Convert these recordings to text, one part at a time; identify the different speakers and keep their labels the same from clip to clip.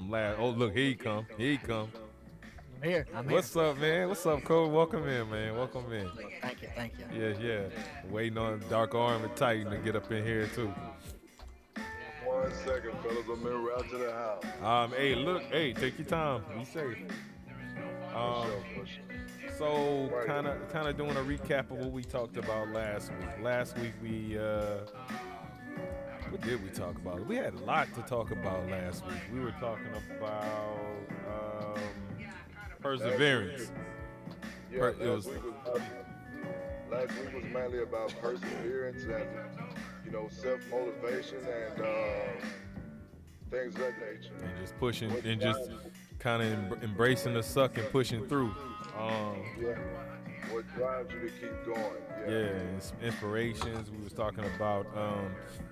Speaker 1: from last. Oh, look, here he come. Here he come.
Speaker 2: I'm here. I'm here.
Speaker 1: What's up, man? What's up, Cole? Welcome in, man. Welcome in.
Speaker 2: Thank you. Thank you.
Speaker 1: Yeah, yeah. Waiting on Dark Arm and Titan to get up in here too.
Speaker 3: 1 second, fellas. I'm en route to the house.
Speaker 1: Hey, look, hey, take your time. Be safe. Um,
Speaker 3: For sure.
Speaker 1: so kind of doing a recap of what we talked about last week. Last week we what did we talk about? We had a lot to talk about last week. We were talking about perseverance.
Speaker 3: Yeah,
Speaker 1: it was-
Speaker 3: last week was mainly about perseverance and self-motivation and things of that nature.
Speaker 1: And just pushing and just kind of embracing the suck and pushing through.
Speaker 3: Yeah. What drives you to keep going?
Speaker 1: Yeah, inspirations. We was talking about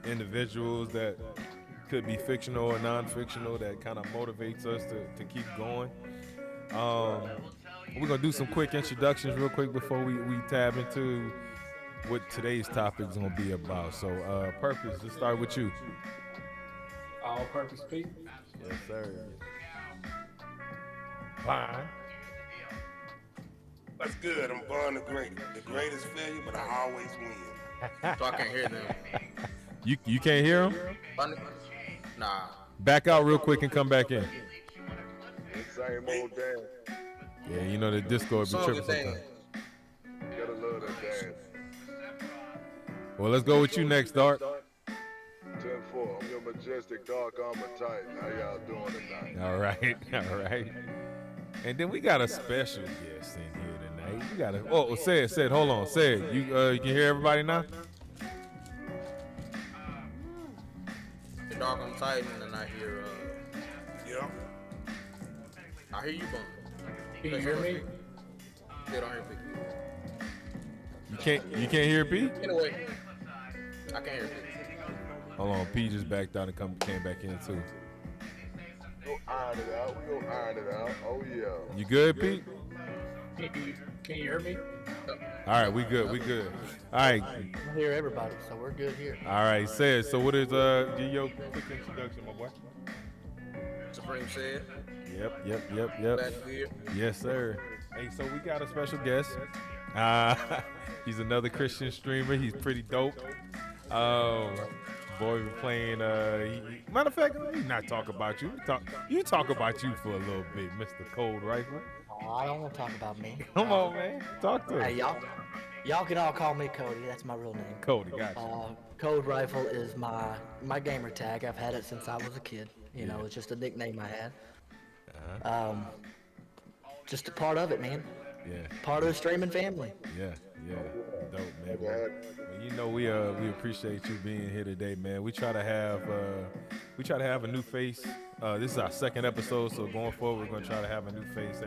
Speaker 1: individuals that could be fictional or non-fictional that kind of motivates us to keep going. We're gonna do some quick introductions real quick before we tab into what today's topic is gonna be about. So, Purpose, let's start with you.
Speaker 4: All purpose P.
Speaker 1: Yes, sir. Fine.
Speaker 5: That's good. I'm born the great. The greatest failure, but I always win.
Speaker 2: So I can't hear them.
Speaker 1: You can't hear him?
Speaker 2: Nah.
Speaker 1: Back out real quick and come back in.
Speaker 3: The same old dance.
Speaker 1: Yeah, you know the Discord be tripping sometimes.
Speaker 3: Gotta love that dance.
Speaker 1: Well, let's go with you next, Dark.
Speaker 3: 10-4. I'm your majestic dark armor titan. How y'all doing tonight?
Speaker 1: All right, all right. And then we got a special guest in here tonight. We got said, hold on, said. You can hear everybody now?
Speaker 2: The Dark on Titan, and I hear
Speaker 5: Yeah.
Speaker 2: I hear you, Bump.
Speaker 4: Can you hear me?
Speaker 2: They don't hear me.
Speaker 1: You can't hear P?
Speaker 2: Anyway, I can't hear me.
Speaker 1: Hold on, P just backed out and came back in too.
Speaker 3: Go iron it out. We gonna iron it out. Oh yeah.
Speaker 1: You good, P?
Speaker 4: Can you hear me?
Speaker 1: All right, we good. All right,
Speaker 2: I hear everybody, so we're good here.
Speaker 1: all right. Said. So what is give your quick introduction, my boy?
Speaker 2: Supreme said,
Speaker 1: Yep.
Speaker 2: glad to be here.
Speaker 1: Yes, sir. Hey, so we got a special guest. He's another Christian streamer. He's pretty dope. Boy, we're playing. Matter of fact, let me not talk about you. You talk about you for a little bit, Mr. Cold Rifle.
Speaker 6: Oh, I don't want to talk about me.
Speaker 1: Come on, man. Talk to
Speaker 6: Hey,
Speaker 1: us.
Speaker 6: y'all can all call me Cody. That's my real name.
Speaker 1: Cody, got you.
Speaker 6: Code Rifle is my gamer tag. I've had it since I was a kid. You know, it's just a nickname I had. Just a part of it, man.
Speaker 1: Yeah,
Speaker 6: Part of the streaming family.
Speaker 1: yeah. Dope, man. Well, you know we appreciate you being here today, man. We try to have a new face. This is our second episode, so going forward, we're gonna try to have a new face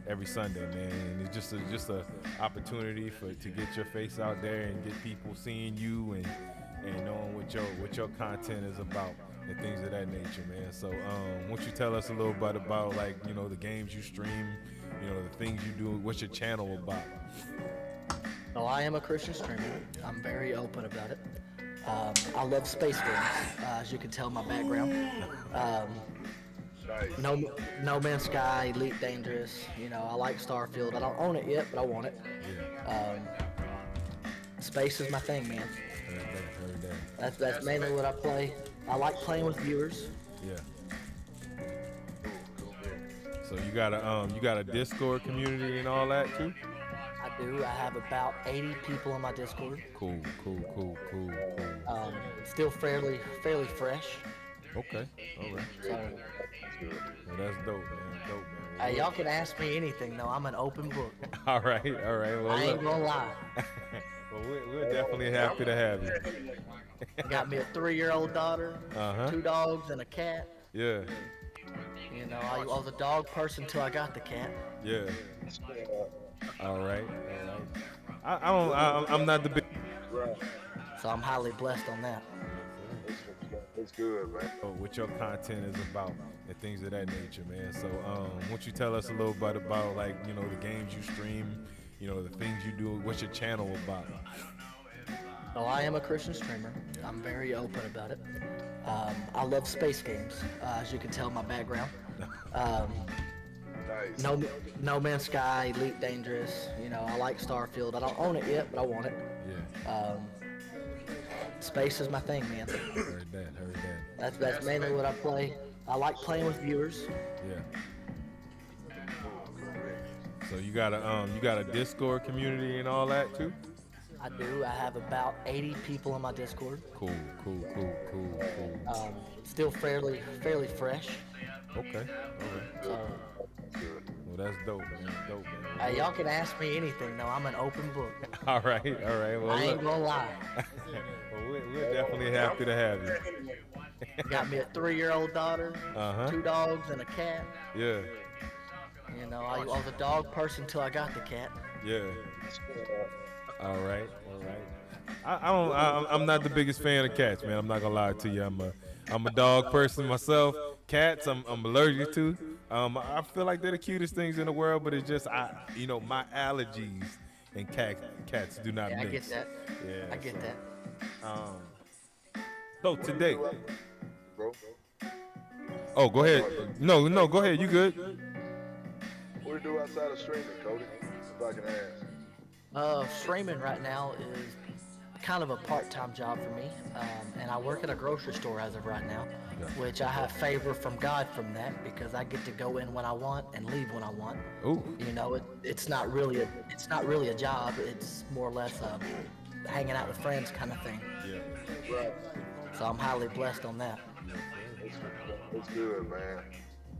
Speaker 1: every Sunday, man. And it's just a opportunity to get your face out there and get people seeing you and knowing what your content is about and things of that nature, man. So, won't you tell us a little bit about the games you stream, the things you do, what's your channel about?
Speaker 6: So I am a Christian streamer. I'm very open about it. I love space games, as you can tell my background. No Man's Sky, Elite Dangerous. I like Starfield. I don't own it yet, but I want it. Space is my thing, man. That's mainly what I play. I like playing with viewers.
Speaker 1: Yeah. So you got a Discord community and all that too?
Speaker 6: I do. I have about 80 people on my Discord.
Speaker 1: Cool.
Speaker 6: Still fairly fresh.
Speaker 1: Okay. All right.
Speaker 6: So,
Speaker 1: Well, that's dope, man.
Speaker 6: hey, y'all can ask me anything though. I'm an open book.
Speaker 1: All right. Well,
Speaker 6: I ain't
Speaker 1: look.
Speaker 6: gonna lie.
Speaker 1: Well, we're definitely happy to have you.
Speaker 6: Got me a 3-year-old daughter,
Speaker 1: Uh-huh.
Speaker 6: 2 dogs, and a cat.
Speaker 1: Yeah.
Speaker 6: I was a dog person till I got the cat.
Speaker 1: Yeah. All right. I'm not the big.
Speaker 6: So I'm highly blessed on that.
Speaker 3: It's good, man.
Speaker 1: What your content is about and things of that nature, man. So, won't you tell us a little bit about the games you stream, the things you do, what's your channel about?
Speaker 6: So I am a Christian streamer. I'm very open about it. I love space games, as you can tell my background.
Speaker 3: Nice.
Speaker 6: No Man's Sky, Elite Dangerous. You know, I like Starfield. I don't own it yet, but I want it.
Speaker 1: Yeah.
Speaker 6: Space is my thing, man.
Speaker 1: Heard that.
Speaker 6: That's mainly what I play. I like playing with viewers.
Speaker 1: Yeah. So you got a Discord community and all that too?
Speaker 6: I do. I have about 80 people in my Discord.
Speaker 1: Cool.
Speaker 6: Still fairly fresh.
Speaker 1: Okay.
Speaker 6: So,
Speaker 1: Well, that's dope, man.
Speaker 6: y'all can ask me anything. though. I'm an open book.
Speaker 1: All right. Well,
Speaker 6: I ain't gonna lie.
Speaker 1: well, we're definitely happy to have you.
Speaker 6: Got me a 3-year-old daughter, 2 dogs, and a cat.
Speaker 1: Yeah.
Speaker 6: You know, I was a dog person till I got the cat.
Speaker 1: Yeah. All right. I'm not the biggest fan of cats, man. I'm not gonna lie to you. I'm a dog person myself. Cats, I'm allergic to. I feel like they're the cutest things in the world, but it's just my allergies and cats do not
Speaker 6: Yeah,
Speaker 1: mix.
Speaker 6: I get that.
Speaker 1: Yeah.
Speaker 6: I get that.
Speaker 1: So today.
Speaker 3: Bro,
Speaker 1: Oh, go ahead. No, go ahead. You good?
Speaker 3: what do you do outside of streaming, Cody? If I can ask.
Speaker 6: Streaming right now is kind of a part-time job for me, and I work at a grocery store as of right now, which I have favor from God from that because I get to go in when I want and leave when I want.
Speaker 1: Ooh.
Speaker 6: You know, it's not really a job. It's more or less hanging out with friends kind of thing.
Speaker 1: Yeah.
Speaker 3: Right.
Speaker 6: So I'm highly blessed on that.
Speaker 3: It's good, man.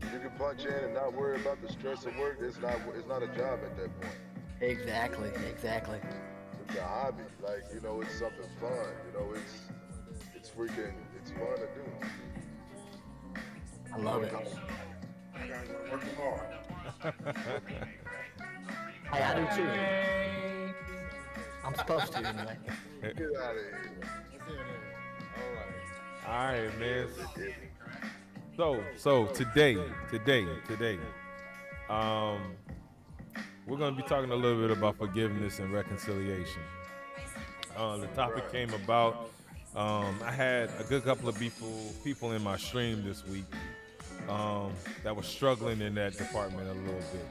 Speaker 3: You can punch in and not worry about the stress of work. It's not a job at that point.
Speaker 6: Exactly.
Speaker 3: It's a hobby. Like, it's something fun. It's fun to do.
Speaker 6: I love it.
Speaker 5: I gotta go to work hard.
Speaker 6: Hey, I do too. I'm supposed to anyway.
Speaker 3: Get out of here.
Speaker 1: All right, man. So today, we're gonna be talking a little bit about forgiveness and reconciliation. The topic came about. I had a good couple of people in my stream this week that were struggling in that department a little bit.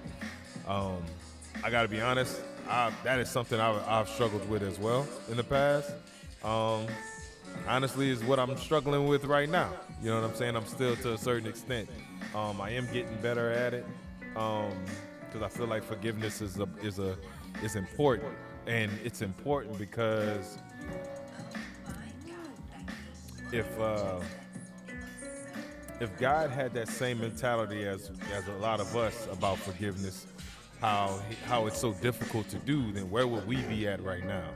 Speaker 1: I gotta be honest, that is something I've struggled with as well in the past. Honestly, is what I'm struggling with right now. You know what I'm saying? I'm still to a certain extent. I am getting better at it because I feel like forgiveness is important, and it's important because if God had that same mentality as a lot of us about forgiveness, how it's so difficult to do, then where would we be at right now?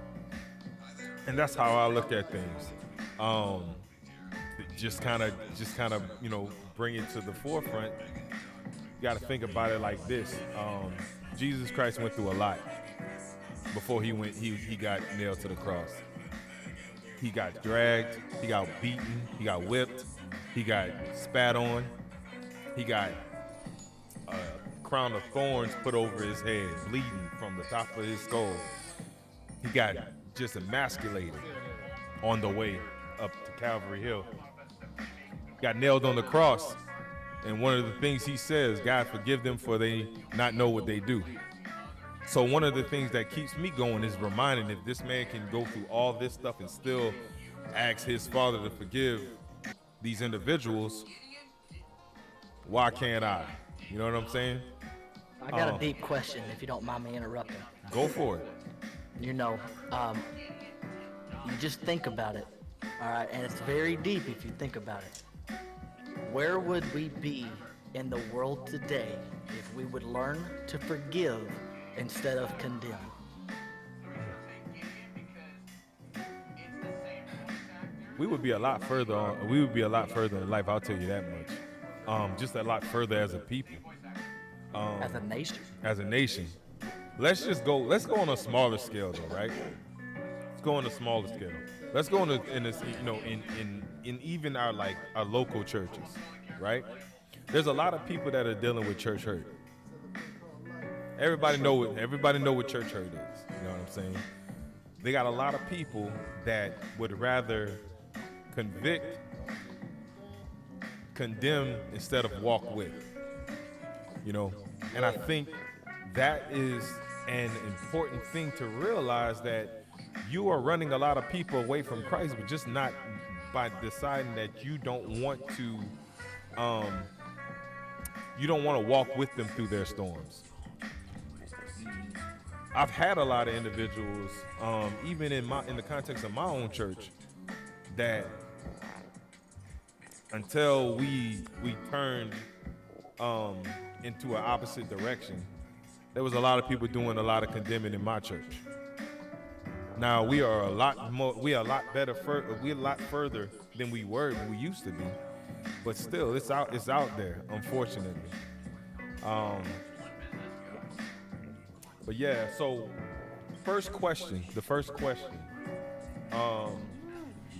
Speaker 1: And that's how I look at things. Just kind of, bring it to the forefront. You got to think about it like this. Jesus Christ went through a lot before he got nailed to the cross. He got dragged, he got beaten, he got whipped, he got spat on, he got a crown of thorns put over his head, bleeding from the top of his skull. He got just emasculated on the way up to Calvary Hill. Got nailed on the cross, and one of the things he says, God forgive them for they not know what they do. So one of the things that keeps me going is reminding, if this man can go through all this stuff and still ask his Father to forgive these individuals, why can't I? You know what I'm saying?
Speaker 6: I got a deep question, if you don't mind me interrupting.
Speaker 1: Go for it.
Speaker 6: You just think about it, all right? And it's very deep if you think about it. Where would we be in the world today if we would learn to forgive instead of condemn?
Speaker 1: We would be a lot further in life, I'll tell you that much. Just a lot further as a people.
Speaker 6: As a nation?
Speaker 1: As a nation. Let's go on a smaller scale though, right? Let's go on a smaller scale. Let's go in even our local churches, right? There's a lot of people that are dealing with church hurt. Everybody know what church hurt is. You know what I'm saying? They got a lot of people that would rather convict condemn instead of walk with. You know, and I think that is an important thing to realize, that you are running a lot of people away from Christ, but just not by deciding that you don't want to walk with them through their storms. I've had a lot of individuals, even in the context of my own church, that until we turned into an opposite direction, there was a lot of people doing a lot of condemning in my church. Now we are a lot further than we were when we used to be, but still, it's out there, unfortunately. But yeah, so the first question,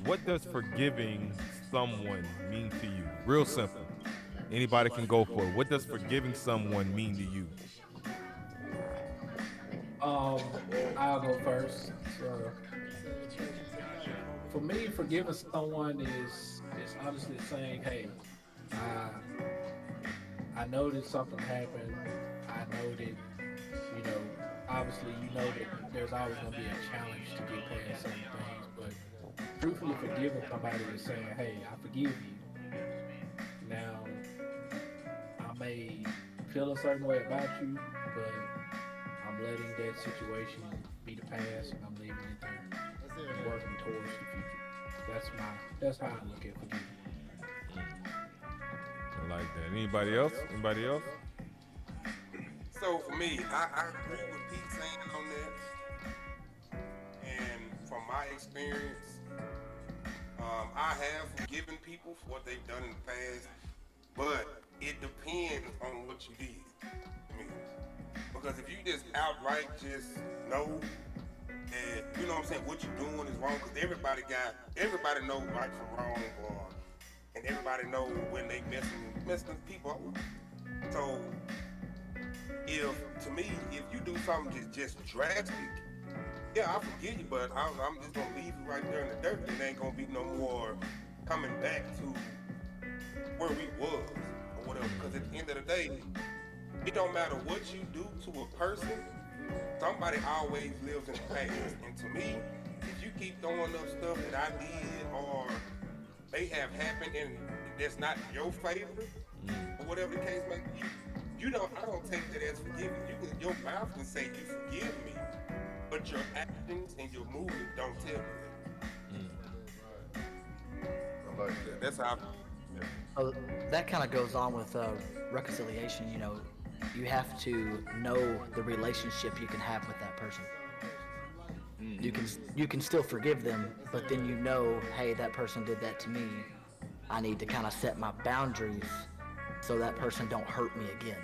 Speaker 1: what does forgiving someone mean to you? Real simple. Anybody can go for it. What does forgiving someone mean to you?
Speaker 4: I'll go first. So, for me, forgiving someone is honestly saying, hey, I know that something happened. I know that, obviously that there's always going to be a challenge to get past certain things, but truthfully forgiving somebody is saying, hey, I forgive you. Now, I may feel a certain way about you, but I'm letting that situation be the past, and I'm leaving it there and working towards the future. That's how I look at forgiving.
Speaker 1: I like that. Anybody else?
Speaker 5: So for me, I agree with Pete saying on that. And from my experience, I have forgiven people for what they've done in the past, but it depends on what you did. I mean, because if you just outright just know that, you know what I'm saying, what you're doing is wrong, because everybody knows right from wrong, and everybody knows when they messing people up. So if you do something just drastic, yeah, I forgive you, but I'm just gonna leave you right there in the dirt, and there ain't gonna be no more coming back to where we was or whatever. Because at the end of the day, it don't matter what you do to a person, somebody always lives in the past. And to me, if you keep throwing up stuff that I did or may have happened and that's not your favorite, or whatever the case may be, I don't take that as forgiving. Your mouth can say you forgive me, but your actions and your movement don't tell me that. I like that. That's how.
Speaker 6: So that kind of goes on with reconciliation. You have to know the relationship you can have with that person. You can still forgive them, but then hey, that person did that to me. I need to kind of set my boundaries so that person don't hurt me again.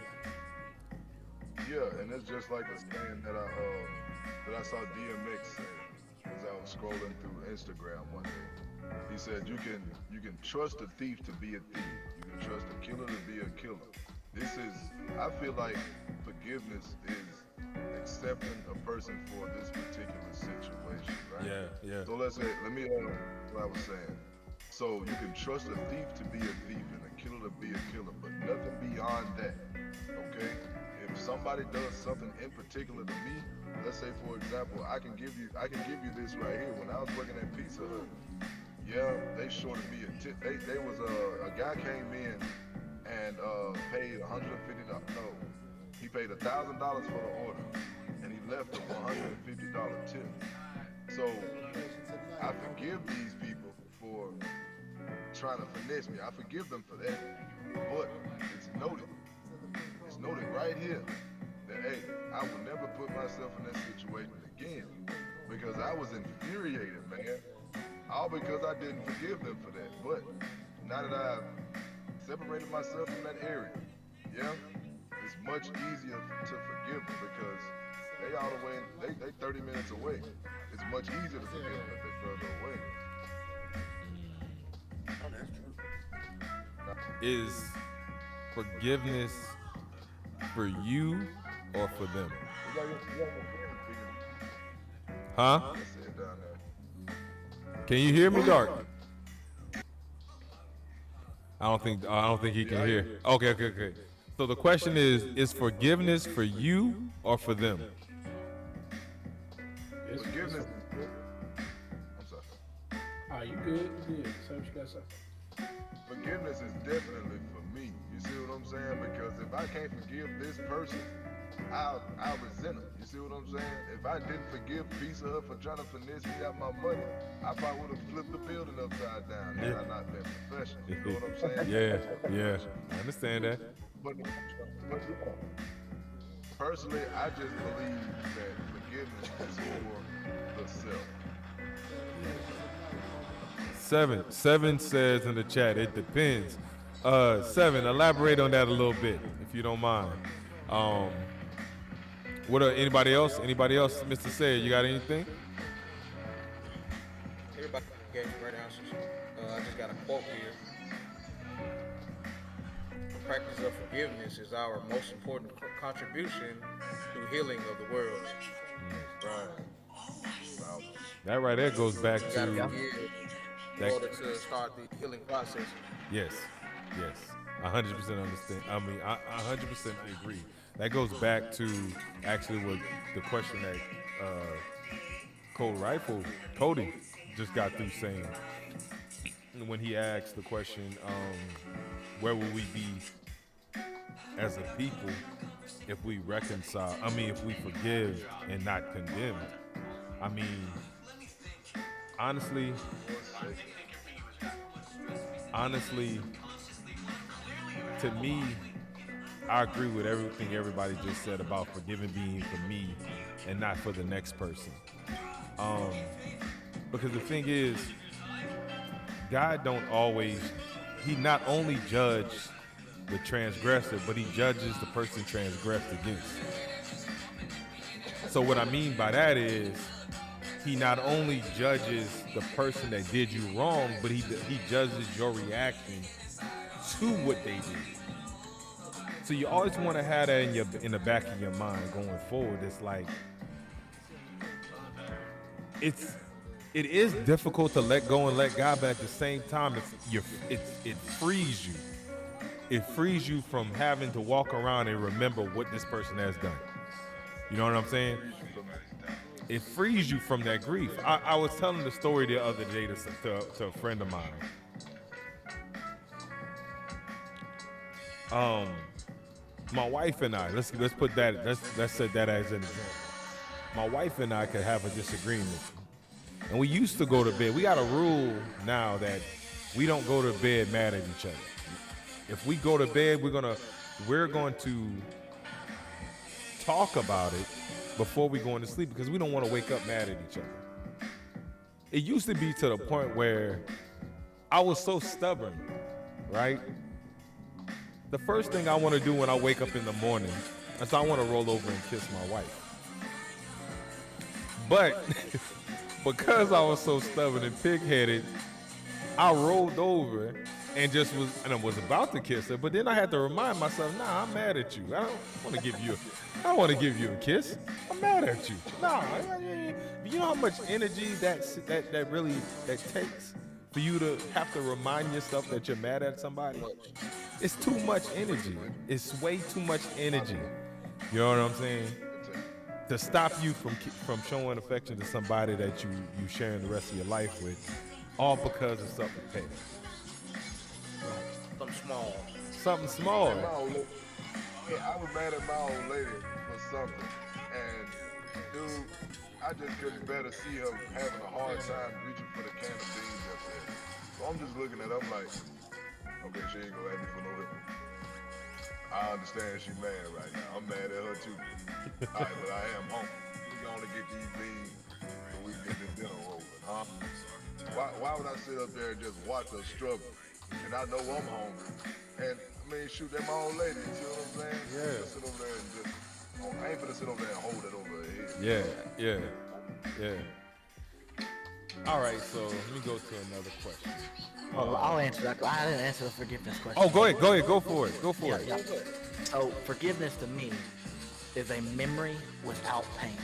Speaker 3: Yeah, and it's just like a saying that I saw DMX say as I was scrolling through Instagram one day. He said you can trust a thief to be a thief. You can trust a killer to be a killer. I feel like forgiveness is accepting a person for this particular situation, right?
Speaker 1: Yeah.
Speaker 3: So let me what I was saying. So you can trust a thief to be a thief and a killer to be a killer, but nothing beyond that, okay? If somebody does something in particular to me, let's say for example, I can give you this right here. When I was working at Pizza Hut, yeah, they shorted me a tip. They was a guy came in and paid $150. No, he paid $1,000 for the order, and he left a $150 tip. So I forgive these people for trying to finesse me. I forgive them for that, but it's noted right here that, hey, I will never put myself in that situation again, because I was infuriated, man. All because I didn't forgive them for that. But now that I've separated myself from that area, yeah, it's much easier to forgive them because they all the way, they 30 minutes away. It's much easier to forgive them if they're further away.
Speaker 5: Oh, that's true.
Speaker 1: Is forgiveness for you or for them? Huh? Can you hear me, Dark? I don't think he can hear. Okay. So the question is forgiveness for you or for them?
Speaker 3: Forgiveness. I'm sorry.
Speaker 4: Are you good? You good. So what you got to say?
Speaker 3: Forgiveness is definitely for me. You see what I'm saying? Because if I can't forgive this person, I'll resent them. You see what I'm saying? If I didn't forgive Pizza Hut for trying to finesse me out my money, I probably would have flipped the building upside down had I not been professional. You know what I'm saying?
Speaker 1: Yeah. I understand that.
Speaker 3: But personally, I just believe that forgiveness is for the self.
Speaker 1: Seven says in the chat, it depends. Seven, elaborate on that a little bit, if you don't mind. What are anybody else? Mr. Sayer, you got anything?
Speaker 2: Everybody gave great answers. I just got a quote here. The practice of forgiveness is our most important contribution to healing of the world.
Speaker 3: Right.
Speaker 1: That right there goes back
Speaker 2: You gotta
Speaker 1: to
Speaker 2: forgive in order to start the healing process.
Speaker 1: yes, 100% understand. I mean, I 100% agree. That goes back to actually what the question that Cody just got through saying when he asked the question, where will we be as a people if we reconcile? I mean, if we forgive and not condemn. I mean, honestly, to me, I agree with everything everybody just said about forgiving being for me and not for the next person. Because the thing is, God don't always, he not only judges the transgressor, but he judges the person transgressed against. So what I mean by that is, he not only judges the person that did you wrong, but he judges your reaction to what they did. So you always want to have that in the back of your mind going forward. It's like it is difficult to let go and let God, but at the same time, it frees you. It frees you from having to walk around and remember what this person has done. You know what I'm saying? It frees you from that grief. I was telling the story the other day to a friend of mine. My wife and I, let's put that, let's set that as an example. My wife and I could have a disagreement. And we used to go to bed. We got a rule now that we don't go to bed mad at each other. If we go to bed, we're going to talk about it before we go into sleep because we don't want to wake up mad at each other. It used to be to the point where I was so stubborn, right? The first thing I want to do when I wake up in the morning is I want to roll over and kiss my wife. But because I was so stubborn and pig-headed, I rolled over and I was about to kiss her, but then I had to remind myself, nah, I'm mad at you. I don't want to give you a kiss. I'm mad at you. Nah, you know how much energy that takes for you to have to remind yourself that you're mad at somebody? It's too much energy. It's way too much energy. You know what I'm saying? To stop you from showing affection to somebody that you sharing the rest of your life with, all because of something petty. Something small.
Speaker 3: I was mad at my old lady for something, and dude, I just couldn't bear to see her having a hard time reaching for the can of beans up there. So I'm just looking at her, I'm like, okay, she ain't gonna have me for no help. I understand she's mad right now. I'm mad at her too. Alright, but I am hungry. We gonna get these beans so we can get this dinner over, huh? Why would I sit up there and just watch her struggle? And I know I'm hungry. And I mean, shoot, that's my old lady, you see what I'm saying?
Speaker 1: Yeah.
Speaker 3: Just sit over there and just, I ain't gonna sit over there and hold it over her head.
Speaker 1: Yeah. All right, so let me go to another question.
Speaker 6: Well, I'll answer that. I didn't answer the forgiveness question.
Speaker 1: Oh, go ahead, go for it.
Speaker 6: Yeah. So forgiveness to me is a memory without pain.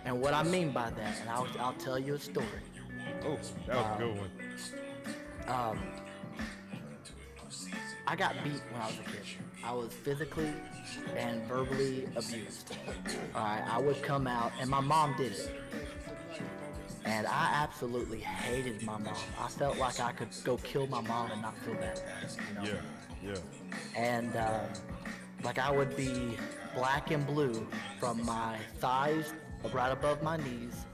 Speaker 6: And what I mean by that, and I'll tell you a story.
Speaker 1: Oh, that was a good one.
Speaker 6: I got beat when I was a kid. I was physically and verbally abused. All right, I would come out, and my mom did it. And I absolutely hated my mom. I felt like I could go kill my mom and not feel bad. You know?
Speaker 1: Yeah.
Speaker 6: And like I would be black and blue from my thighs right above my knees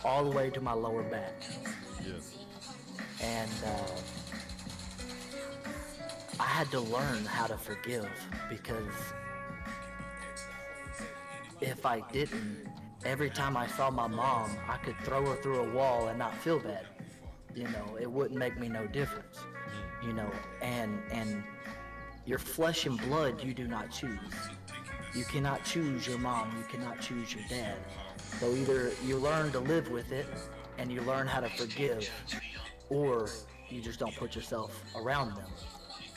Speaker 6: all the way to my lower back.
Speaker 1: Yes.
Speaker 6: And I had to learn how to forgive, because if I didn't, every time I saw my mom, I could throw her through a wall and not feel bad. You know, it wouldn't make me no difference. You know, and your flesh and blood you do not choose. You cannot choose your mom, you cannot choose your dad. So either you learn to live with it and you learn how to forgive, or you just don't put yourself around them.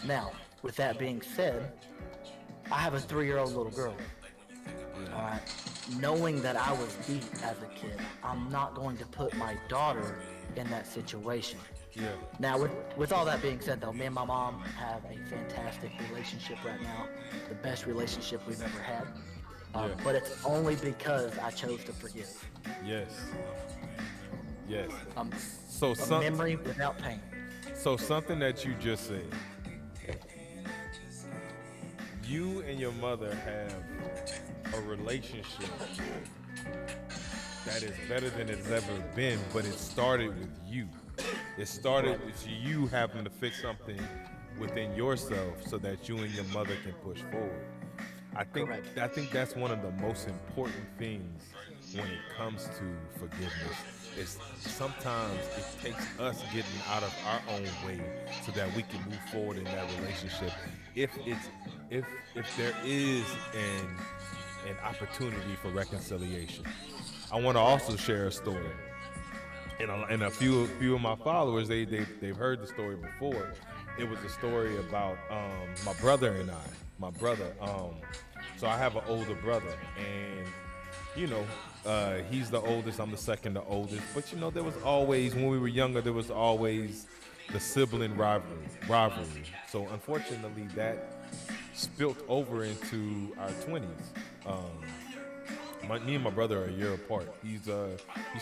Speaker 6: Now, with that being said, I have a 3-year-old little girl. All right. Knowing that I was beat as a kid, I'm not going to put my daughter in that situation.
Speaker 1: Yeah.
Speaker 6: Now, with all that being said, though, me and my mom have a fantastic relationship right now, the best relationship we've ever had.
Speaker 1: Yeah.
Speaker 6: But it's only because I chose to forgive.
Speaker 1: Yes. Yes.
Speaker 6: A memory without pain.
Speaker 1: So something that you just said. You and your mother have a relationship that is better than it's ever been, but it started with you. It started with you having to fix something within yourself so that you and your mother can push forward. I think that's one of the most important things when it comes to forgiveness. Is sometimes it takes us getting out of our own way so that we can move forward in that relationship. If there is an opportunity for reconciliation. I want to also share a story. And a few of my followers, they've heard the story before. It was a story about my brother and I. My brother. So I have an older brother, and you know, he's the oldest. I'm the second to oldest. But you know, there was always, when we were younger, there was always the sibling rivalry. So unfortunately, that spilt over into our 20s. Me and my brother are a year apart. He's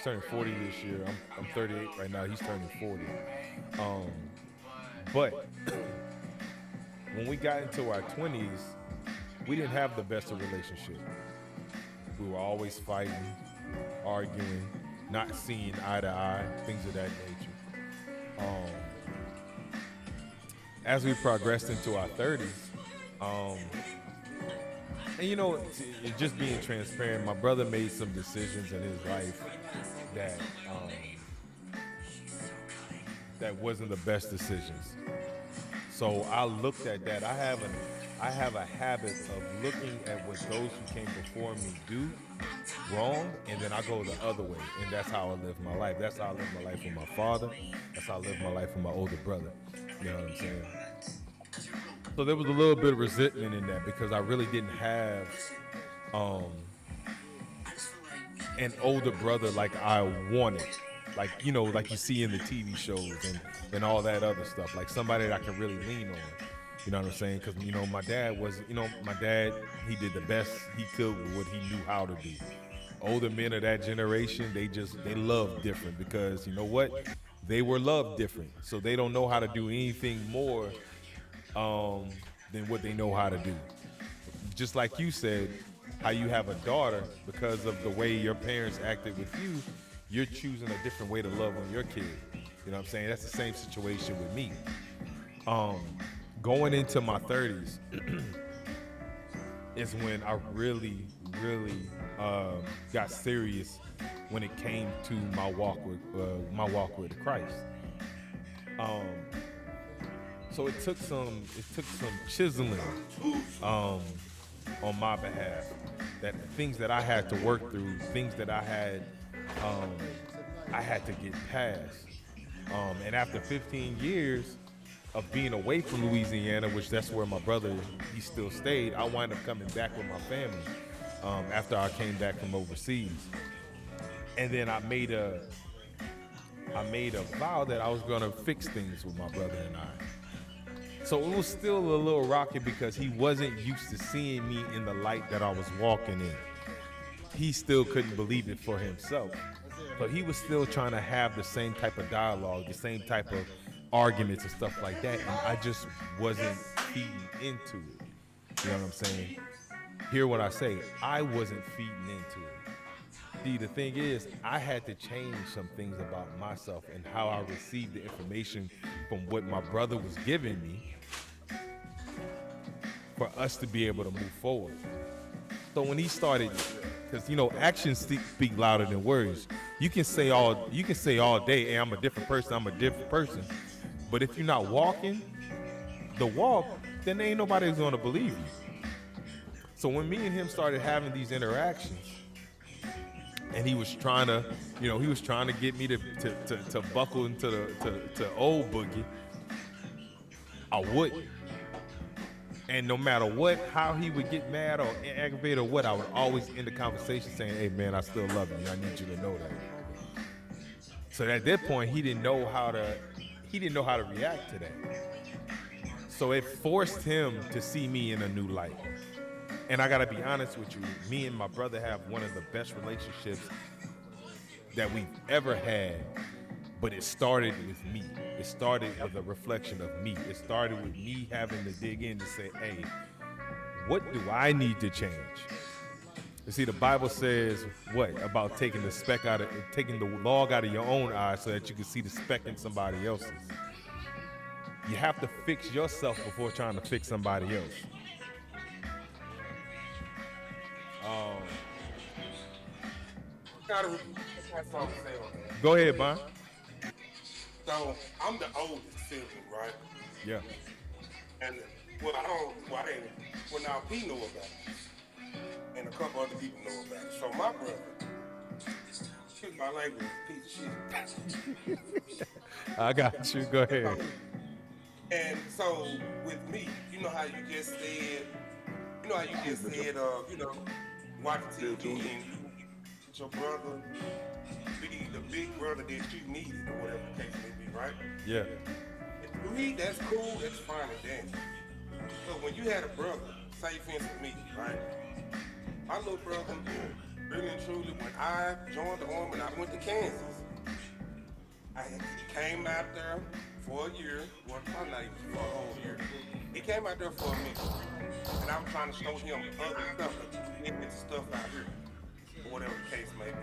Speaker 1: turning 40 this year. I'm 38 right now. He's turning 40. But when we got into our 20s, we didn't have the best of relationship. We were always fighting, arguing, not seeing eye to eye, things of that nature. As we progressed into our 30s, and you know, just being transparent, my brother made some decisions in his life that wasn't the best decisions. So I looked at that. I have a habit of looking at what those who came before me do wrong, and then I go the other way, and that's how I live my life. That's how I live my life with my father. That's how I live my life with my older brother. You know what I'm saying? So there was a little bit of resentment in that because I really didn't have an older brother like I wanted. Like, you know, like you see in the TV shows and all that other stuff. Like somebody that I can really lean on. You know what I'm saying? Because, you know, my dad, he did the best he could with what he knew how to do. Older men of that generation, they love different because, you know what? They were loved different. So they don't know how to do anything more than what they know how to do. Just like you said, how you have a daughter, because of the way your parents acted with you, you're choosing a different way to love on your kid. You know what I'm saying? That's the same situation with me. Going into my 30s is when I really got serious when it came to my walk with Christ. So it took some chiseling on my behalf. That things that I had to work through, things that I had to get past. And after 15 years of being away from Louisiana, which that's where my brother, he still stayed, I wound up coming back with my family after I came back from overseas. And then I made a vow that I was gonna fix things with my brother and I. So it was still a little rocky because he wasn't used to seeing me in the light that I was walking in. He still couldn't believe it for himself. But he was still trying to have the same type of dialogue, the same type of arguments and stuff like that. And I just wasn't feeding into it. You know what I'm saying? Hear what I say. I wasn't feeding into it. See, the thing is, I had to change some things about myself and how I received the information from what my brother was giving me for us to be able to move forward. So when he started, because actions speak louder than words. You can say all day, hey, I'm a different person. But if you're not walking the walk, then ain't nobody gonna believe you. So when me and him started having these interactions, and he was trying to get me to buckle into the old boogie, I wouldn't. And no matter what, how he would get mad or aggravated or what, I would always end the conversation saying, hey man, I still love you. I need you to know that. So at that point, he didn't know how to react to that. So it forced him to see me in a new light. And I gotta be honest with you, me and my brother have one of the best relationships that we've ever had, but it started with me. It started with a reflection of me. It started with me having to dig in to say, hey, what do I need to change? You see, the Bible says what? About taking the log out of your own eye so that you can see the speck in somebody else's. You have to fix yourself before trying to fix somebody else. Go ahead, Bon.
Speaker 5: So I'm the oldest sibling, right?
Speaker 1: Yeah.
Speaker 5: And now P know about it, and a couple other people know about it. So my brother, excuse my language, piece of shit.
Speaker 1: I got you. Go ahead.
Speaker 5: And so with me, you know how you just said, watch TV and you get your brother be the big brother that you needed or whatever the case may be, right?
Speaker 1: Yeah.
Speaker 5: And to me, that's cool, that's fine and dandy. But when you had a brother, say for instance me, right? My little brother, really and truly, when I joined the Army and I went to Kansas, he came out there for a year, well, probably not even for a whole year. He came out there for a minute, and I was trying to show him other stuff, like stuff out here, or whatever the case may be.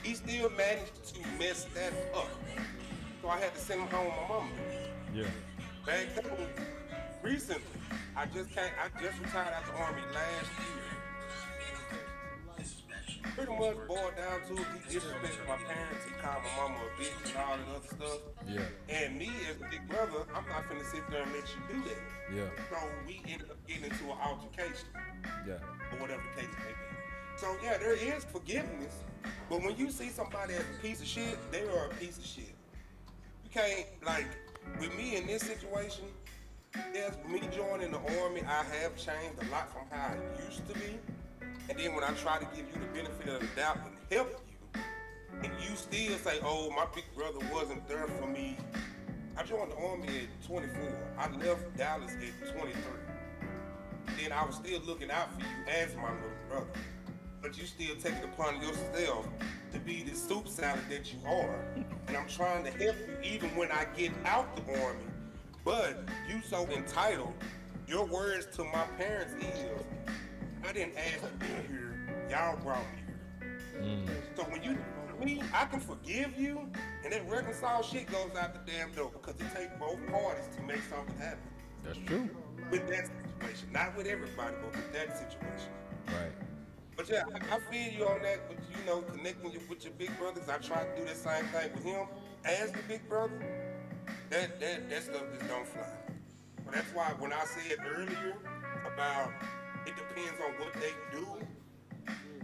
Speaker 5: He still managed to mess that up, so I had to send him home with my mama.
Speaker 1: Yeah.
Speaker 5: Back then, recently, I just retired out the Army last year. Pretty much boiled down to he disrespected my parents, he called my mama a bitch and all that other stuff.
Speaker 1: Yeah.
Speaker 5: And me as a big brother, I'm not finna sit there and let you do that.
Speaker 1: Yeah.
Speaker 5: So we ended up getting into an altercation.
Speaker 1: Yeah.
Speaker 5: Or whatever the case may be. So yeah, there is forgiveness, but when you see somebody as a piece of shit, they are a piece of shit. You can't, like, with me in this situation, yes, me joining the Army, I have changed a lot from how I used to be. And then when I try to give you the benefit of the doubt and help you, and you still say, oh, my big brother wasn't there for me. I joined the Army at 24. I left Dallas at 23. Then I was still looking out for you as my little brother. But you still take it upon yourself to be the soup salad that you are. And I'm trying to help you even when I get out the Army. But you so entitled, your words to my parents is, I didn't ask to be here, y'all brought me here. So when you, me, I can forgive you, and that reconcile shit goes out the damn door because it takes both parties to make something happen.
Speaker 1: That's true.
Speaker 5: With that situation, not with everybody, but with that situation.
Speaker 1: Right.
Speaker 5: But yeah, I feel you on that, with, connecting you with your big brothers. I try to do the same thing with him as the big brother. That stuff just don't fly. But that's why when I said earlier about it depends on what they do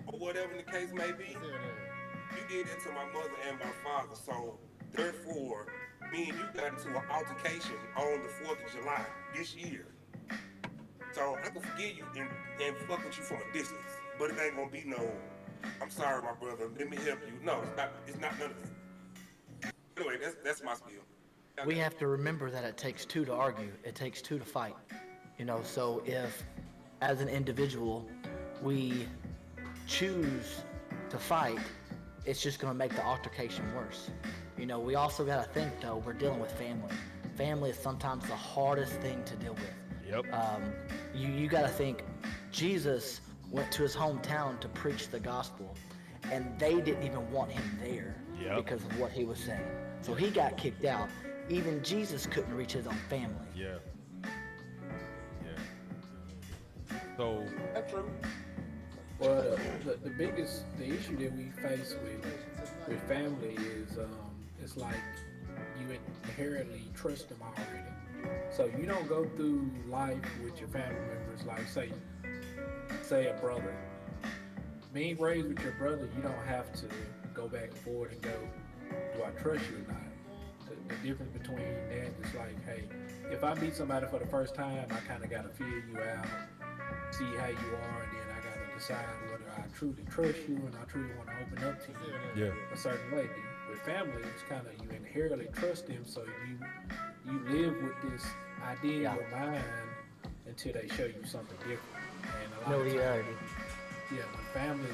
Speaker 5: or whatever the case may be, you did that to my mother and my father. So therefore, me and you got into an altercation on the 4th of July this year. So I can forgive you and fuck with you from a distance. But it ain't gonna be no, I'm sorry, my brother, let me help you. No, it's not none of that. Anyway, that's my spiel.
Speaker 6: we have to remember that it takes two to argue. It takes two to fight. So if, as an individual, we choose to fight, it's just going to make the altercation worse. We also got to think, though, we're dealing with family. Family is sometimes the hardest thing to deal with.
Speaker 1: Yep.
Speaker 6: You got to think, Jesus went to his hometown to preach the gospel, and they didn't even want him there because of what he was saying. So he got kicked out. Even Jesus couldn't reach his own family.
Speaker 1: Yeah. So
Speaker 5: That's true.
Speaker 4: Well, the issue that we face with family is it's like you inherently trust them already. So you don't go through life with your family members like say a brother. Being raised with your brother, you don't have to go back and forth and go, do I trust you or not? The difference between that is like, hey, if I meet somebody for the first time, I kind of got to feel you out, see how you are, and then I got to decide whether I truly trust you and I truly want to open up to you a certain way. With family, it's kind of you inherently trust them, so you live with this idea in your mind until they show you something different. And a lot of times,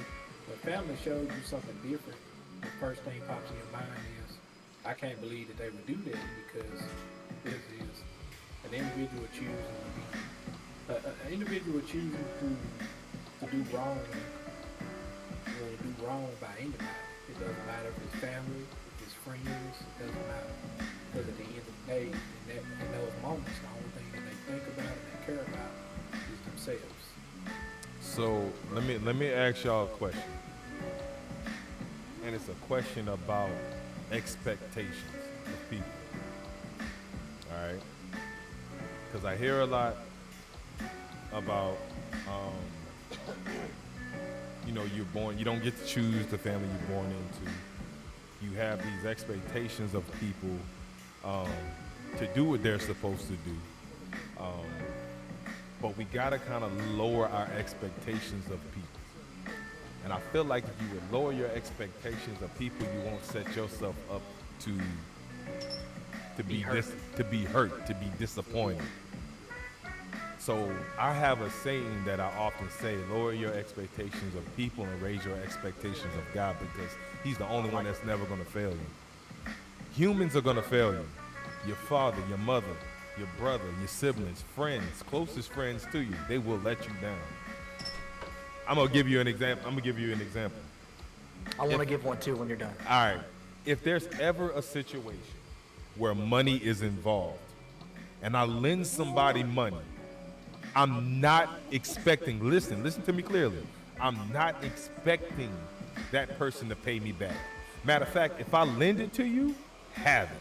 Speaker 4: when family shows you something different, the first thing pops in your mind is, I can't believe that they would do that, because this is an individual choosing to do wrong by anybody. It doesn't matter if it's family, if it's friends, it doesn't matter. Because at the end of the day, in those moments, the only thing that they think about and they care about is themselves.
Speaker 1: So let me ask y'all a question, and it's a question about expectations of people. All right, because I hear a lot about, you're born. You don't get to choose the family you're born into. You have these expectations of people to do what they're supposed to do. But we gotta kind of lower our expectations of people. And I feel like if you would lower your expectations of people, you won't set yourself up to be hurt, to be disappointed. So I have a saying that I often say: lower your expectations of people and raise your expectations of God, because He's the only one that's never gonna fail you. Humans are gonna fail you. Your father, your mother, your brother, your siblings, friends, closest friends to you, they will let you down. I'm gonna give you an example.
Speaker 6: I want to give one too when you're done.
Speaker 1: All right. If there's ever a situation where money is involved and I lend somebody money, I'm not expecting, listen to me clearly, I'm not expecting that person to pay me back. Matter of fact, if I lend it to you, have it.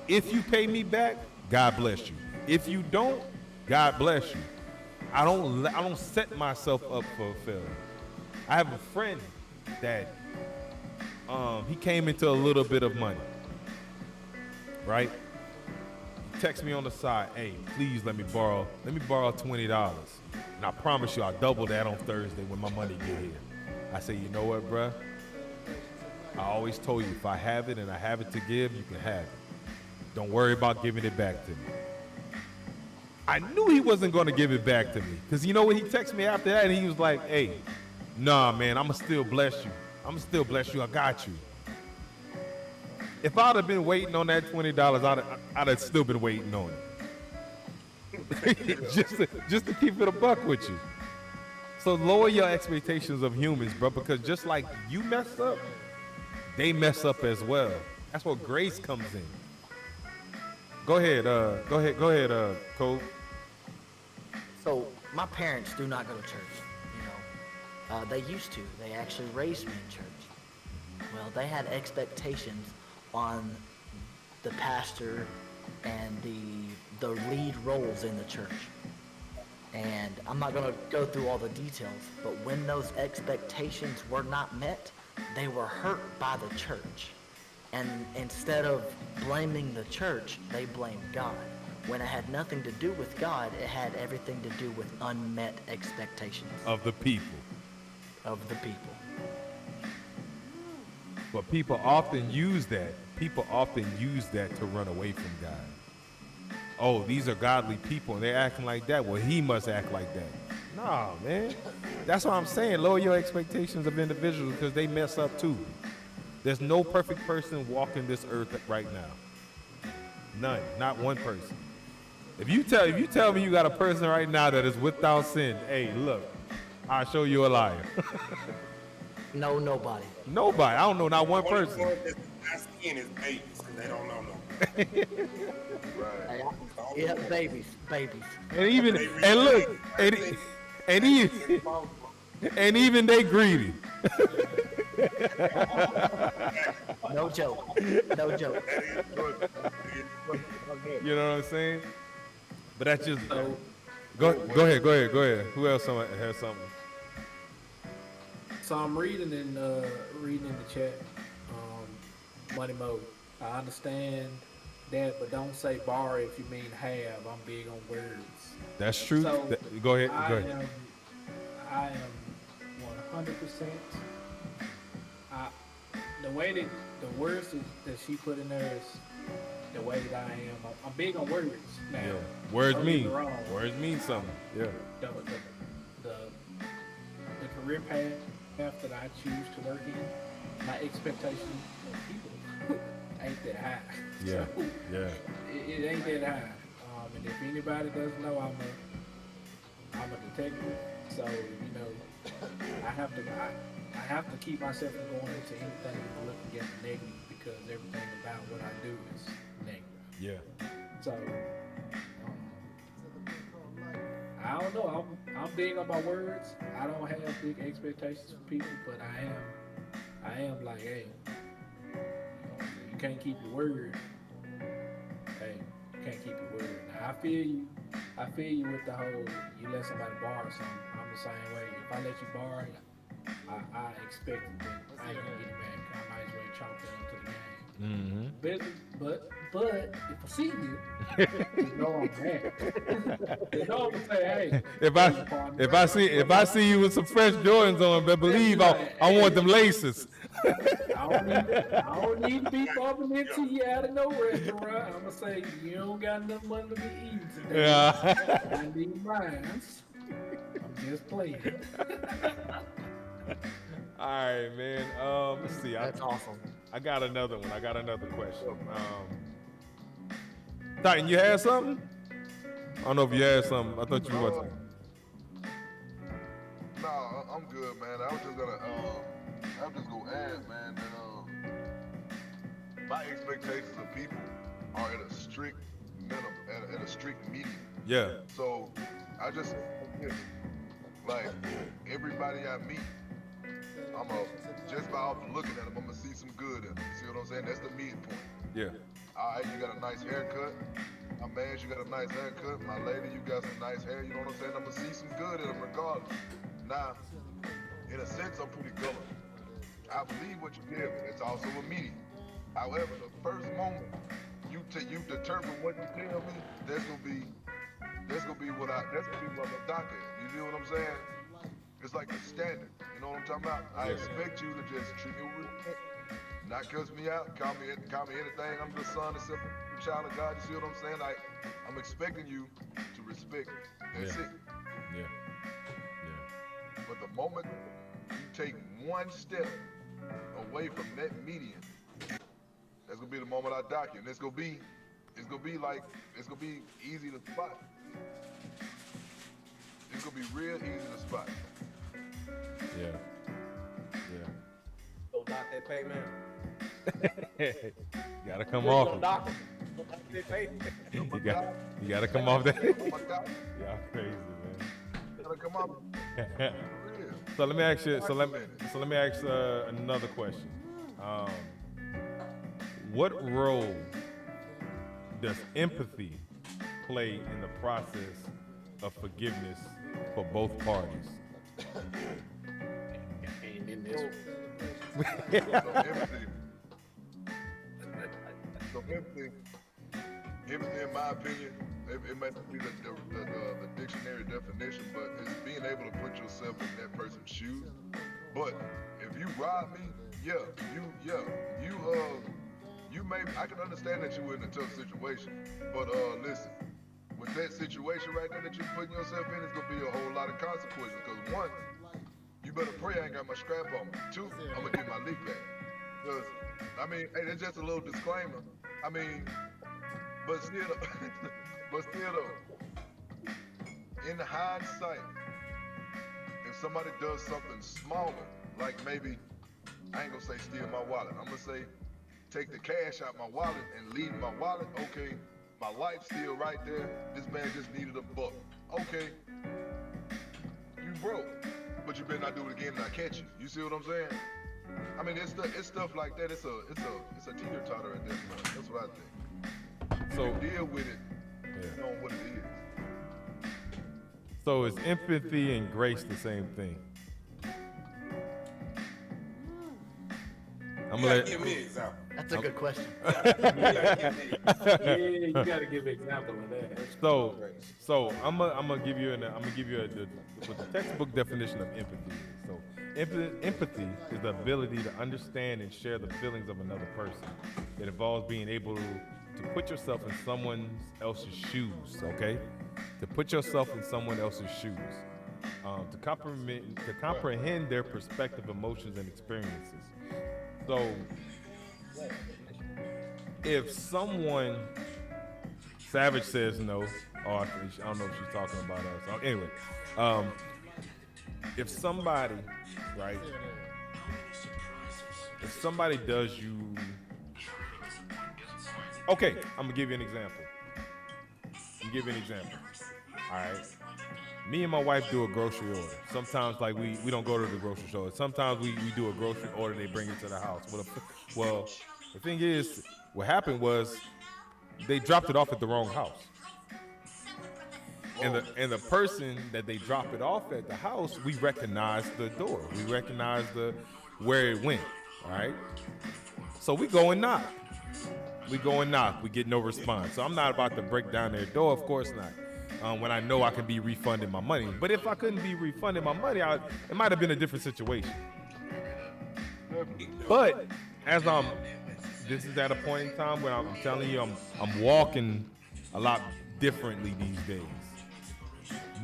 Speaker 1: If you pay me back, God bless you. If you don't, God bless you. I don't set myself up for failure. I have a friend that he came into a little bit of money, right? He texts me on the side, hey, please let me borrow $20. And I promise you I'll double that on Thursday when my money get here. I say, you know what, bruh? I always told you, if I have it and I have it to give, you can have it. Don't worry about giving it back to me. I knew he wasn't going to give it back to me, because you know what, he texted me after that and he was like, hey, nah, man, I'm going to still bless you. I got you. If I'd have been waiting on that $20, I'd have still been waiting on it. just to keep it a buck with you. So lower your expectations of humans, bro, because just like you mess up, they mess up as well. That's where grace comes in. Go ahead, Cole.
Speaker 6: So my parents do not go to church. They used to. They actually raised me in church. Well, they had expectations on the pastor and the lead roles in the church. And I'm not going to go through all the details, but when those expectations were not met, they were hurt by the church. And instead of blaming the church, they blamed God. When it had nothing to do with God, it had everything to do with unmet expectations.
Speaker 1: Of the people.
Speaker 6: But people
Speaker 1: often use that people often use that to run away from God. Oh, these are godly people and they're acting like that. Well, he must act like that. Nah, man. That's what I'm saying. Lower your expectations of individuals because they mess up too. There's no perfect person walking this earth right now. None. Not one person. If you tell me you got a person right now that is without sin, hey, look, I'll show you a liar.
Speaker 6: No, nobody.
Speaker 1: Nobody. I don't know not one person.
Speaker 5: Only one that's not skin is babies, because they don't know nobody.
Speaker 3: Right.
Speaker 6: Hey, yeah, babies.
Speaker 1: And even and look, and even they greedy.
Speaker 6: No joke. No joke.
Speaker 1: You know what I'm saying? But that's just go ahead. Who else has something?
Speaker 4: So I'm reading in the chat, Money Mode. I understand that, but don't say bar if you mean have. I'm big on words.
Speaker 1: That's true.
Speaker 4: So
Speaker 1: Go ahead.
Speaker 4: I am 100%. The way that the words that she put in there is the way that I am. I'm big on words now.
Speaker 1: Yeah. Words
Speaker 4: Don't get me
Speaker 1: mean.
Speaker 4: wrong.
Speaker 1: Words mean something. Yeah.
Speaker 4: The career path that I choose to work in, my expectation of people ain't that high.
Speaker 1: Yeah.
Speaker 4: So,
Speaker 1: Yeah.
Speaker 4: it ain't that high. And if anybody doesn't know, I'm a detective. So I have to keep myself from going into anything looking at the negative because everything about what I do is negative.
Speaker 1: Yeah.
Speaker 4: So I don't know. I'm big on my words. I don't have big expectations for people, but I am like, hey, you can't keep your word. Hey, you can't keep your word. Now I feel you with the whole you let somebody borrow something. I'm the same way. If I let you borrow, I expect it, but I ain't gonna get it back. I might as well chalk that up to the game. But if I see you, you know I'm mad. You know I'm gonna say, hey.
Speaker 1: If I see you with some fresh Jordans on, but believe I want them laces.
Speaker 4: I don't need to be bumping into you out of no restaurant. I'm gonna say you don't got enough money to be eating today.
Speaker 1: Yeah.
Speaker 4: I need mine. I'm just playing.
Speaker 1: All right, man. Let's see.
Speaker 6: That's awesome.
Speaker 1: I got another one. I got another question. Titan, you had something? I don't know if you had something. I thought you were.
Speaker 3: No, I'm good, man. I was just gonna add, man, that my expectations of people are at a strict minimum, at a strict medium.
Speaker 1: Yeah.
Speaker 3: So I just like everybody I meet, just by off looking at them, I'm gonna see some good in them. See what I'm saying? That's the midpoint.
Speaker 1: Yeah.
Speaker 3: All right, you got a nice haircut. My man, you got a nice haircut. My lady, you got some nice hair. You know what I'm saying? I'm gonna see some good in them regardless. Now, in a sense, I'm pretty gullible. I believe what you give me. It's also immediate. However, the first moment you determine what you tell me, that's gonna be what I'm gonna dock at. You feel what I'm saying? It's like a standard. You know what I'm talking about? I expect you to just treat me with respect, not cuss me out, call me anything. I'm just son and simple child of God. You see what I'm saying? I'm expecting you to respect me. That's it.
Speaker 1: Yeah.
Speaker 3: But the moment you take one step away from that median, that's gonna be the moment I dock you. And it's gonna be easy to spot. It's gonna be real easy to spot.
Speaker 1: Yeah.
Speaker 2: Go dock that payment.
Speaker 1: You gotta come off.
Speaker 2: Dock that payment.
Speaker 1: You gotta come off that.
Speaker 3: Oh my God.
Speaker 1: Y'all crazy, man.
Speaker 3: You gotta come up. Real.
Speaker 1: So let me ask you. So let me ask another question. What role does empathy play in the process of forgiveness for both parties?
Speaker 3: So empathy, in my opinion, it might be the dictionary definition, but it's being able to put yourself in that person's shoes. But if you rob me, you I can understand that you were in a tough situation, but listen, with that situation right there that you're putting yourself in, it's gonna be a whole lot of consequences. Cause one, you better pray I ain't got my strap on me. Two, I'm gonna get my leak back. Cause I mean, hey, that's just a little disclaimer. I mean, but still, though, in hindsight, if somebody does something smaller, like maybe, I ain't gonna say steal my wallet, I'm gonna say take the cash out my wallet and leave my wallet, okay, my life's still right there, this man just needed a buck. Okay, you broke, but you better not do it again and I catch you. You see what I'm saying? I mean, it's stuff like that. It's a teeter-totter at this point. That's what I think.
Speaker 1: So
Speaker 3: You deal with it, knowing what it is.
Speaker 1: So is empathy and grace the same thing? I'm
Speaker 5: You
Speaker 1: gonna
Speaker 5: gotta give me an example.
Speaker 6: That's a good question.
Speaker 5: You gotta give me an example.
Speaker 4: Yeah, you gotta give an example of that.
Speaker 1: So I'm gonna give you what the textbook definition of empathy is. So empathy is the ability to understand and share the feelings of another person. It involves being able to put yourself in someone else's shoes. Okay, to put yourself in someone else's shoes. To comprehend their perspective, emotions, and experiences. So, if someone, Savage says no, or I don't know if she's talking about us. Anyway, if somebody, right, if somebody does you, okay, I'm gonna give you an example. All right. Me and my wife do a grocery order. Sometimes, like, we don't go to the grocery store. Sometimes we do a grocery order, they bring it to the house. Well, the thing is, what happened was they dropped it off at the wrong house. And the person that they dropped it off at the house, we recognized the door. We recognized where it went, all right? So we go and knock. We get no response. So I'm not about to break down their door, of course not. When I know I can be refunded my money. But if I couldn't be refunded my money, it might have been a different situation. But this is at a point in time where I'm telling you, I'm walking a lot differently these days.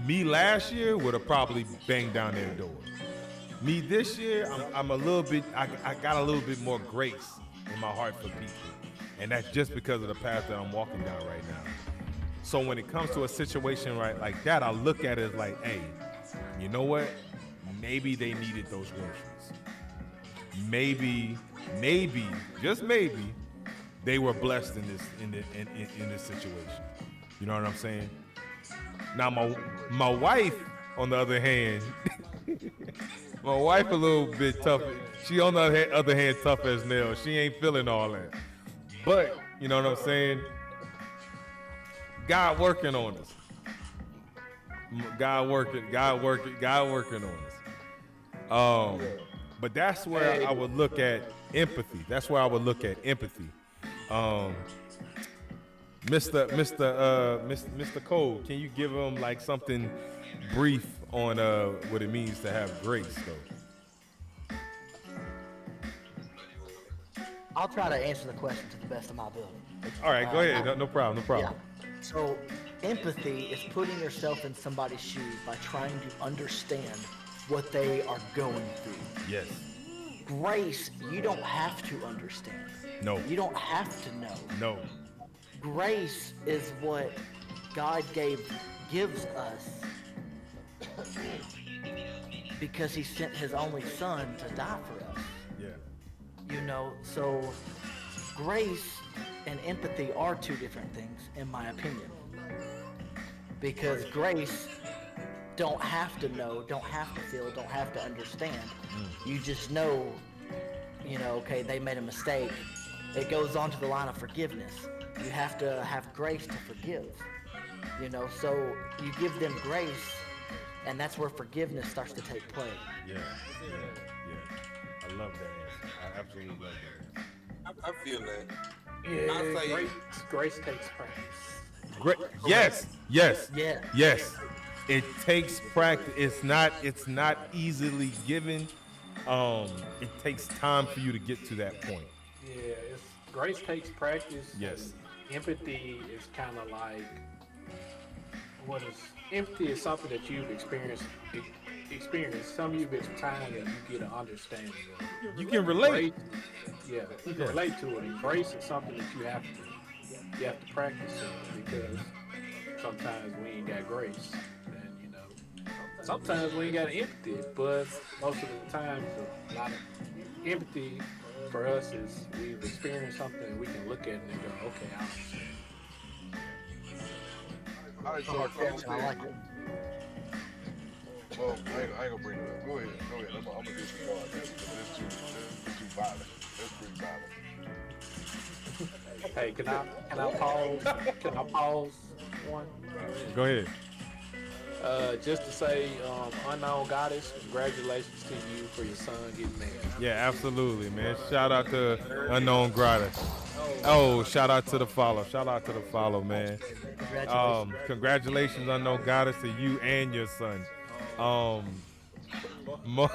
Speaker 1: Me last year would have probably banged down their door. Me this year, I'm a little bit, I got a little bit more grace in my heart for people. And that's just because of the path that I'm walking down right now. So when it comes to a situation like that, I look at it as like, hey, you know what? Maybe they needed those groceries. Maybe, just maybe, they were blessed in this situation. You know what I'm saying? Now my wife, on the other hand, my wife a little bit tough. She on the other hand tough as nails. She ain't feeling all that. But you know what I'm saying? God working on us. God working on us. But that's where I would look at empathy. Mr. Cole, can you give him like something brief on what it means to have grace, though?
Speaker 6: I'll try to answer the question to the best of my ability.
Speaker 1: All right, go ahead. No problem.
Speaker 6: Yeah. So empathy is putting yourself in somebody's shoes by trying to understand what they are going through.
Speaker 1: Yes.
Speaker 6: Grace, you don't have to understand.
Speaker 1: No.
Speaker 6: You don't have to know.
Speaker 1: No.
Speaker 6: Grace is what God gives us because he sent his only son to die for us.
Speaker 1: Yeah.
Speaker 6: You know, so grace and empathy are two different things, in my opinion. Because grace don't have to know, don't have to feel, don't have to understand. You just know, okay, they made a mistake. It goes on to the line of forgiveness. You have to have grace to forgive. So you give them grace, and that's where forgiveness starts to take place.
Speaker 1: Yeah. I love that answer. I absolutely love that answer.
Speaker 5: I feel that.
Speaker 4: Yeah,
Speaker 5: I say
Speaker 4: grace takes practice.
Speaker 1: Yes.
Speaker 6: Yeah.
Speaker 1: Yes. It takes practice. It's not easily given. It takes time for you to get to that point.
Speaker 4: Yeah, grace takes practice.
Speaker 1: Yes.
Speaker 4: Empathy is kind of like what is empathy is something that you've experienced. Some of you it's time that you get an understanding of.
Speaker 1: You can relate.
Speaker 4: Grace, you can relate to it. And grace is something that you have to practice in because sometimes we ain't got grace, and sometimes we ain't got empathy. But most of the time, a lot of empathy for us is we've experienced something and we can look at it and go, okay, I understand.
Speaker 3: All right, so
Speaker 6: I like it.
Speaker 3: well, I ain't gonna bring it up. Go ahead. I'm gonna disregard that because that's too violent. That's pretty violent.
Speaker 4: Hey, can I pause? Can I pause one?
Speaker 1: Go ahead.
Speaker 4: Just to say, unknown goddess, congratulations to you for your son getting married.
Speaker 1: Yeah, absolutely, man. Shout out to Unknown Grotto. Oh, shout out to the follow. Shout out to the follow, man.
Speaker 6: Congratulations.
Speaker 1: Congratulations, Unknown Goddess, to you and your son. Mo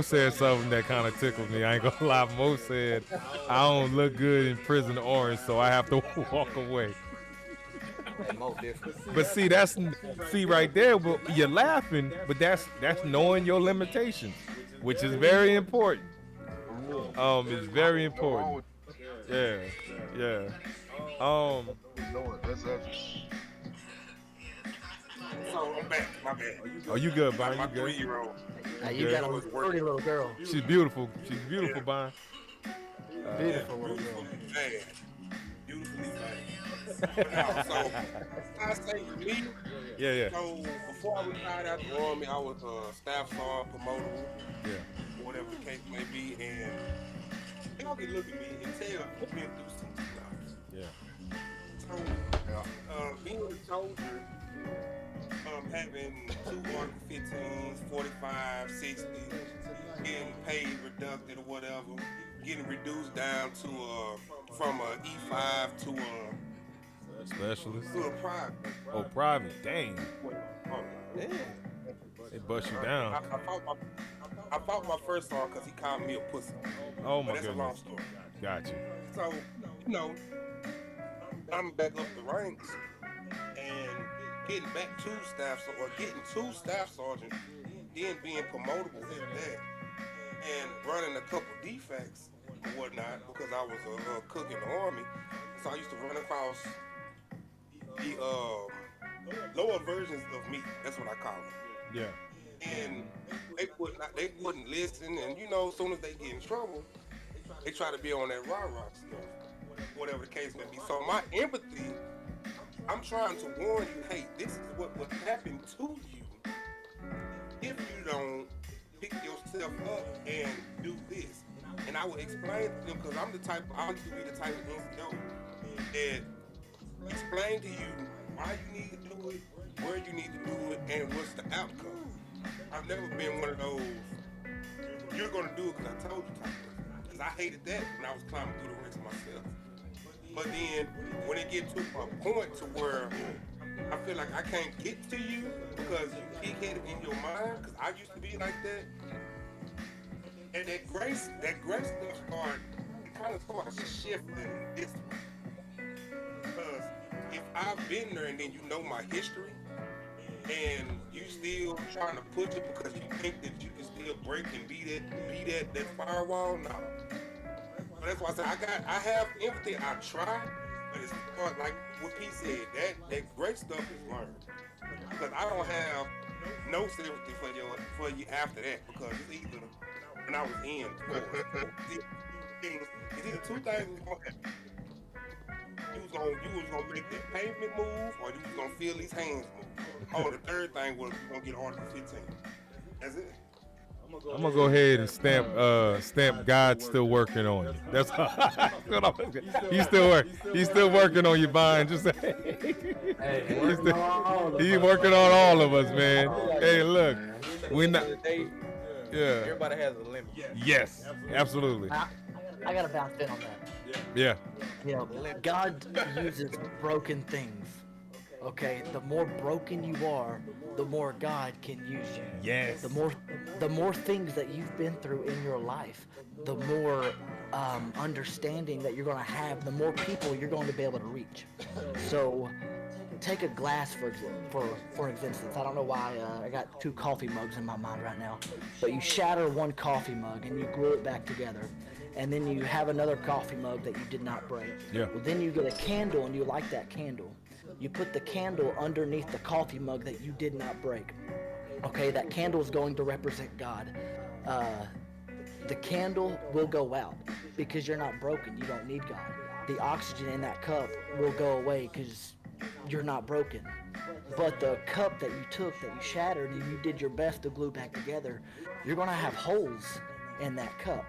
Speaker 1: said something that kind of tickled me. I ain't gonna lie. Mo said, I don't look good in prison orange, so I have to walk away. But see right there, well, you're laughing, but that's knowing your limitations, which is very important. It's very important. Yeah.
Speaker 3: No, that's actually.
Speaker 5: So I'm back. My bad.
Speaker 1: Oh, you good, Brian?
Speaker 5: My
Speaker 1: You good?
Speaker 5: 3-year-old.
Speaker 6: You got a pretty little girl.
Speaker 1: She's beautiful. She's beautiful, Brian.
Speaker 6: Beautiful little girl.
Speaker 5: Man, beautifully bad. So I say me.
Speaker 1: Yeah.
Speaker 5: So before I retired out the army, I was a staff sergeant, promotable,
Speaker 1: Yeah.
Speaker 5: whatever the case may be, and y'all can look at me and tell I've been through some stuff.
Speaker 1: Yeah.
Speaker 5: So being a soldier, having 2 Mark 15s, 45, 60, getting paid reducted or whatever, getting reduced down to from a E5 to
Speaker 1: Specialist.
Speaker 5: a private.
Speaker 1: Oh, private. Dang.
Speaker 5: Oh, man.
Speaker 1: They bust you down.
Speaker 5: I fought my first sergeant because he called me a pussy.
Speaker 1: Oh my
Speaker 5: But that's a long
Speaker 1: goodness.
Speaker 5: story.
Speaker 1: Got you.
Speaker 5: So, I'm back up the ranks and getting back to getting to staff sergeant, then being promotable at that, and running a couple defects or whatnot because I was a cook in the army. So I used to run across the lower versions of me. That's what I call them.
Speaker 1: Yeah.
Speaker 5: And they wouldn't listen, and as soon as they get in trouble, they try to be on that rah-rah stuff, whatever the case may be. So my empathy, I'm trying to warn you, hey, this is what would happen to you if you don't pick yourself up and do this. And I will explain to them, because I used to be the type of NCO that explain to you why you need to do it, where you need to do it, and what's the outcome. I've never been one of those, you're going to do it because I told you to. Because I hated that when I was climbing through the ranks myself. But then, when it gets to a point to where I feel like I can't get to you because you pig-headed in your mind, because I used to be like that, and that grace stuff started shifting this way. Because if I've been there and then you know my history, and you still trying to push it because you think that you can still break and be that firewall, no. So that's why I say I have empathy. I try, but it's hard. Like what P said, that great stuff is learned. Because I don't have no sympathy for you after that, because it's either when I was in, it's either two things gonna happen. You was gonna make that pavement move, or you was gonna feel these hands move. Oh, the third thing was you gonna get Article 15. That's it.
Speaker 1: I'm gonna go ahead and stamp God's still working on you. That's he's still working on you, Brian. Just he's working on all of us, man. Hey, look, we not. Yeah.
Speaker 2: Everybody has a limit.
Speaker 1: Yes, absolutely.
Speaker 6: I gotta bounce in on that.
Speaker 1: Yeah.
Speaker 6: God uses broken things. Okay, the more broken you are, the more God can use you.
Speaker 1: Yes.
Speaker 6: The more things that you've been through in your life, the more understanding that you're going to have, the more people you're going to be able to reach. So take a glass for instance. I don't know why I got 2 coffee mugs in my mind right now, but you shatter one coffee mug and you glue it back together, and then you have another coffee mug that you did not break.
Speaker 1: Yeah.
Speaker 6: Well, then you get a candle and you light that candle. You put the candle underneath the coffee mug that you did not break. Okay, that candle is going to represent God. The candle will go out because you're not broken. You don't need God. The oxygen in that cup will go away because you're not broken. But the cup that you took, that you shattered, and you did your best to glue back together, you're going to have holes in that cup.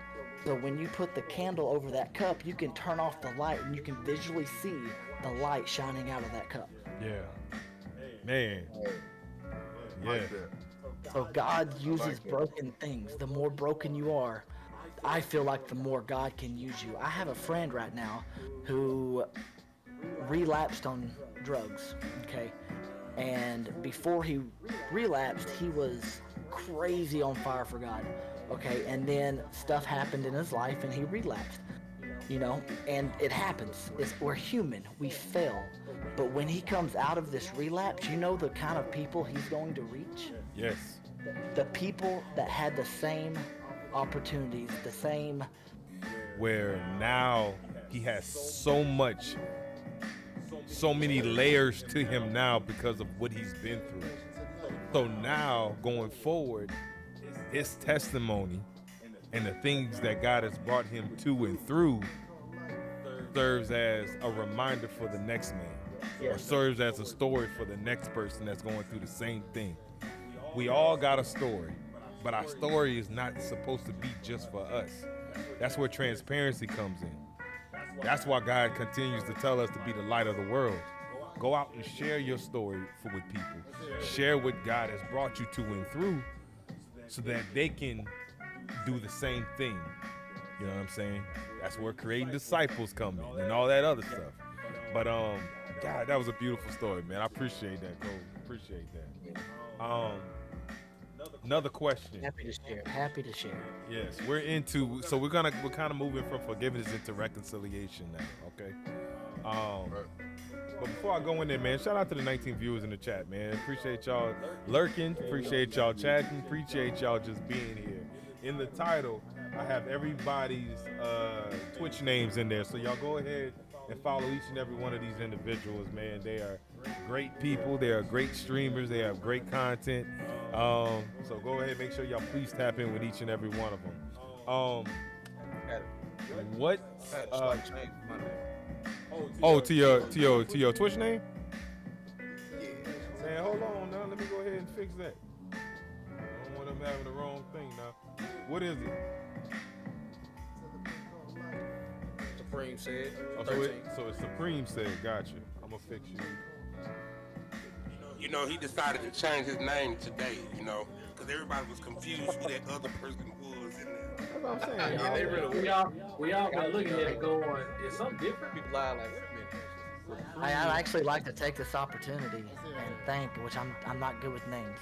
Speaker 6: So when you put the candle over that cup, you can turn off the light and you can visually see the light shining out of that cup.
Speaker 1: Yeah. Man. Yeah.
Speaker 3: Like that.
Speaker 6: So God uses broken things. The more broken you are, I feel like the more God can use you. I have a friend right now who relapsed on drugs, okay? And before he relapsed, he was crazy on fire for God, okay? And then stuff happened in his life and he relapsed, you know? And it happens. We're human. We fail. But when he comes out of this relapse, you know the kind of people he's going to reach?
Speaker 1: Yes.
Speaker 6: The people that had the same opportunities, the same.
Speaker 1: Where now he has so many layers to him now because of what he's been through. So now going forward, his testimony and the things that God has brought him to and through serves as a reminder for the next man, or serves as a story for the next person that's going through the same thing. We all got a story, but our story is not supposed to be just for us. That's where transparency comes in. That's why God continues to tell us to be the light of the world. Go out and share your story with people. Share what God has brought you to and through so that they can do the same thing. You know what I'm saying? That's where creating disciples come in and all that other stuff. But God, that was a beautiful story, man. I appreciate that, Cole. Appreciate that. Another question.
Speaker 6: Happy to share.
Speaker 1: Yes, we're kind of moving from forgiveness into reconciliation now, okay? But before I go in there, man, shout out to the 19 viewers in the chat, man. Appreciate y'all lurking, appreciate y'all chatting, appreciate y'all just being here. In the title, I have everybody's Twitch names in there, so y'all go ahead and follow each and every one of these individuals, man. They are great people. They are great streamers. They have great content. So go ahead, make sure y'all please tap in with each and every one of them. What? To your Twitch name?
Speaker 5: Yeah.
Speaker 1: Man, hold on now. Let me go ahead and fix that. I don't want them having the wrong thing now. What is it?
Speaker 2: Supreme said.
Speaker 1: Oh,
Speaker 2: 13.
Speaker 1: so it's Supreme said, gotcha. I'm gonna fix you.
Speaker 5: You know, he decided to change his name today, you know, because everybody was confused who that other person was in there.
Speaker 1: That's what I'm saying.
Speaker 2: Yeah, they really
Speaker 4: we all been looking at it going, is something different?
Speaker 2: people lie like, wait a minute.
Speaker 6: I'd actually like to take this opportunity and thank, which I'm not good with names,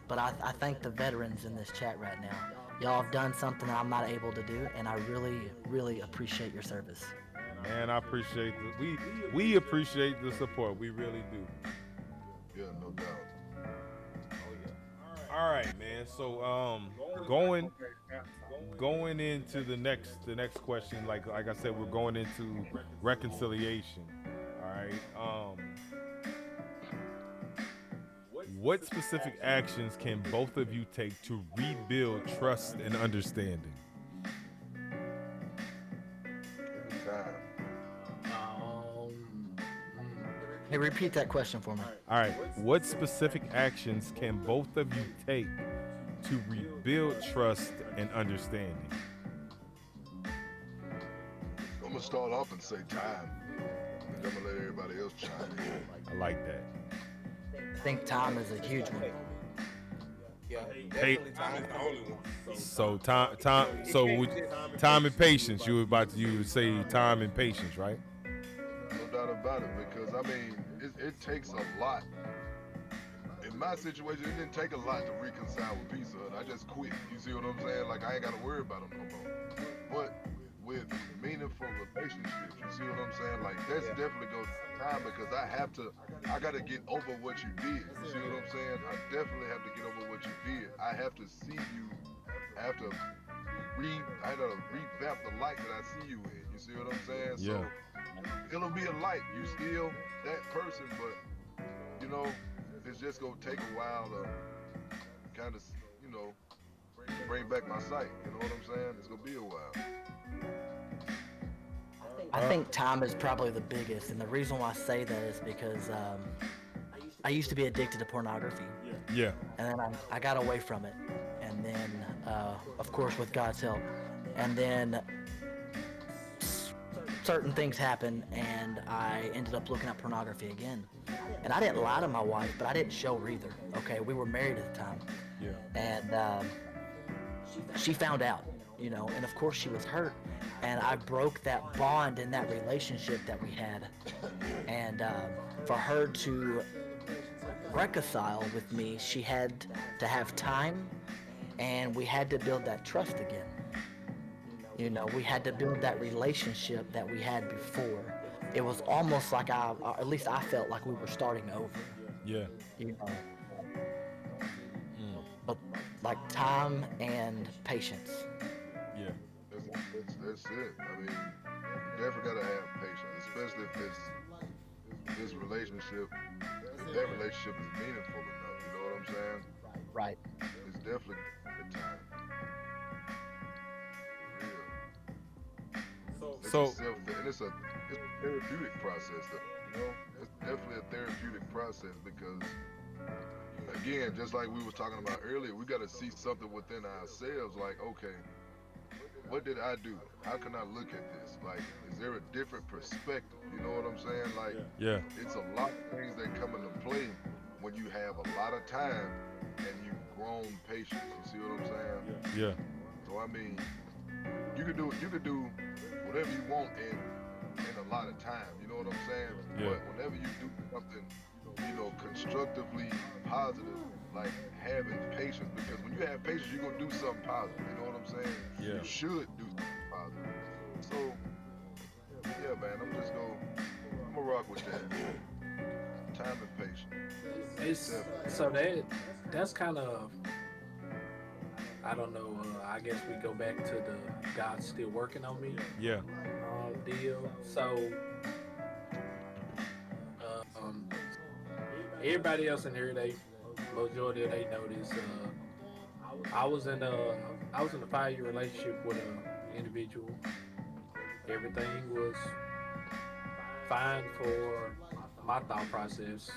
Speaker 6: but I thank the veterans in this chat right now. Y'all have done something that I'm not able to do, and I really, really appreciate your service.
Speaker 1: Man, I appreciate we appreciate the support. We really do.
Speaker 3: Yeah, no doubt.
Speaker 1: All right, man. So going into the next question, like I said, we're going into reconciliation. All right. What specific actions can both of you take to rebuild trust and understanding?
Speaker 3: Time.
Speaker 6: Hey, repeat that question for me.
Speaker 1: All right. What specific actions can both of you take to rebuild trust and understanding?
Speaker 3: I'm gonna start off and say time. And I'm gonna let everybody else chime in.
Speaker 1: I like that.
Speaker 6: I think time is a huge one.
Speaker 2: Yeah,
Speaker 1: Hey.
Speaker 2: definitely
Speaker 5: Time
Speaker 2: time.
Speaker 5: is the only one.
Speaker 1: So time and patience. You would say time and patience, right?
Speaker 3: No doubt about it, because I mean, it takes a lot. In my situation, it didn't take a lot to reconcile with Pizza Hut. I just quit. You see what I'm saying? Like, I ain't gotta worry about them no more. But with meaningful relationships. You see what I'm saying? Like that's definitely goes time because I gotta get over what you did. You see what I'm saying? I definitely have to get over what you did. I have to see you. I have to I had to revamp the light that I see you in. You see what I'm saying?
Speaker 1: Yeah.
Speaker 3: So it'll be a light. You still that person, but you know, it's just gonna take a while to kind of, you know, bring back my sight. You know what I'm saying? It's gonna be a while.
Speaker 6: I think time is probably the biggest, and the reason why I say that is because I used to be addicted to pornography,
Speaker 1: Yeah.
Speaker 6: and then I got away from it, and then of course with God's help, and then certain things happened, and I ended up looking at pornography again, and I didn't lie to my wife, but I didn't show her either. Okay, we were married at the time,
Speaker 1: Yeah.
Speaker 6: and she found out, you know, and of course she was hurt, and I broke that bond in that relationship that we had, and for her to reconcile with me, she had to have time, and we had to build that trust again. You know, we had to build that relationship that we had before. It was almost like at least I felt like we were starting over,
Speaker 1: Yeah.
Speaker 6: you know. But like time and patience.
Speaker 1: Yeah.
Speaker 3: That's it. I mean, you definitely gotta have patience, especially if this relationship, if that relationship is meaningful enough. You know what I'm saying?
Speaker 6: Right.
Speaker 3: It's definitely a time. For real.
Speaker 1: So
Speaker 3: And it's a therapeutic process, though. You know, it's definitely a therapeutic process because, again, just like we was talking about earlier, we got to see something within ourselves. Like, okay, what did I do? How can I look at this? Like, is there a different perspective? You know what I'm saying? Like,
Speaker 1: yeah.
Speaker 3: it's a lot of things that come into play when you have a lot of time and you've grown patience. You see what I'm saying?
Speaker 1: Yeah.
Speaker 3: So I mean, you could do whatever you want in a lot of time. You know what I'm saying?
Speaker 1: Yeah.
Speaker 3: But whenever you do something, you know, constructively positive, like having patience, because when you have patience, you're gonna do something positive. You know what I'm saying?
Speaker 1: Yeah.
Speaker 3: You should do something positive. So yeah, man, I'm gonna rock with that. Time and patience.
Speaker 4: That's kind of, I don't know. I guess we go back to the God's still working on me
Speaker 1: Yeah.
Speaker 4: deal. So everybody else in here, majority of they know this. I was in a 5-year relationship with an individual. Everything was fine for my thought process.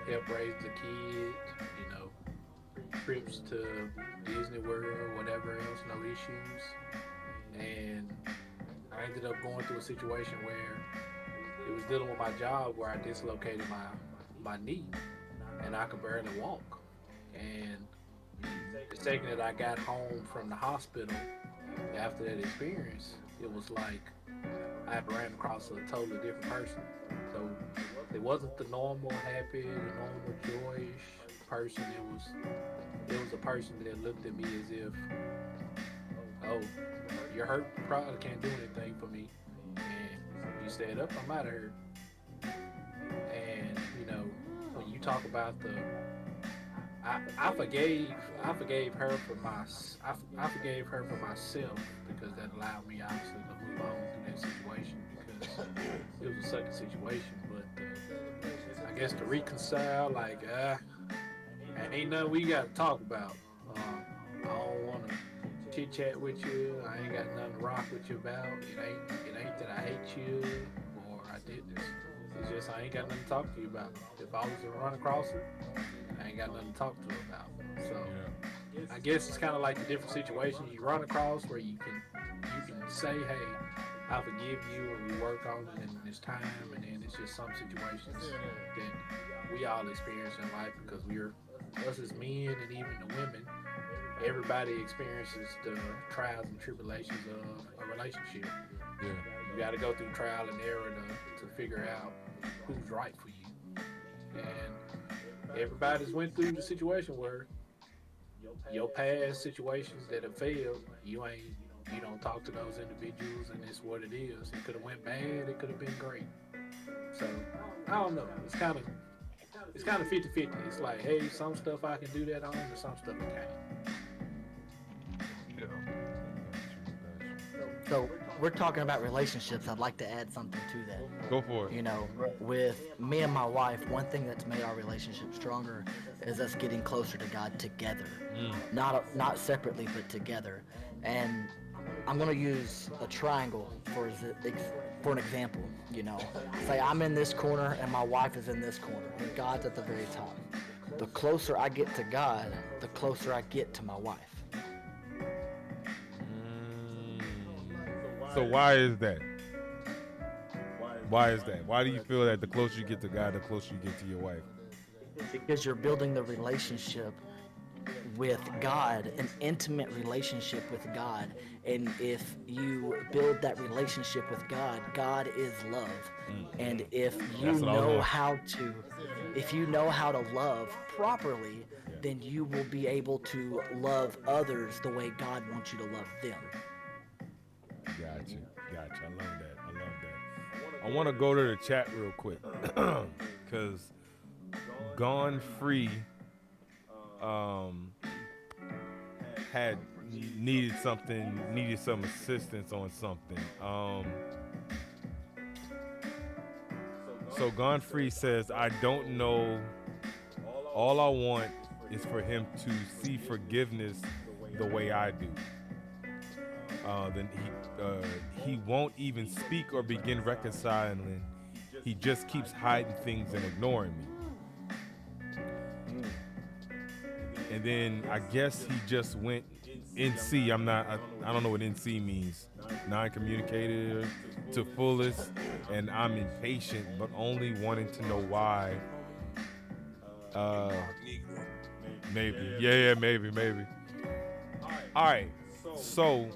Speaker 4: Help raise the kid, you know, trips to Disney World, whatever else, no issues. And I ended up going through a situation where it was dealing with my job where I dislocated my knee and I could barely walk. And the second that I got home from the hospital after that experience, it was like I had ran across a totally different person. So it wasn't the normal happy, the normal joyous person. It was a person that looked at me as if, oh, you're hurt, probably can't do anything for me. And you stand up, I'm out of here. And you know, when you talk about I forgave her for I forgave her for myself because that allowed me obviously to move on through that situation because it was a sucky situation. But I guess to reconcile, like, ain't nothing we got to talk about. I don't want to chit chat with you. I ain't got nothing to rock with you about. It ain't that I hate you or I did this. It's just I ain't got nothing to talk to you about. If I was to run across her, I ain't got nothing to talk to her about. So I guess it's kind of like the different situations you run across where you can say, hey, I forgive you, and we work on it, and it's time, and then it's just some situations that we all experience in life because us as men and even the women, everybody experiences the trials and tribulations of a relationship.
Speaker 1: Yeah.
Speaker 4: You got to go through trial and error to figure out who's right for you. And everybody's went through the situation where your past situations that have failed, you ain't you don't talk to those individuals, and it's what it is. It could have went bad. It could have been great. So I don't know. It's kind of 50-50. It's like, hey, some stuff I can do that on, and some stuff I can't.
Speaker 3: Yeah.
Speaker 6: So we're talking about relationships. I'd like to add something to that.
Speaker 1: Go for it.
Speaker 6: You know, with me and my wife, one thing that's made our relationship stronger is us getting closer to God together, not separately, but together. And I'm gonna use a triangle for an example. You know, say I'm in this corner and my wife is in this corner, and God's at the very top. The closer I get to God, the closer I get to my wife.
Speaker 1: So why is that? Why is that? Why do you feel that the closer you get to God, the closer you get to your wife?
Speaker 6: Because you're building the relationship with God, an intimate relationship with God. And if you build that relationship with God, God is love. And if you know how to love properly, then you will be able to love others the way God wants you to love them.
Speaker 1: Gotcha. I love that. I want to go to the chat real quick because Gone Free had needed some assistance on something. So Gone Free says, I don't know. All I want is for him to see forgiveness the way I do. Then he won't even speak or begin reconciling. He just keeps hiding things and ignoring me. And then I guess he just went NC. I don't know what NC means. Non-communicator to fullest, and I'm impatient, but only wanting to know why. Maybe. Yeah, maybe. All right. So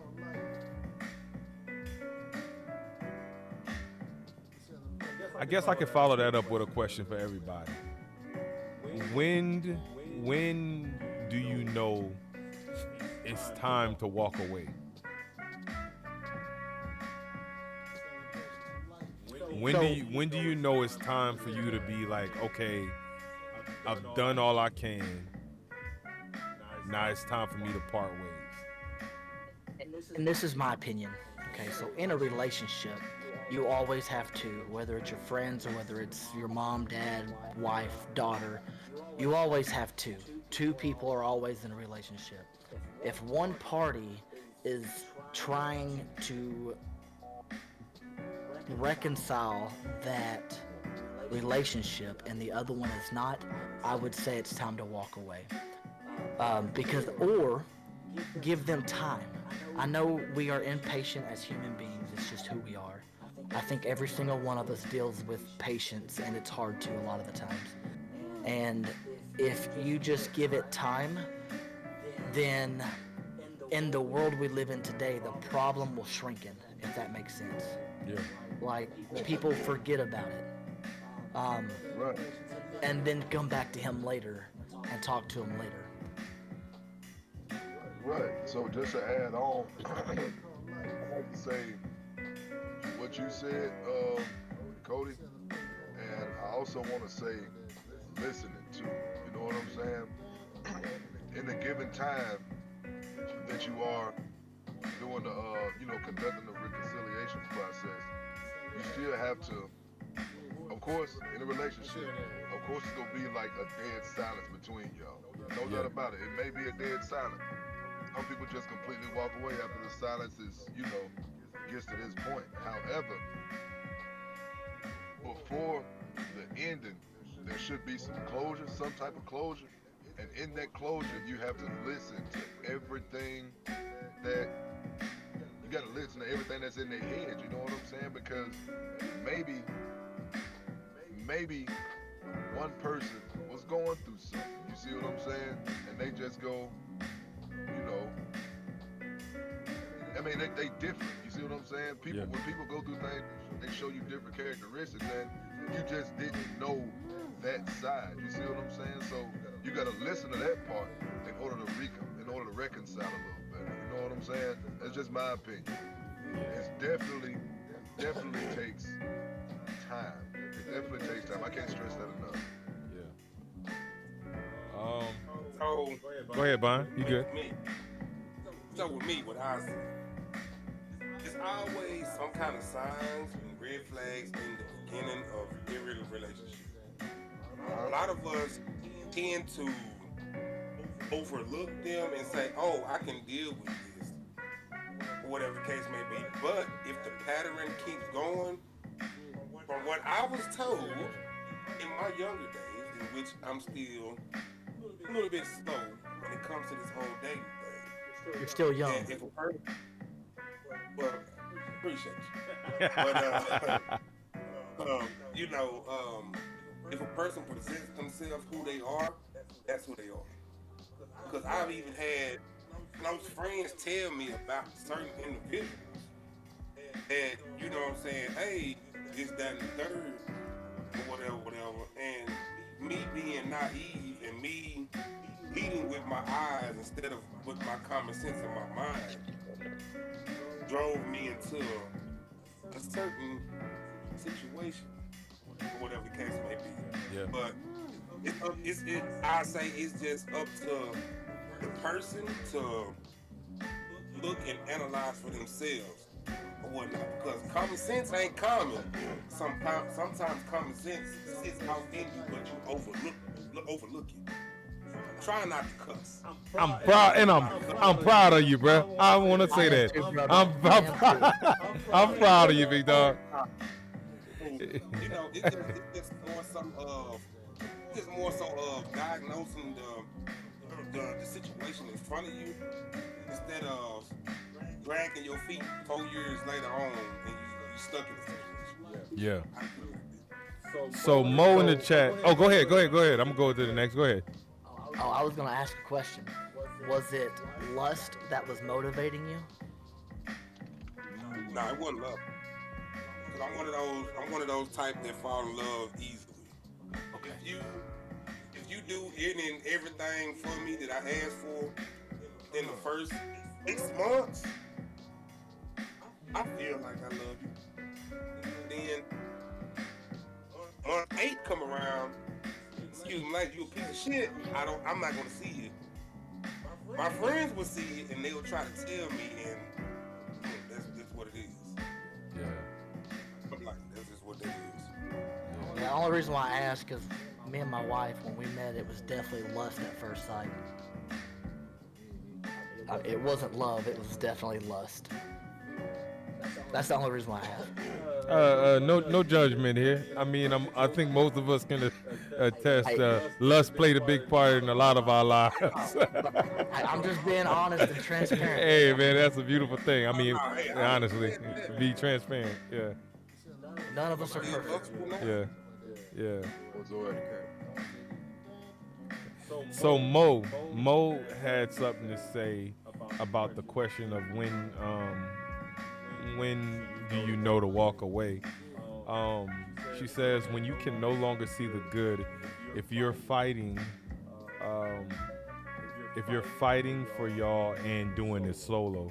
Speaker 1: I guess I can follow that up with a question for everybody. When do you know it's time to walk away? When do you know it's time for you to be like, okay, I've done all I can. Now it's time for me to part ways.
Speaker 6: And this is my opinion. Okay, so in a relationship, you always have to, whether it's your friends or whether it's your mom, dad, wife, daughter, you always have to. Two people are always in a relationship. If one party is trying to reconcile that relationship and the other one is not, I would say it's time to walk away. Or give them time. I know we are impatient as human beings. It's just who we are. I think every single one of us deals with patience, and it's hard to a lot of the times. And if you just give it time, then in the world we live in today, the problem will shrink in, if that makes sense.
Speaker 1: Yeah.
Speaker 6: Like, people forget about it.
Speaker 3: Right.
Speaker 6: And then come back to him later and talk to him later.
Speaker 3: Right. So just to add on, I'd like to say what you said, Cody, and I also want to say listening too. You know what I'm saying? In a given time that you are doing the, conducting the reconciliation process, you still have to, of course, in a relationship, of course it's gonna be like a dead silence between y'all. No doubt about it. It may be a dead silence. Some people just completely walk away after the silence is, gets to this point. However, before the ending, there should be some closure, some type of closure. And in that closure, you have to listen to everything that, you got to listen to everything that's in their head, you know what I'm saying? Because maybe one person was going through something, you see what I'm saying? And they just go, they different. You see what I'm saying? When people go through things, they show you different characteristics, and you just didn't know that side. You see what I'm saying? So you gotta listen to that part in order to reconcile a little better. You know what I'm I'm saying? That's just my opinion. It's definitely takes time. It definitely takes time. I can't stress that enough.
Speaker 1: Yeah.
Speaker 5: So
Speaker 1: Go ahead, Bon. You good?
Speaker 5: So with me, what I see, it's always some kind of signs and red flags in the beginning of every relationship. A lot of us tend to overlook them and say, "Oh, I can deal with this," or whatever the case may be. But if the pattern keeps going, from what I was told in my younger days, in which I'm still a little bit slow when it comes to this whole dating thing.
Speaker 6: You're still young.
Speaker 5: And if a person, well, appreciate you. But if a person presents themselves who they are, that's who they are. Because I've even had close friends tell me about certain individuals that, you know what I'm saying, hey, this, that, and the third, or whatever. And me being naive and me leading with my eyes instead of with my common sense in my mind drove me into a certain situation, or whatever the case may be.
Speaker 1: Yeah.
Speaker 5: But I say it's just up to the person to look and analyze for themselves or whatnot. Because common sense ain't common. Sometimes common sense sits out in you, but you overlook it. Try not to cuss.
Speaker 1: I'm proud, and I'm proud of you, bro. I want to say that. I'm proud of you, big dog.
Speaker 5: You know, it's just more so of diagnosing the situation in front of you instead of dragging your feet 4 years later on and you stuck in the situation.
Speaker 1: Yeah. So Mo in the chat. Oh, go ahead. I'm gonna go to the next. Go ahead.
Speaker 6: Oh, I was gonna ask a question. Was it lust that was motivating you?
Speaker 5: Nah, it wasn't love. Cause I'm one of those type that fall in love easily. Okay. If you do any and everything for me that I asked for in the first 6 months, I feel like I love you. Then month 8 come around, excuse me, like you a piece of shit, I'm not gonna see it. My friends will see it and they will try to tell me, and that's what it is.
Speaker 1: Yeah.
Speaker 5: I'm like, that's just what that is.
Speaker 6: The only reason why I ask is me and my wife, when we met, it was definitely lust at first sight. It wasn't love, it was definitely lust. That's the only reason why I ask.
Speaker 1: No judgment here. I mean, I think most of us can attest. Lust played a big part in a lot of our lives.
Speaker 6: I'm just being honest and transparent.
Speaker 1: Hey, man, that's a beautiful thing. I mean, honestly, be transparent. Yeah.
Speaker 6: None of us are perfect.
Speaker 1: Yeah.
Speaker 3: Whatsoever.
Speaker 1: So Mo had something to say about the question of when do you know to walk away? She says when you can no longer see the good, if you're fighting for y'all and doing it solo.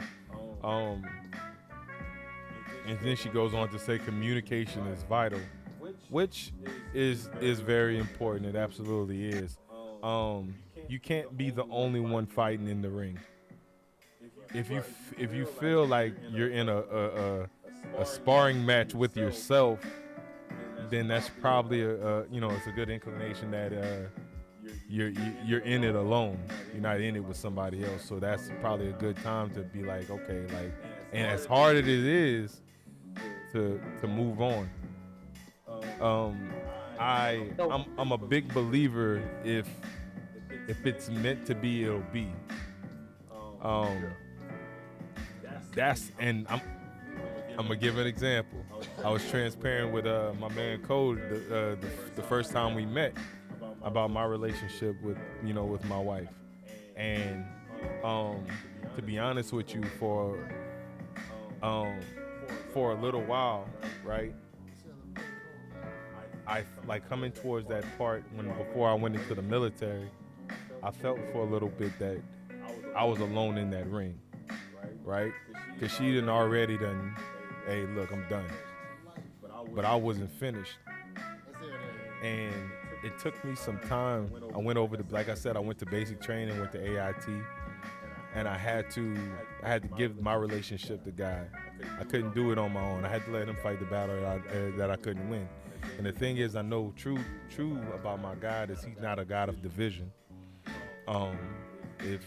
Speaker 1: And then she goes on to say communication is vital, which is very important. It absolutely is. You can't be the only one fighting in the ring. If you feel like you're in a sparring match with yourself, then that's probably it's a good inclination that you're in it alone. You're not in it with somebody else. So that's probably a good time to be like, okay, like, and as hard as it is to move on. I'm a big believer if it's meant to be, it'll be. I'm gonna give an example. I was transparent with my man Code the first time we met about my relationship with my wife, and to be honest with you, for a little while, right? I like coming towards that part before I went into the military. I felt for a little bit that I was alone in that ring, right? Because she done already done, hey, look, I'm done. But I wasn't finished. And it took me some time. I went over to, like I said, I went to basic training, went to AIT, and I had to give my relationship to God. I couldn't do it on my own. I had to let him fight the battle that I couldn't win. And the thing is, I know true about my God is he's not a God of division. If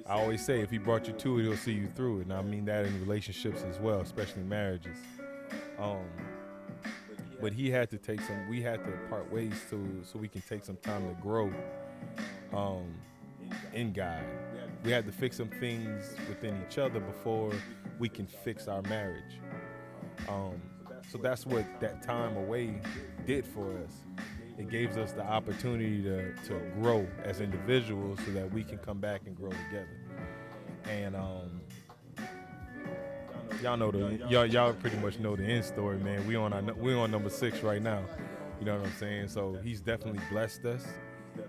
Speaker 1: I always say, if he brought you to it, he'll see you through it. And I mean that in relationships as well, especially marriages. But we had to part ways so we can take some time to grow in God. We had to fix some things within each other before we can fix our marriage. So that's what that time away did for us. It gave us the opportunity to grow as individuals so that we can come back and grow together. And y'all pretty much know the end story, man. We on number 6 right now. You know what I'm saying? So he's definitely blessed us.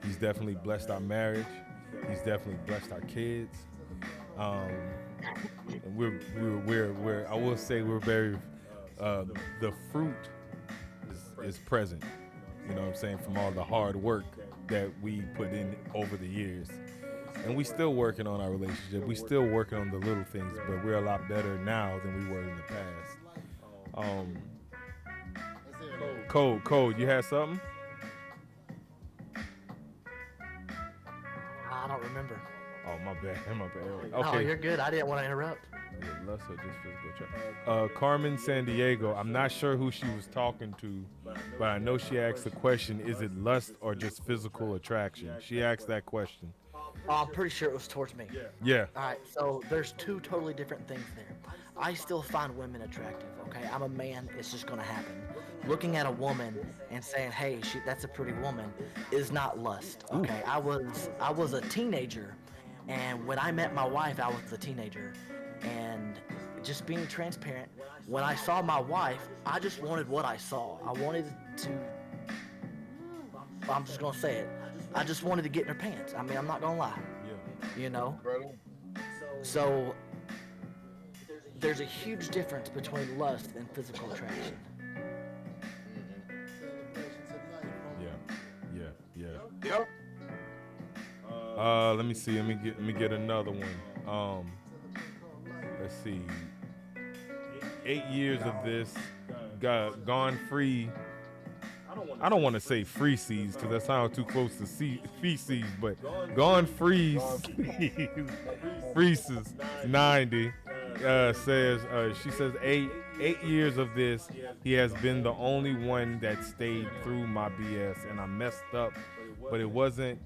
Speaker 1: He's definitely blessed our marriage. He's definitely blessed our kids. And we're I will say we're very the fruit is present. You know what I'm saying, from all the hard work that we put in over the years. And we still working on our relationship. We still working on the little things, but we're a lot better now than we were in the past. Code, you had something?
Speaker 6: I don't remember.
Speaker 1: Oh, my bad. Okay.
Speaker 6: No, you're good. I didn't want to interrupt.
Speaker 1: Lust or just physical attraction? Carmen San Diego. I'm not sure who she was talking to, but I know she asked the question, is it lust or just physical attraction? She asked that question.
Speaker 6: Oh, I'm pretty sure it was towards me.
Speaker 1: Yeah.
Speaker 6: All right, so there's two totally different things there. I still find women attractive, okay? I'm a man. It's just going to happen. Looking at a woman and saying, hey, that's a pretty woman, is not lust, okay? I was a teenager, and when I met my wife, I was a teenager. And just being transparent, when I saw my wife, I just wanted what I saw. I wanted to, I'm just going to say it, I just wanted to get in her pants. I mean, I'm not going to lie. Yeah. You know? So, there's a huge difference between lust and physical attraction.
Speaker 1: Yeah. Let me see. Let me get another one. Let's see. 8 years of this, gone free. I don't want to say feces because that sounds too close to feces, but gone free. Freezes 90 says she says 8 years of this, he has been the only one that stayed through my BS, and I messed up, but it wasn't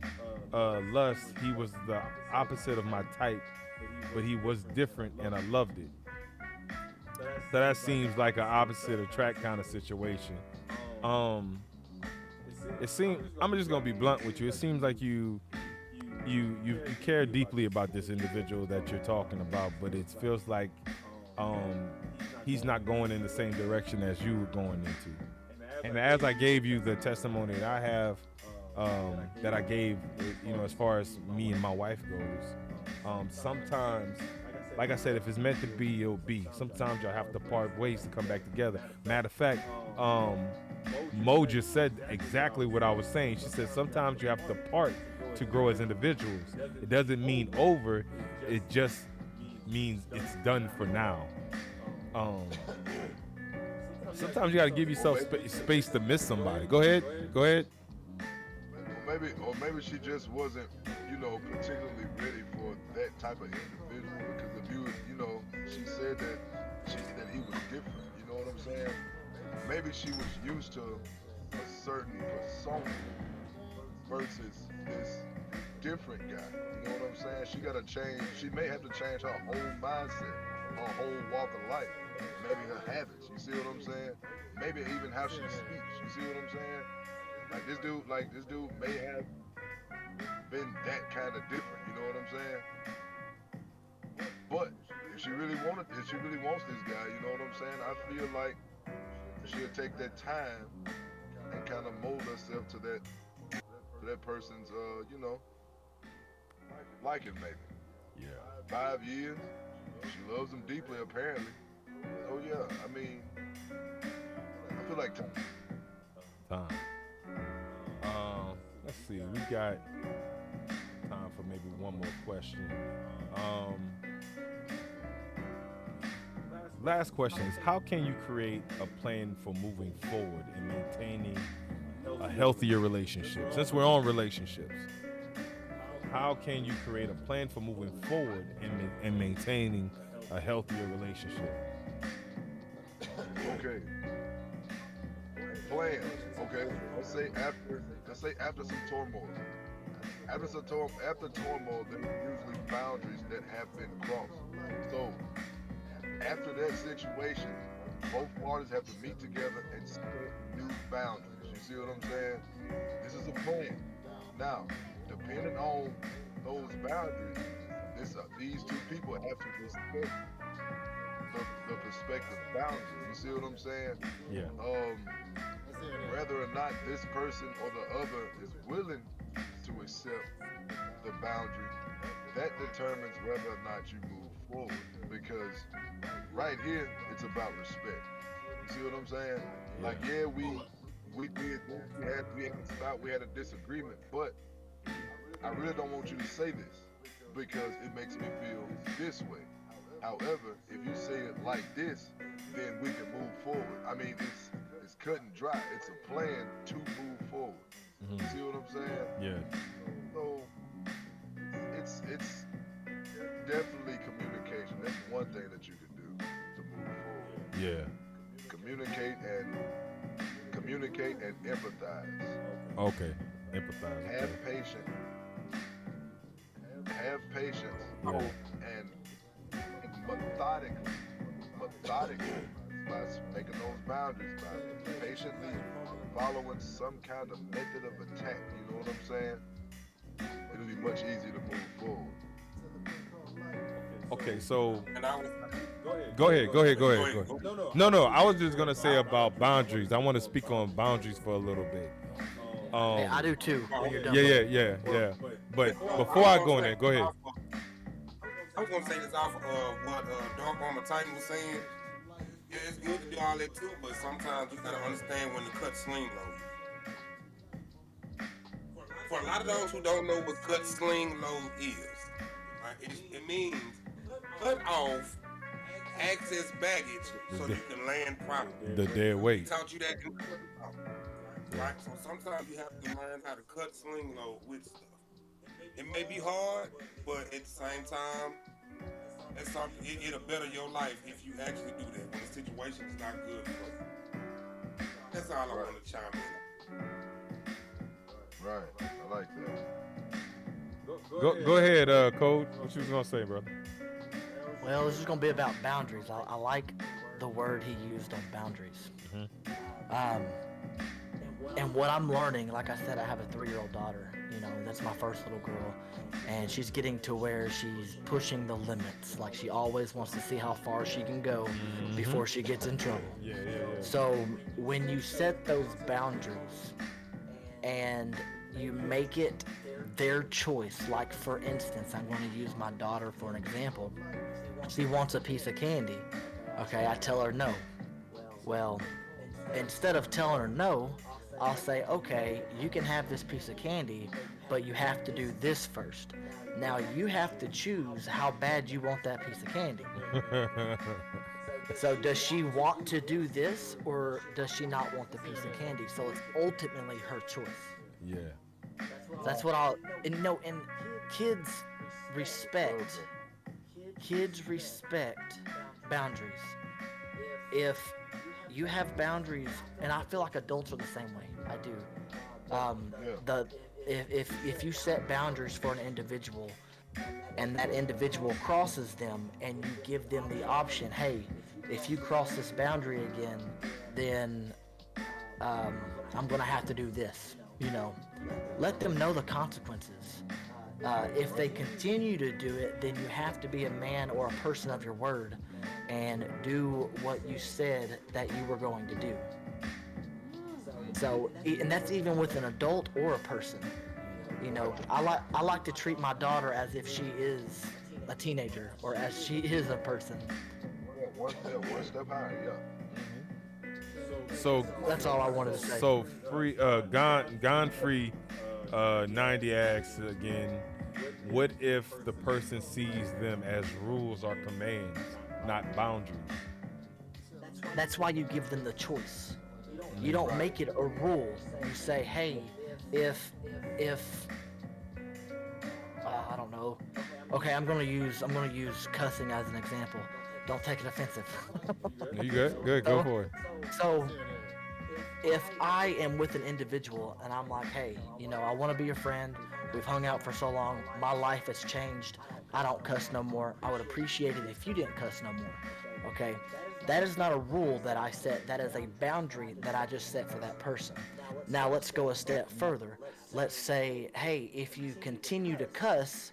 Speaker 1: lust. He was the opposite of my type, but he was different, and I loved it. So that seems like an opposite attract kind of situation. It seems, I'm just gonna be blunt with you. It seems like you care deeply about this individual that you're talking about, but it feels like he's not going in the same direction as you were going into. And as I gave you the testimony that I have, that I gave, you know, as far as me and my wife goes, sometimes, like I said, if it's meant to be, it'll be. Sometimes you'll have to part ways to come back together. Matter of fact, Mo just said exactly what I was saying. She said sometimes you have to part to grow as individuals. It doesn't mean over. It just means it's done for now. Sometimes you got to give yourself space to miss somebody. Go ahead.
Speaker 3: Or maybe she just wasn't, you know, particularly ready for that type of individual. Because if you know, she said that he was different. You know what I'm saying? Maybe she was used to a certain persona versus this different guy. You know what I'm saying? She got to change. She may have to change her whole mindset, her whole walk of life, maybe her habits. You see what I'm saying? Maybe even how she speaks. You see what I'm saying? Like this dude may have been that kind of different. You know what I'm saying? But if she really wants this guy, you know what I'm saying? I feel like she'll take that time and kind of mold herself to that person's, you know, liking maybe.
Speaker 1: Yeah.
Speaker 3: 5 years, She loves him deeply, apparently. Oh yeah, I mean, I feel like
Speaker 1: Time. Let's see. We got time for maybe one more question. Last question is: how can you create a plan for moving forward and maintaining a healthier relationship? Since we're on relationships, how can you create a plan for moving forward and maintaining a healthier relationship?
Speaker 3: okay. Plan. Okay. Let's say after some turmoil. After turmoil, there are usually boundaries that have been crossed. So after that situation, both parties have to meet together and set new boundaries. You see what I'm saying? This is a plan. Now, depending on those boundaries, these two people have to respect the perspective boundaries. You see what I'm saying?
Speaker 1: Yeah.
Speaker 3: Whether or not this person or the other is willing to accept the boundary, that determines whether or not you move forward. Because right here, it's about respect. You see what I'm saying?
Speaker 1: Yeah.
Speaker 3: Like, yeah, we had a disagreement, but I really don't want you to say this because it makes me feel this way. However, if you say it like this, then we can move forward. I mean, it's cut and dry. It's a plan to move forward. You see what I'm saying?
Speaker 1: Yeah.
Speaker 3: So it's definitely communication. That's one thing that you can do to move forward.
Speaker 1: Yeah.
Speaker 3: Communicate and empathize.
Speaker 1: Okay. Empathize. Okay.
Speaker 3: Have patience. Have patience.
Speaker 1: Yeah.
Speaker 3: And methodically, by making those boundaries, by patiently following some kind of method of attack. You know what I'm saying? It'll be much easier to move forward.
Speaker 1: Okay, so
Speaker 5: And I was,
Speaker 1: go ahead. No. I was just gonna say
Speaker 5: Oh,
Speaker 1: about boundaries. I want to speak on boundaries for a little bit.
Speaker 6: Hey, I do too. When you're done.
Speaker 1: Yeah. But before I go in there, go ahead.
Speaker 5: I was gonna say this off of what Dark Armor Titan was saying. Yeah, it's good to do all that too, but sometimes you gotta understand when to cut sling load. For a lot of those who don't know what cut sling load is, right, it means cut off excess baggage so you can land properly.
Speaker 1: The dead weight.
Speaker 5: Taught you that, right? So sometimes you have to learn how to cut sling load with stuff. It may be hard, but at the same time, it's something. It'll better your life if you actually do that when the situation is not good for you. That's all I want to chime in.
Speaker 3: Right. I like that.
Speaker 1: Go ahead, Code. What you was gonna say, brother?
Speaker 6: Well, this is going to be about boundaries. I like the word he used on boundaries. And what I'm learning, like I said, I have a 3-year-old daughter. You know, that's my first little girl. And she's getting to where she's pushing the limits. Like, she always wants to see how far she can go before she gets in trouble.
Speaker 1: Yeah.
Speaker 6: So when you set those boundaries and you make it their choice, like for instance, I'm going to use my daughter for an example. She wants a piece of candy. Okay, I tell her no. Well, instead of telling her no, I'll say, okay, you can have this piece of candy, but you have to do this first. Now you have to choose how bad you want that piece of candy. So does she want to do this, or does she not want the piece of candy? So it's ultimately her choice.
Speaker 1: Yeah.
Speaker 6: That's what and kids respect boundaries. If you have boundaries, and I feel like adults are the same way. I do. If you set boundaries for an individual, and that individual crosses them, and you give them the option, hey, if you cross this boundary again, then I'm gonna have to do this. You know, let them know the consequences. If they continue to do it, then you have to be a man or a person of your word and do what you said that you were going to do. So, and that's even with an adult or a person. You know, I like to treat my daughter as if she is a teenager or as she is a person.
Speaker 3: Yeah, one step higher.
Speaker 1: So
Speaker 6: That's all I wanted to say.
Speaker 1: So free, gone free. 90 asks again. What if the person sees them as rules or commands, not boundaries?
Speaker 6: That's why you give them the choice. You don't make it a rule. You say, hey, if I don't know. Okay, I'm gonna use cussing as an example. Don't take it offensive.
Speaker 1: You good? Good. Go for it.
Speaker 6: So, if I am with an individual and I'm like, hey, I want to be your friend. We've hung out for so long. My life has changed. I don't cuss no more. I would appreciate it if you didn't cuss no more. Okay? That is not a rule that I set. That is a boundary that I just set for that person. Now, let's go a step further. Let's say, hey, if you continue to cuss,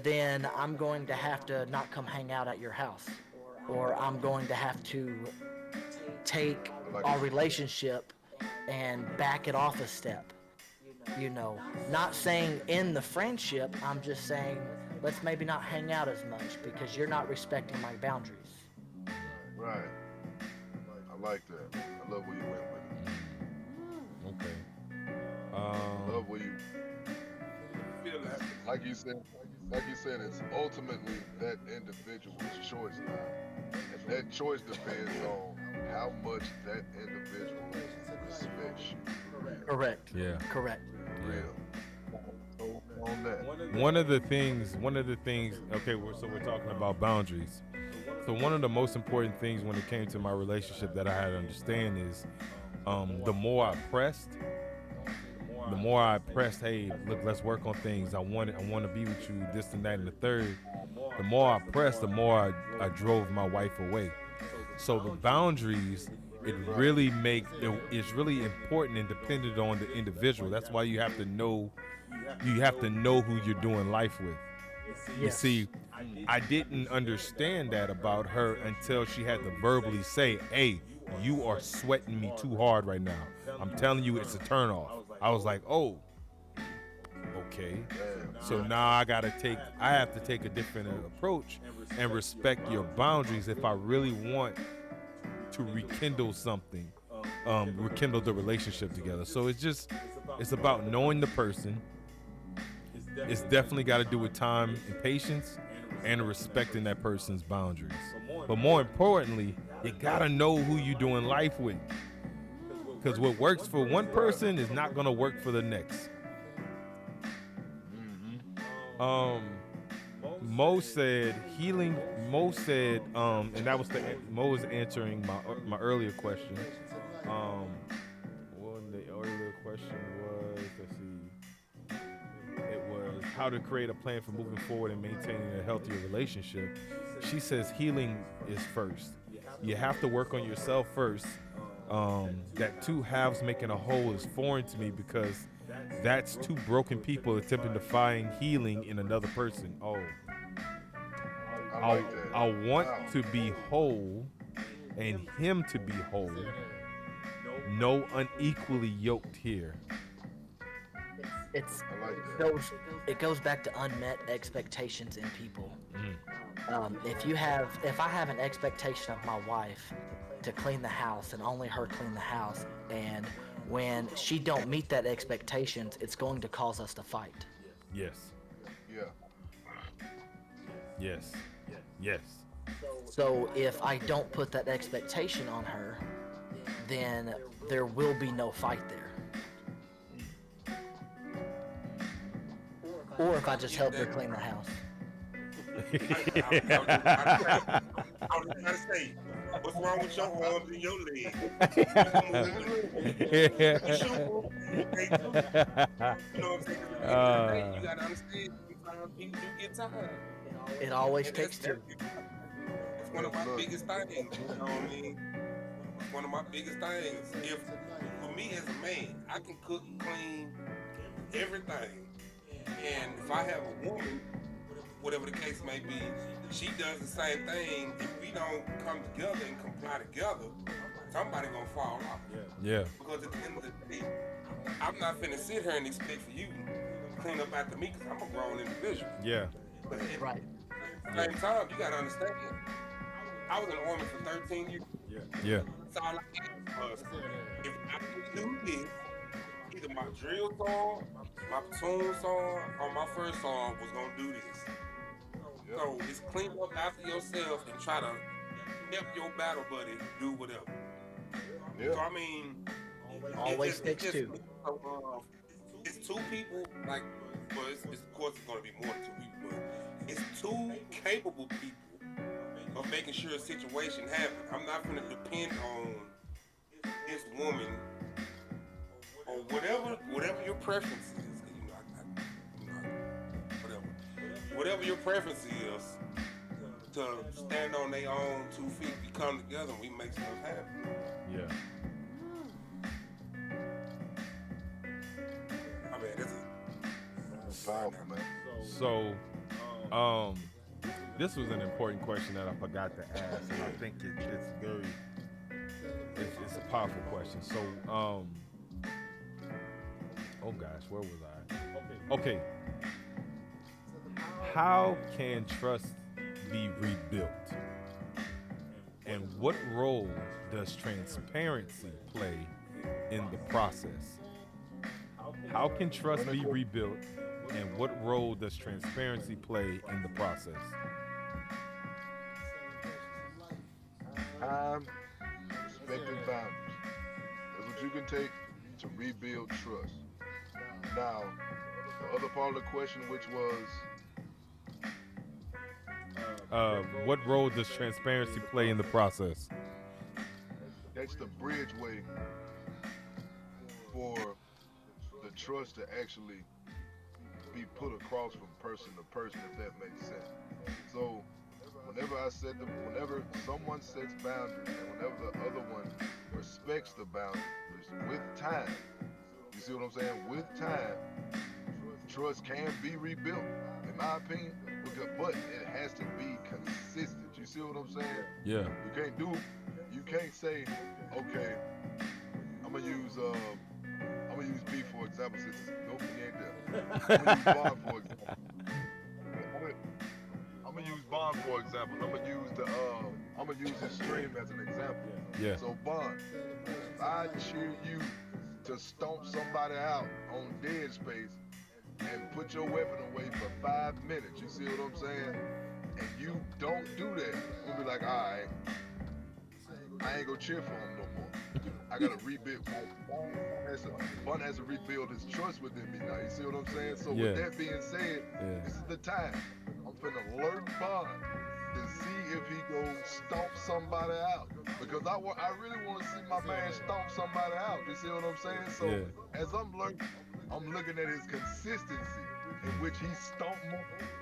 Speaker 6: then I'm going to have to not come hang out at your house. Or I'm going to have to take our relationship and back it off a step. Not saying end the friendship, I'm just saying let's maybe not hang out as much because you're not respecting my boundaries.
Speaker 3: Right. I like that. I love where you went with it.
Speaker 1: Okay.
Speaker 3: I love where you feel that. Like you said, it's ultimately that individual's choice now. And that choice depends on how much that individual respects you.
Speaker 6: Correct.
Speaker 1: Yeah.
Speaker 6: Correct.
Speaker 3: Real. So on that.
Speaker 1: One of the things. Okay, so we're talking about boundaries. So one of the most important things when it came to my relationship that I had to understand is, the more I pressed, hey, look, let's work on things. I want to be with you, this and that and the third. The more I pressed, the more I drove my wife away. So the boundaries, it's really important and dependent on the individual. That's why you have to know who you're doing life with. You see, I didn't understand that about her until she had to verbally say, hey, you are sweating me too hard right now. I'm telling you, it's a turnoff. I was like, oh, okay. So now I have to take a different approach and respect your boundaries if I really want to rekindle something, rekindle the relationship together. So it's about knowing the person. It's definitely got to do with time and patience and respecting that person's boundaries. But more importantly, you got to know who you're doing life with. Because what works for one person is not going to work for the next. Mo said, and that was Mo was answering my earlier question. The earlier question was, let's see, it was how to create a plan for moving forward and maintaining a healthier relationship. She says healing is first. You have to work on yourself first. That two halves making a whole is foreign to me because that's two broken people attempting to find healing in another person. I want to be whole and him to be whole. No unequally yoked here.
Speaker 6: It goes back to unmet expectations in people. If I have an expectation of my wife to clean the house and only her clean the house, and when she don't meet that expectations, it's going to cause us to fight.
Speaker 1: Yes.
Speaker 3: Yeah.
Speaker 1: Yes. Yes.
Speaker 6: So if I don't put that expectation on her, then there will be no fight there. Or if I just help her clean the house.
Speaker 5: I was trying to say, what's wrong with your arms and your legs? You know what I'm saying? You gotta understand, sometimes people do get tired.
Speaker 6: It always takes two.
Speaker 5: It's one of my biggest things. You know what I mean? It's one of my biggest things. For me as a man, I can cook and clean everything. And if I have a woman, whatever the case may be, she does the same thing. If we don't come together and comply together, somebody gonna fall off.
Speaker 1: Yeah.
Speaker 5: Because at the end of the day, I'm not finna sit here and expect for you to clean up after me because I'm a grown individual.
Speaker 1: Yeah.
Speaker 5: But
Speaker 6: Right.
Speaker 5: the same time, you gotta understand. I was in the army for 13 years.
Speaker 1: Yeah.
Speaker 5: That's all I did was if I could do this, either my drill song, my platoon song, or my first song was gonna do this.
Speaker 3: Yep.
Speaker 5: So just clean up after yourself and try to help your battle buddy do whatever.
Speaker 3: Yeah.
Speaker 5: So I mean,
Speaker 6: Always takes two.
Speaker 5: It's two people, like, well, it's of course it's gonna be more than two people, but it's two capable people of making sure a situation happens. I'm not gonna depend on this woman or whatever your preference is. Whatever your preference is, to stand on their own 2 feet, we come together and we make stuff happen.
Speaker 1: Yeah.
Speaker 5: I mean,
Speaker 3: It's powerful, man.
Speaker 1: So, this was an important question that I forgot to ask, and I think it's very, it's a powerful question. So, oh gosh, where was I? Okay. How can trust be rebuilt? And what role does transparency play in the process? How can trust be rebuilt? And what role does transparency play in the process?
Speaker 3: Time, respect, and boundaries. That's what you can take to rebuild trust. Now, the other part of the question, which was,
Speaker 1: what role does transparency play in the process?
Speaker 3: that's the bridgeway for the trust to actually be put across from person to person, if that makes sense. So whenever someone sets boundaries and whenever the other one respects the boundaries with time, you see what I'm saying? With time, trust can be rebuilt, in my opinion, but it has to be consistent. You see what I'm saying?
Speaker 1: Yeah.
Speaker 3: You can't say, okay, I'm gonna use B for example, since no he ain't there. I'm gonna use Bond for example. I'm gonna use Bond for example. I'm gonna use his stream as an example.
Speaker 1: Yeah.
Speaker 3: So Bond, if I cheer you to stomp somebody out on dead space and put your weapon away for 5 minutes, you see what I'm saying? And you don't do that, we'll be like, all right, I ain't gonna cheer for him no more. I gotta rebuild. Bun has to rebuild his trust within me now. You see what I'm saying? So
Speaker 1: Yeah.
Speaker 3: with that being said, this is the time. I'm finna alert Bond to see if he goes stomp somebody out, because I really want to see my man stomp somebody out. You see what I'm saying? So as I'm learning, I'm looking at his consistency, in which he stomped.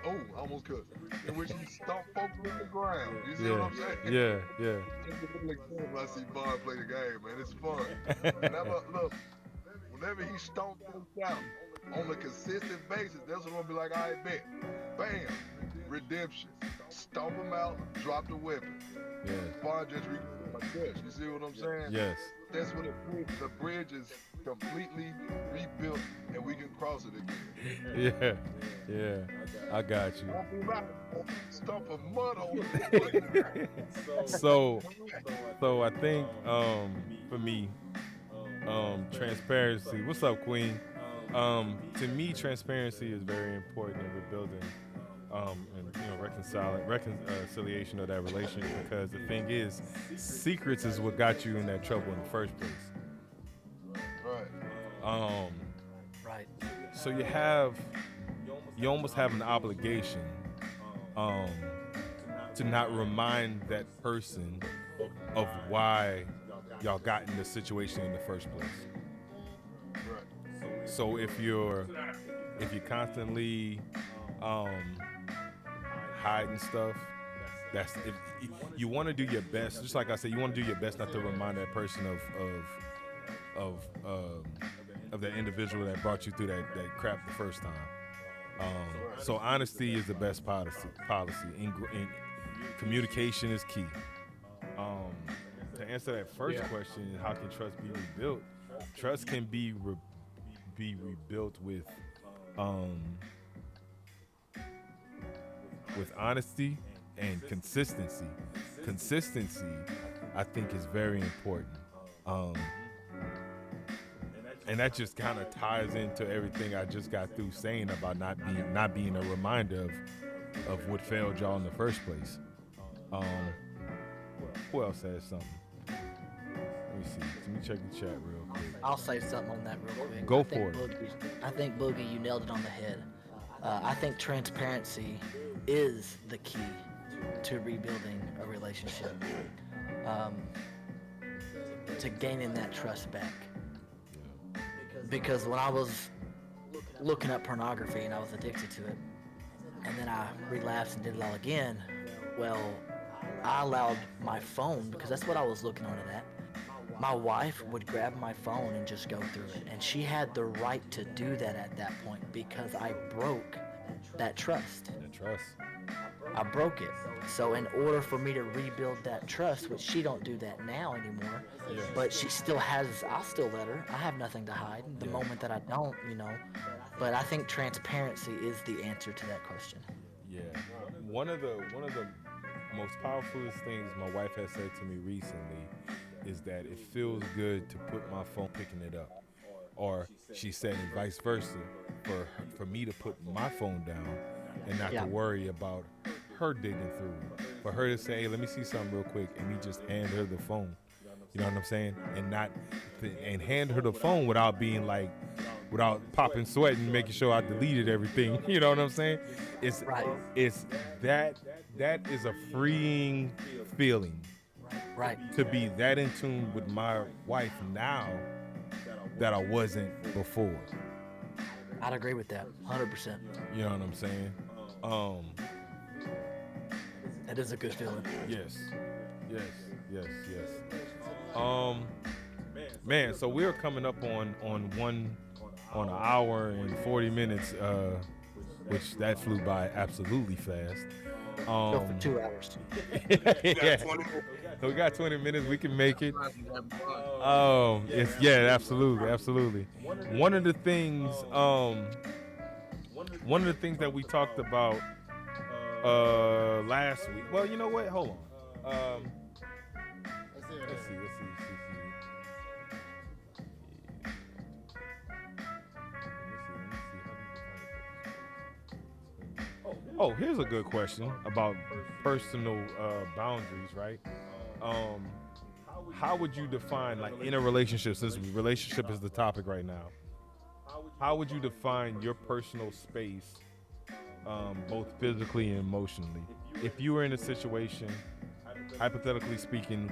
Speaker 3: I almost cussed. In which he stomped folks in the ground. You see what I'm saying?
Speaker 1: Yeah.
Speaker 3: I see Bond play the game, man. It's fun. Whenever he stomped folks out on a consistent basis, that's what I'm gonna be like, all right, bet. Bam. Redemption. Stomp him out, drop the weapon.
Speaker 1: Yeah.
Speaker 3: Bond just rebuilt my trust. You see what I'm saying?
Speaker 1: Yes.
Speaker 3: That's what the bridge is completely rebuilt and we can cross it again.
Speaker 1: Yeah. I got you.
Speaker 3: Stomp a mud on it.
Speaker 1: So I think for me, transparency. What's up, Queen? To me, transparency is very important in rebuilding and reconciliation of that relationship, because the thing is, secrets is what got you in that trouble in the first place.
Speaker 3: Right.
Speaker 6: Right.
Speaker 1: So you almost have an obligation to not remind that person of why y'all got in the situation in the first place.
Speaker 3: Right.
Speaker 1: So if you're constantly hiding stuff, that's if you want to do your best. Just like I said, you want to do your best not to remind that person of that individual that brought you through that crap the first time. So honesty is the best policy. And communication is key. To answer that first question, how can trust be rebuilt? Trust can be rebuilt with with honesty and consistency. Consistency, I think, is very important. And that just kind of ties into everything I just got through saying about not being a reminder of what failed y'all in the first place. Who else has something? Let me see. Let me check the chat real quick.
Speaker 6: I'll say something on that real quick.
Speaker 1: Go for it.
Speaker 6: I think, Boogie, you nailed it on the head. I think transparency is the key to rebuilding a relationship, to gaining that trust back. Because when I was looking at pornography and I was addicted to it, and then I relapsed and did it all again, well, I allowed my phone, because that's what I was looking on it at. My wife would grab my phone and just go through it, and she had the right to do that at that point because I broke that trust.
Speaker 1: That trust.
Speaker 6: I broke it. So in order for me to rebuild that trust, which she don't do that now anymore, but she still has, I'll still let her. I have nothing to hide. The moment that I don't, But I think transparency is the answer to that question.
Speaker 1: Yeah. One of the most powerful things my wife has said to me recently is that it feels good to put my phone picking it up. Or she said and vice versa, for me to put my phone down and not to worry about her digging through it. For her to say, hey, let me see something real quick, and me just hand her the phone. You know what I'm saying? And hand her the phone without popping sweat and making sure I deleted everything. You know what I'm saying? It's that is a freeing feeling.
Speaker 6: Right.
Speaker 1: To be that in tune with my wife now that I wasn't before.
Speaker 6: I'd agree with that, 100%.
Speaker 1: You know what I'm saying?
Speaker 6: That is a good feeling.
Speaker 1: Yes. Man, so we're coming up on an hour and 40 minutes, which that flew by absolutely fast.
Speaker 6: Go for 2 hours.
Speaker 1: Yeah. So we got 20 minutes. We can make it. Absolutely. One of the things that we talked about last week. Well, you know what? Hold on. Let's see. Oh, here's a good question about personal boundaries, right? How would you define, like, in a relationship, since relationship is the topic right now, how would you define your personal space, both physically and emotionally? If you were in a situation, hypothetically speaking,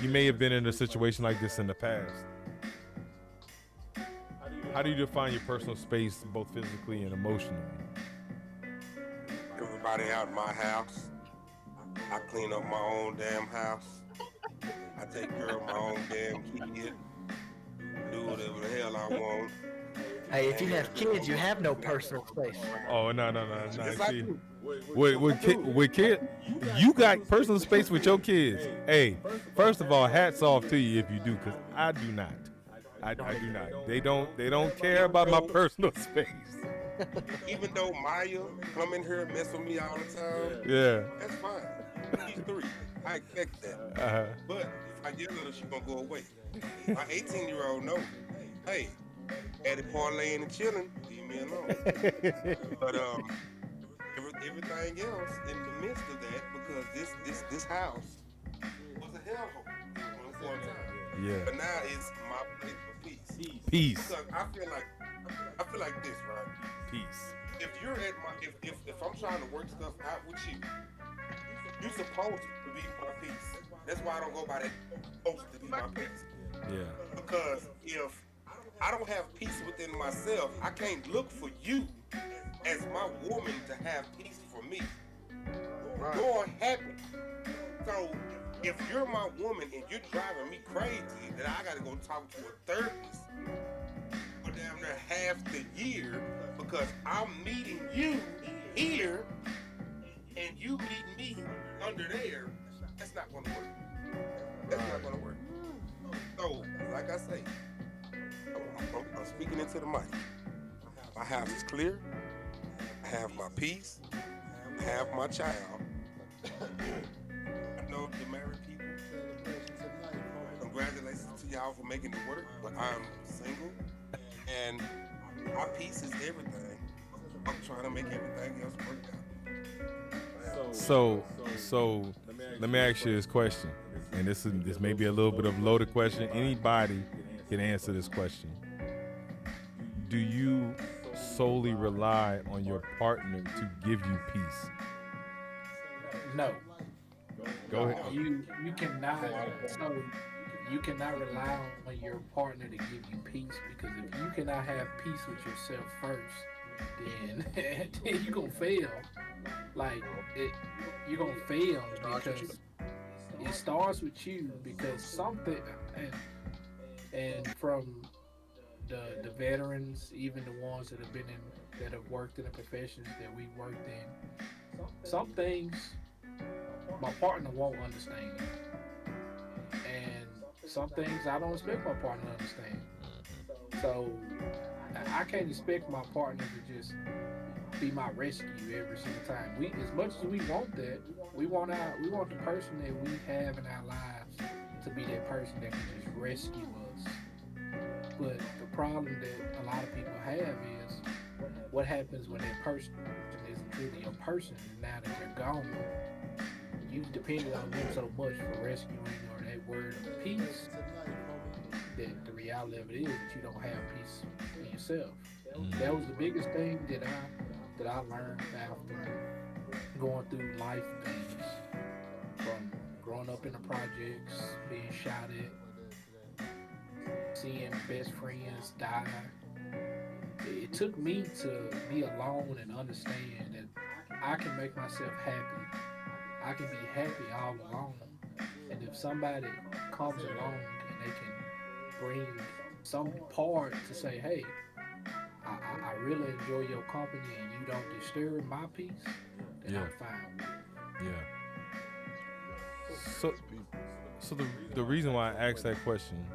Speaker 1: you may have been in a situation like this in the past. How do you define your personal space, both physically and emotionally?
Speaker 5: Everybody out of my house. I clean up my own damn house. I take care of my own damn kid. Do whatever the hell I want.
Speaker 6: Hey, if you have kids, you have no personal space.
Speaker 1: Oh, no.
Speaker 5: Yes, I
Speaker 1: See,
Speaker 5: do.
Speaker 1: with kid, you got personal space with your kids. Hey, first of all, hats off to you if you do, because I do not. I do not. They don't care about my personal space.
Speaker 5: Even though Maya come in here and mess with me all the time,
Speaker 1: Yeah.
Speaker 5: that's fine. She's 3. I expect that. But if I yell at her, she's gonna go away. My 18-year-old knows. Hey, at the parlaying and chilling, leave me alone. But everything else in the midst of that, because this house was a hellhole once upon a time.
Speaker 1: Yeah.
Speaker 5: But now it's my place for peace.
Speaker 1: Peace.
Speaker 5: Because I feel like this, right?
Speaker 1: Peace.
Speaker 5: If you're at my, if I'm trying to work stuff out with you, you're supposed to be my peace. That's why I don't go by that supposed to be my peace.
Speaker 1: Yeah.
Speaker 5: Because if I don't have peace within myself, I can't look for you as my woman to have peace for me.
Speaker 3: Right.
Speaker 5: You're happy. So if you're my woman and you're driving me crazy, then I gotta go talk to a therapist for damn near half the year because I'm meeting you here and you meet me under there. That's not gonna work. That's not gonna work. So, like I say, I'm speaking into the mic. My house is clear. I have my peace. have my child. I know the married people. Congratulations to y'all for making it work, but I'm single, and my peace is everything. I'm trying to make everything else work out.
Speaker 1: So let me ask you this question, and this may be a little bit of a loaded question. Anybody can answer this question. Do you solely rely on your partner to give you peace?
Speaker 4: No.
Speaker 1: Go ahead.
Speaker 4: You cannot. So you cannot rely on your partner to give you peace, because if you cannot have peace with yourself first, then then you're gonna fail. Like you're gonna fail because it starts with you. Because something, and from the veterans, even the ones that have worked in the professions that we worked in, some things my partner won't understand, and some things I don't expect my partner to understand. So I can't expect my partner to just be my rescue every single time. We, as much as we want that, we want the person that we have in our lives to be that person that can just rescue us. But the problem that a lot of people have is what happens when that person isn't truly your person, and now that they're gone, you've depended on them so much for rescuing or that word of peace, that the reality of it is that you don't have peace in yourself. That was the biggest thing that I learned after going through life things, from growing up in the projects, being shot at, seeing best friends die. It took me to be alone and understand that I can make myself happy. I can be happy all alone. And if somebody comes along and they can bring some part to say, hey, I really enjoy your company and you don't disturb my peace, then I'm fine with it.
Speaker 1: Yeah. So the reason why I asked that question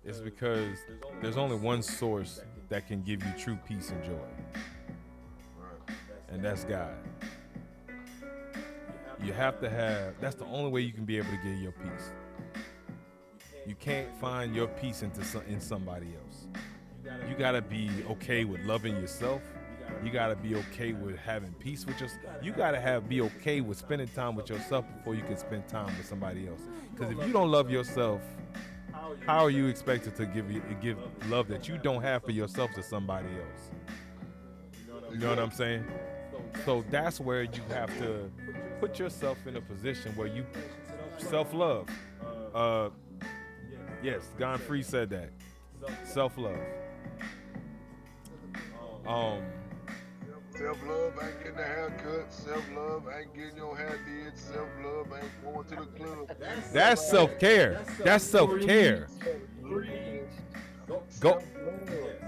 Speaker 1: is because there's only one source that can give you true peace and joy, and that's God. You have to have, that's the only way you can be able to get your peace. You can't find your peace in somebody else. You gotta be okay with loving yourself. You gotta be okay with having peace with yourself. You gotta be okay with spending time with yourself before you can spend time with somebody else. Because if you don't love yourself, how are you expected to give love that you don't have for yourself to somebody else? You know what I'm saying? So that's where you have to put yourself in a position where you self-love. Yes, Gone Free said that. Self-love.
Speaker 3: Self-love ain't getting a haircut. Self-love ain't getting your hair did. Self-love ain't going to the club.
Speaker 1: That's self-care. That's self-care. Go.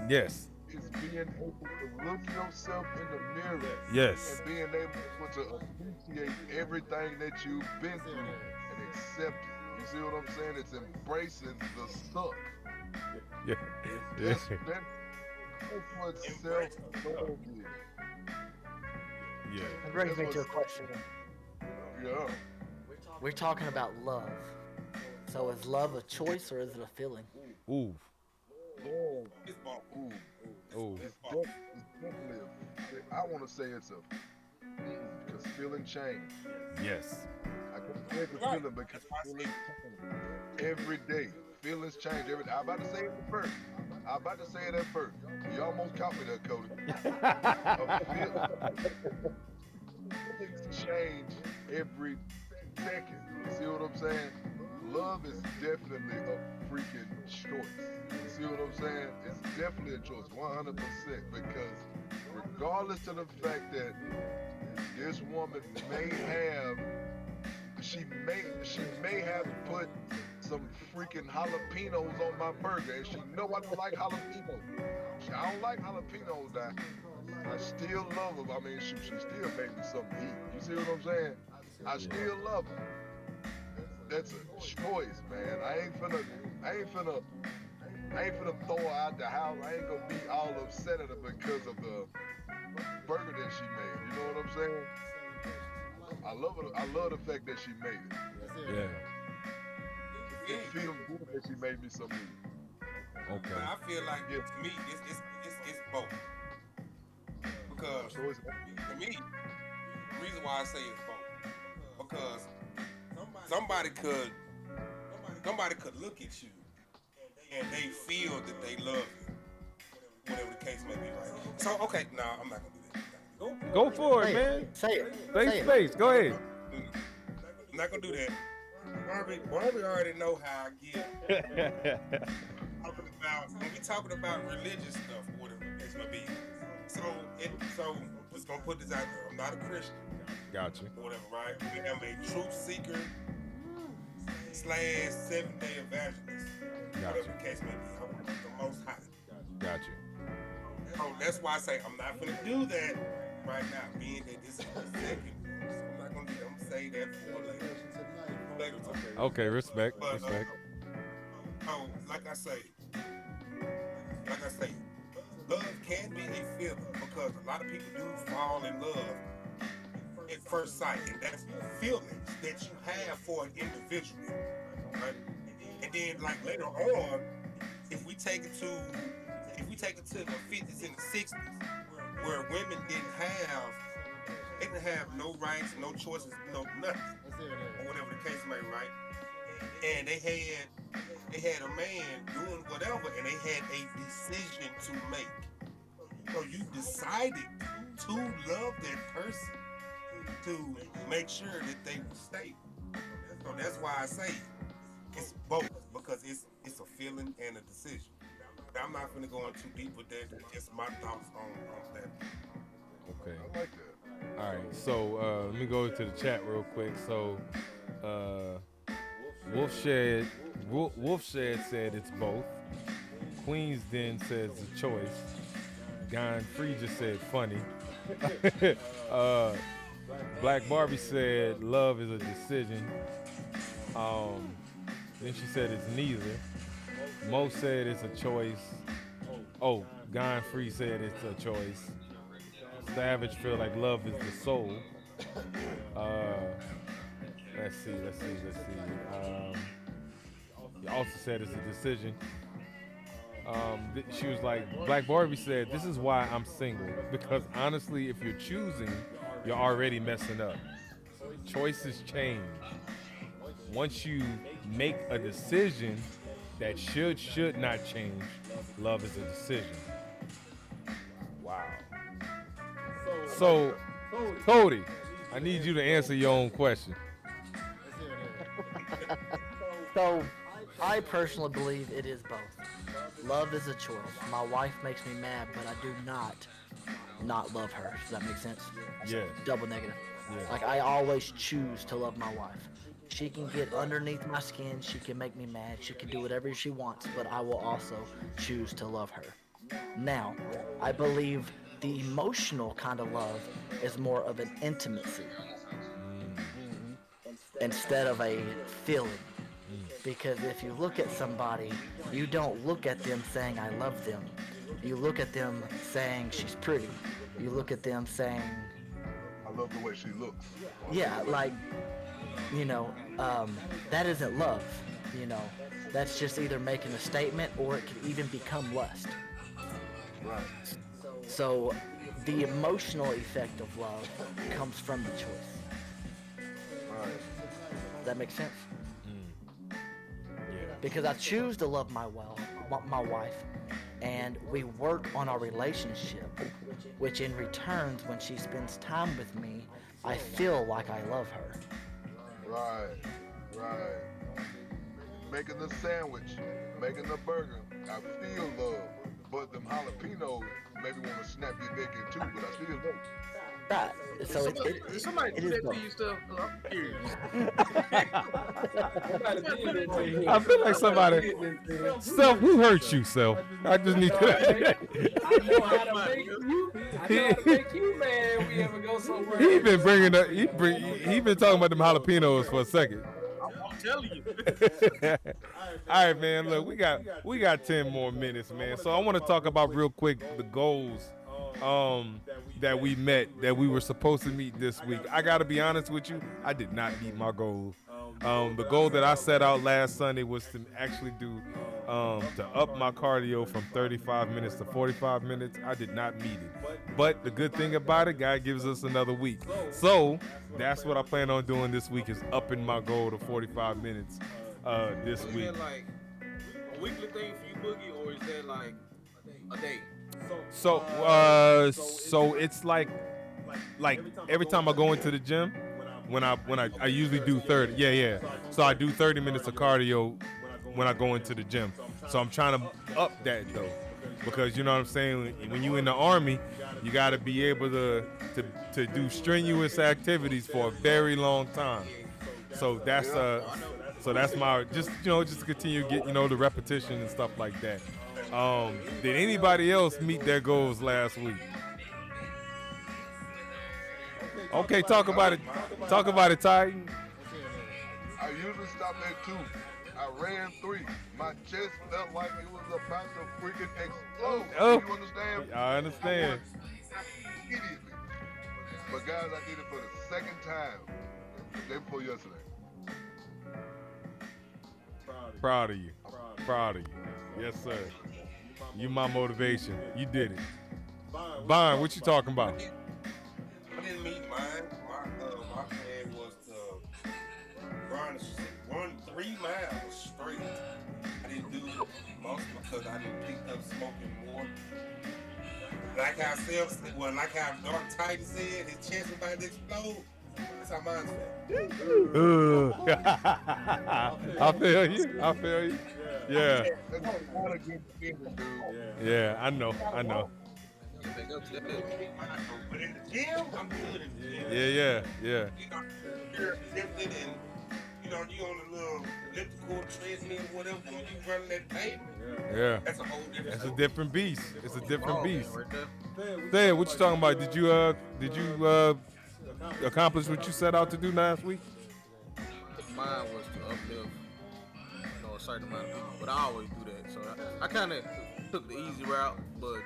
Speaker 1: Yes.
Speaker 3: It's being able to look yourself in the mirror.
Speaker 1: Yes.
Speaker 3: And being able to appreciate everything that you've been through and accept it. You see what I'm saying? It's embracing the suck.
Speaker 1: Yeah.
Speaker 3: That's what self-love is.
Speaker 1: Yeah.
Speaker 6: That brings me to a question.
Speaker 3: Yeah.
Speaker 6: We're talking about love. So is love a choice or is it a feeling?
Speaker 1: Ooh.
Speaker 5: It's ball.
Speaker 1: Ooh.
Speaker 3: It's definitely I want to say it's because feeling change.
Speaker 1: Yes.
Speaker 3: I can say it's a feeling because feelings change every day. Feelings change every day. I'm about to say it first. You almost caught me there, Cody. Feelings change every second. You see what I'm saying? Love is definitely a freaking choice. You see what I'm saying? It's definitely a choice, 100%. Because regardless of the fact that this woman she may have put some freaking jalapenos on my burger, and she know I don't like jalapenos. I don't like jalapenos, that I still love her. I mean, shoot, she still made me something to eat. You see what I'm saying? I still love her. That's a choice, man. I ain't finna I ain't finna throw her out the house. I ain't gonna be all upset at her because of the burger that she made. You know what I'm saying? I love the fact that she made it.
Speaker 1: Yeah.
Speaker 3: It feels good that she made me some meat.
Speaker 1: Okay.
Speaker 5: But I feel like to me, it's both. Because
Speaker 3: So it's
Speaker 5: to me, the reason why I say it's both, because somebody could look at you and they feel that they love you, whatever the case may be, right? So okay, no, I'm not gonna do that.
Speaker 1: Go for it,
Speaker 6: Say
Speaker 1: man.
Speaker 6: it. Say it.
Speaker 1: Face
Speaker 6: Say
Speaker 1: to
Speaker 6: it.
Speaker 1: face. Go ahead.
Speaker 5: I'm not gonna do that. Barbie already know how I get. When we talking about religious stuff, whatever the case may be. So just gonna put this out there. I'm not a Christian,
Speaker 1: Gotcha.
Speaker 5: or whatever, right? I am a truth seeker / 7-day evangelist, whatever the case may be. I'm the Most High.
Speaker 1: Gotcha.
Speaker 5: So that's why I say I'm not gonna do that right now, being that this is the second. So I'm not gonna do that. I'm gonna say that for later time.
Speaker 1: Okay, respect.
Speaker 5: But,
Speaker 1: Respect.
Speaker 5: like I say, love can be a feeling because a lot of people do fall in love at first sight, and that's feelings that you have for an individual, right? And then, like later on, if we take it to the 50s and the 60s, where women didn't have no rights, no choices, no nothing, or whatever the case may be, right? And they had a man doing whatever, and they had a decision to make. So you decided to love that person to make sure that they would stay. So that's why I say it's both, because it's a feeling and a decision. But I'm not gonna go in too deep with that. That's just my thoughts on that.
Speaker 1: Okay.
Speaker 3: I like that.
Speaker 1: All right. So let me go to the chat real quick. So Wolfshed said it's both. Queens Den says a choice. Gone Free just said funny. Black Barbie said love is a decision. Then she said it's neither. Mo said it's a choice. Oh, Gone Free said it's a choice. Savage feel like love is the soul. Let's see. He also said it's a decision. She was like, Black Barbie said, this is why I'm single. Because honestly, if you're choosing, you're already messing up. Choices change. Once you make a decision that should not change, love is a decision. Wow. So, Cody, I need you to answer your own question.
Speaker 6: So, I personally believe it is both. Love is a choice. My wife makes me mad, but I do not love her. Does that make sense?
Speaker 1: Yes.
Speaker 6: Double negative.
Speaker 1: Yes.
Speaker 6: Like, I always choose to love my wife. She can get underneath my skin. She can make me mad. She can do whatever she wants, but I will also choose to love her. Now, I believe the emotional kind of love is more of an intimacy instead of a feeling. Because if you look at somebody, you don't look at them saying, I love them. You look at them saying, she's pretty. You look at them saying,
Speaker 3: I love the way she looks.
Speaker 6: yeah, like, that isn't love, That's just either making a statement or it could even become lust.
Speaker 3: Right.
Speaker 6: So the emotional effect of love comes from the choice.
Speaker 3: Right.
Speaker 6: Does that make sense?
Speaker 1: Yeah.
Speaker 6: Because I choose to love my wife, and we work on our relationship, which in return, when she spends time with me, I feel like I love her.
Speaker 3: Right. Making the sandwich, making the burger, I feel love. But them jalapenos maybe want to snap your neck in two, but I still love.
Speaker 6: Right. So
Speaker 2: Did somebody
Speaker 6: it
Speaker 2: do
Speaker 6: is
Speaker 2: that
Speaker 6: both.
Speaker 2: to you stuff? I'm curious.
Speaker 1: I feel like somebody. Self, who hurt you, Self? I just need to.
Speaker 7: I know how to make you mad. We ever go somewhere.
Speaker 1: He been bringing up. He been talking about them jalapenos for a second.
Speaker 2: telling you.
Speaker 1: All right, man. Look, we got 10 more minutes, man. So I want to talk about real quick the goals that we met, that we were supposed to meet this week. I got to be honest with you, I did not meet my goal. The goal that I set out last Sunday was to actually do to up my cardio from 35 minutes to 45 minutes. I did not meet it. But the good thing about it, God gives us another week. So that's what I plan on doing this week, is upping my goal to 45 minutes this
Speaker 2: Is
Speaker 1: week.
Speaker 2: that like a weekly thing for you, Boogie, or is that like a day?
Speaker 1: So it's like every time I go into the gym, when I usually do 30. Yeah. So I do 30 minutes of cardio when I go into the gym. So I'm trying to up that though, because you know what I'm saying. When you in the Army, you got to be able to do strenuous activities for a very long time. So that's my just to continue to get the repetition and stuff like that. Did anybody else meet their goals last week? Okay, talk about it. Talk about it, Ty.
Speaker 3: I usually stop at 2. I ran 3. My chest felt like it was about to freaking explode.
Speaker 1: Oh.
Speaker 3: You understand?
Speaker 1: I understand.
Speaker 3: Immediately. But guys, I did it for the second time the day before yesterday.
Speaker 1: Proud of you. Proud of you. Yes, sir. You my motivation. You did it. Bond, what you talking about?
Speaker 5: I didn't meet mine. My plan was to run 3 miles straight. I didn't do most because I didn't pick up smoking more. Like how Dark Titan said, his chest was about to explode. That's how mine felt.
Speaker 1: I feel you. Yeah.
Speaker 3: That's not a good feeling, dude.
Speaker 1: Yeah, I know.
Speaker 5: But in the gym, I'm good in the gym.
Speaker 1: Yeah.
Speaker 5: You're lifted and you on a little elliptical treadmill or whatever, when you running that pavement.
Speaker 1: Yeah.
Speaker 5: That's a whole different
Speaker 1: It's a
Speaker 5: story.
Speaker 1: different beast. It's a different beast.
Speaker 2: Right there.
Speaker 1: Dad, what you talking about? Did you accomplish what you set out to do last week?
Speaker 2: Mine was to uplift, a certain amount of people, but I always do that. So I kind of took the easy route, but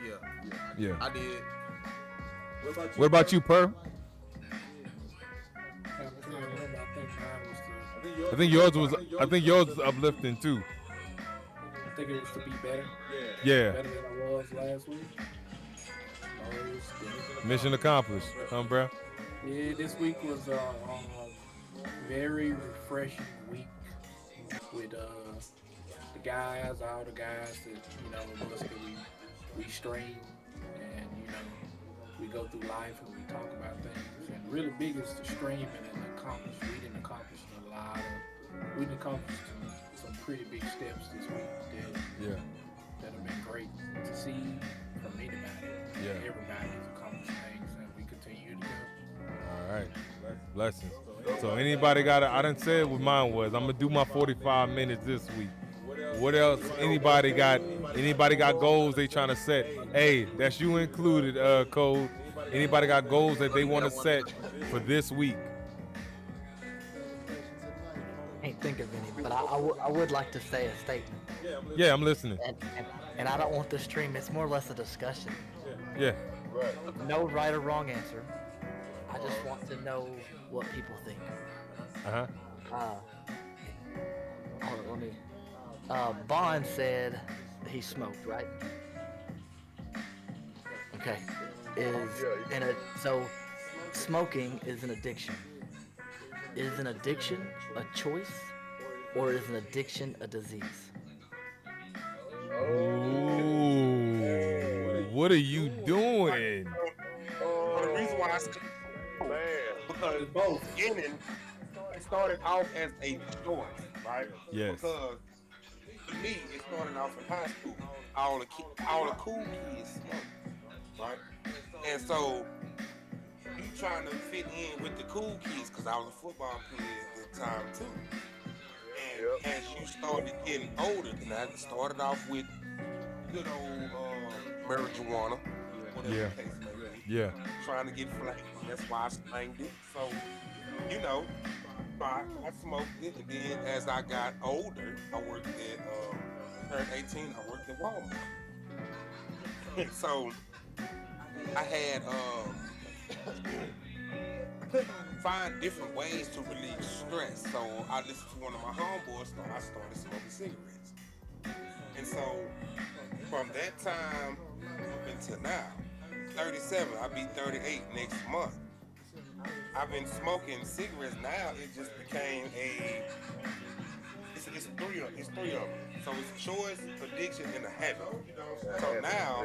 Speaker 1: Yeah.
Speaker 2: I did.
Speaker 1: What about you, Per?
Speaker 4: I'm trying to remember.
Speaker 1: I think yours was uplifting too.
Speaker 4: I think it was to be better.
Speaker 1: Yeah.
Speaker 4: Better than I was last week.
Speaker 1: Mission accomplished, huh, bro?
Speaker 4: Yeah, this week was a very refreshing week with the guys, all the guys that of us that we stream, and we go through life and we talk about things. And really big is the streaming and the accomplishment. We didn't accomplish some pretty big steps this week that have been great to see from anybody.
Speaker 1: Yeah.
Speaker 4: Everybody's accomplished things, and we continue to go.
Speaker 1: All right. Blessings. So anybody got I didn't say what mine was. I'm gonna do my 45 minutes this week. What else? Anybody got goals they trying to set? Hey, that's you included, Code. Anybody got goals that they want to set for this week?
Speaker 6: Can't think of any, but I would like to say a statement.
Speaker 1: Yeah, I'm listening.
Speaker 6: And I don't want this stream. It's more or less a discussion.
Speaker 1: Yeah.
Speaker 6: No right or wrong answer. I just want to know what people think. Hold on, let me. Bond said he smoked, right? Okay. So smoking is an addiction. Is an addiction a choice, or is an addiction a disease?
Speaker 1: Ooh, what are you doing?
Speaker 5: The reason why I said because both beginning, it started off as a choice, right?
Speaker 1: Yes.
Speaker 5: Because to me, it started off in high school. All the cool kids smoke, right? And so you trying to fit in with the cool kids, because I was a football player at the time too. And as you started getting older, and I started off with good old marijuana, whatever
Speaker 1: Yeah.
Speaker 5: the case may be.
Speaker 1: Yeah.
Speaker 5: Trying to get flamed. That's why I slanged it. So, I smoked it, and then as I got older, I worked at, turned 18, I worked at Walmart. So I had, couldn't find different ways to relieve stress. So I listened to one of my homeboys, so I started smoking cigarettes. And so from that time up until now, 37, I'll be 38 next month. I've been smoking cigarettes now. It just became it's three of them. So it's choice, addiction, and a habit. So now,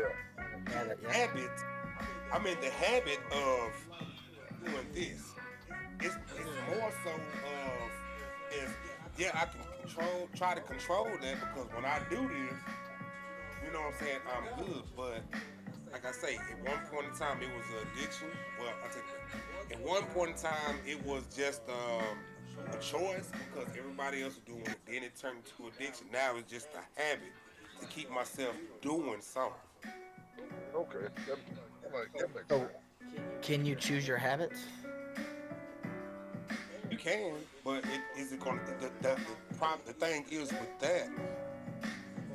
Speaker 5: habit, I'm in the habit of doing this. It's more so of I can try to control that, because when I do this, you know what I'm saying, I'm good. But like I say, at one point in time it was an addiction. Well, I take that. At one point in time it was just a choice because everybody else was doing it. Then it turned into addiction. Now it's just a habit to keep myself doing something.
Speaker 3: Okay, that makes
Speaker 6: So,
Speaker 3: sense.
Speaker 6: can you choose your habits?
Speaker 5: You can, but is it going to, the thing is with that,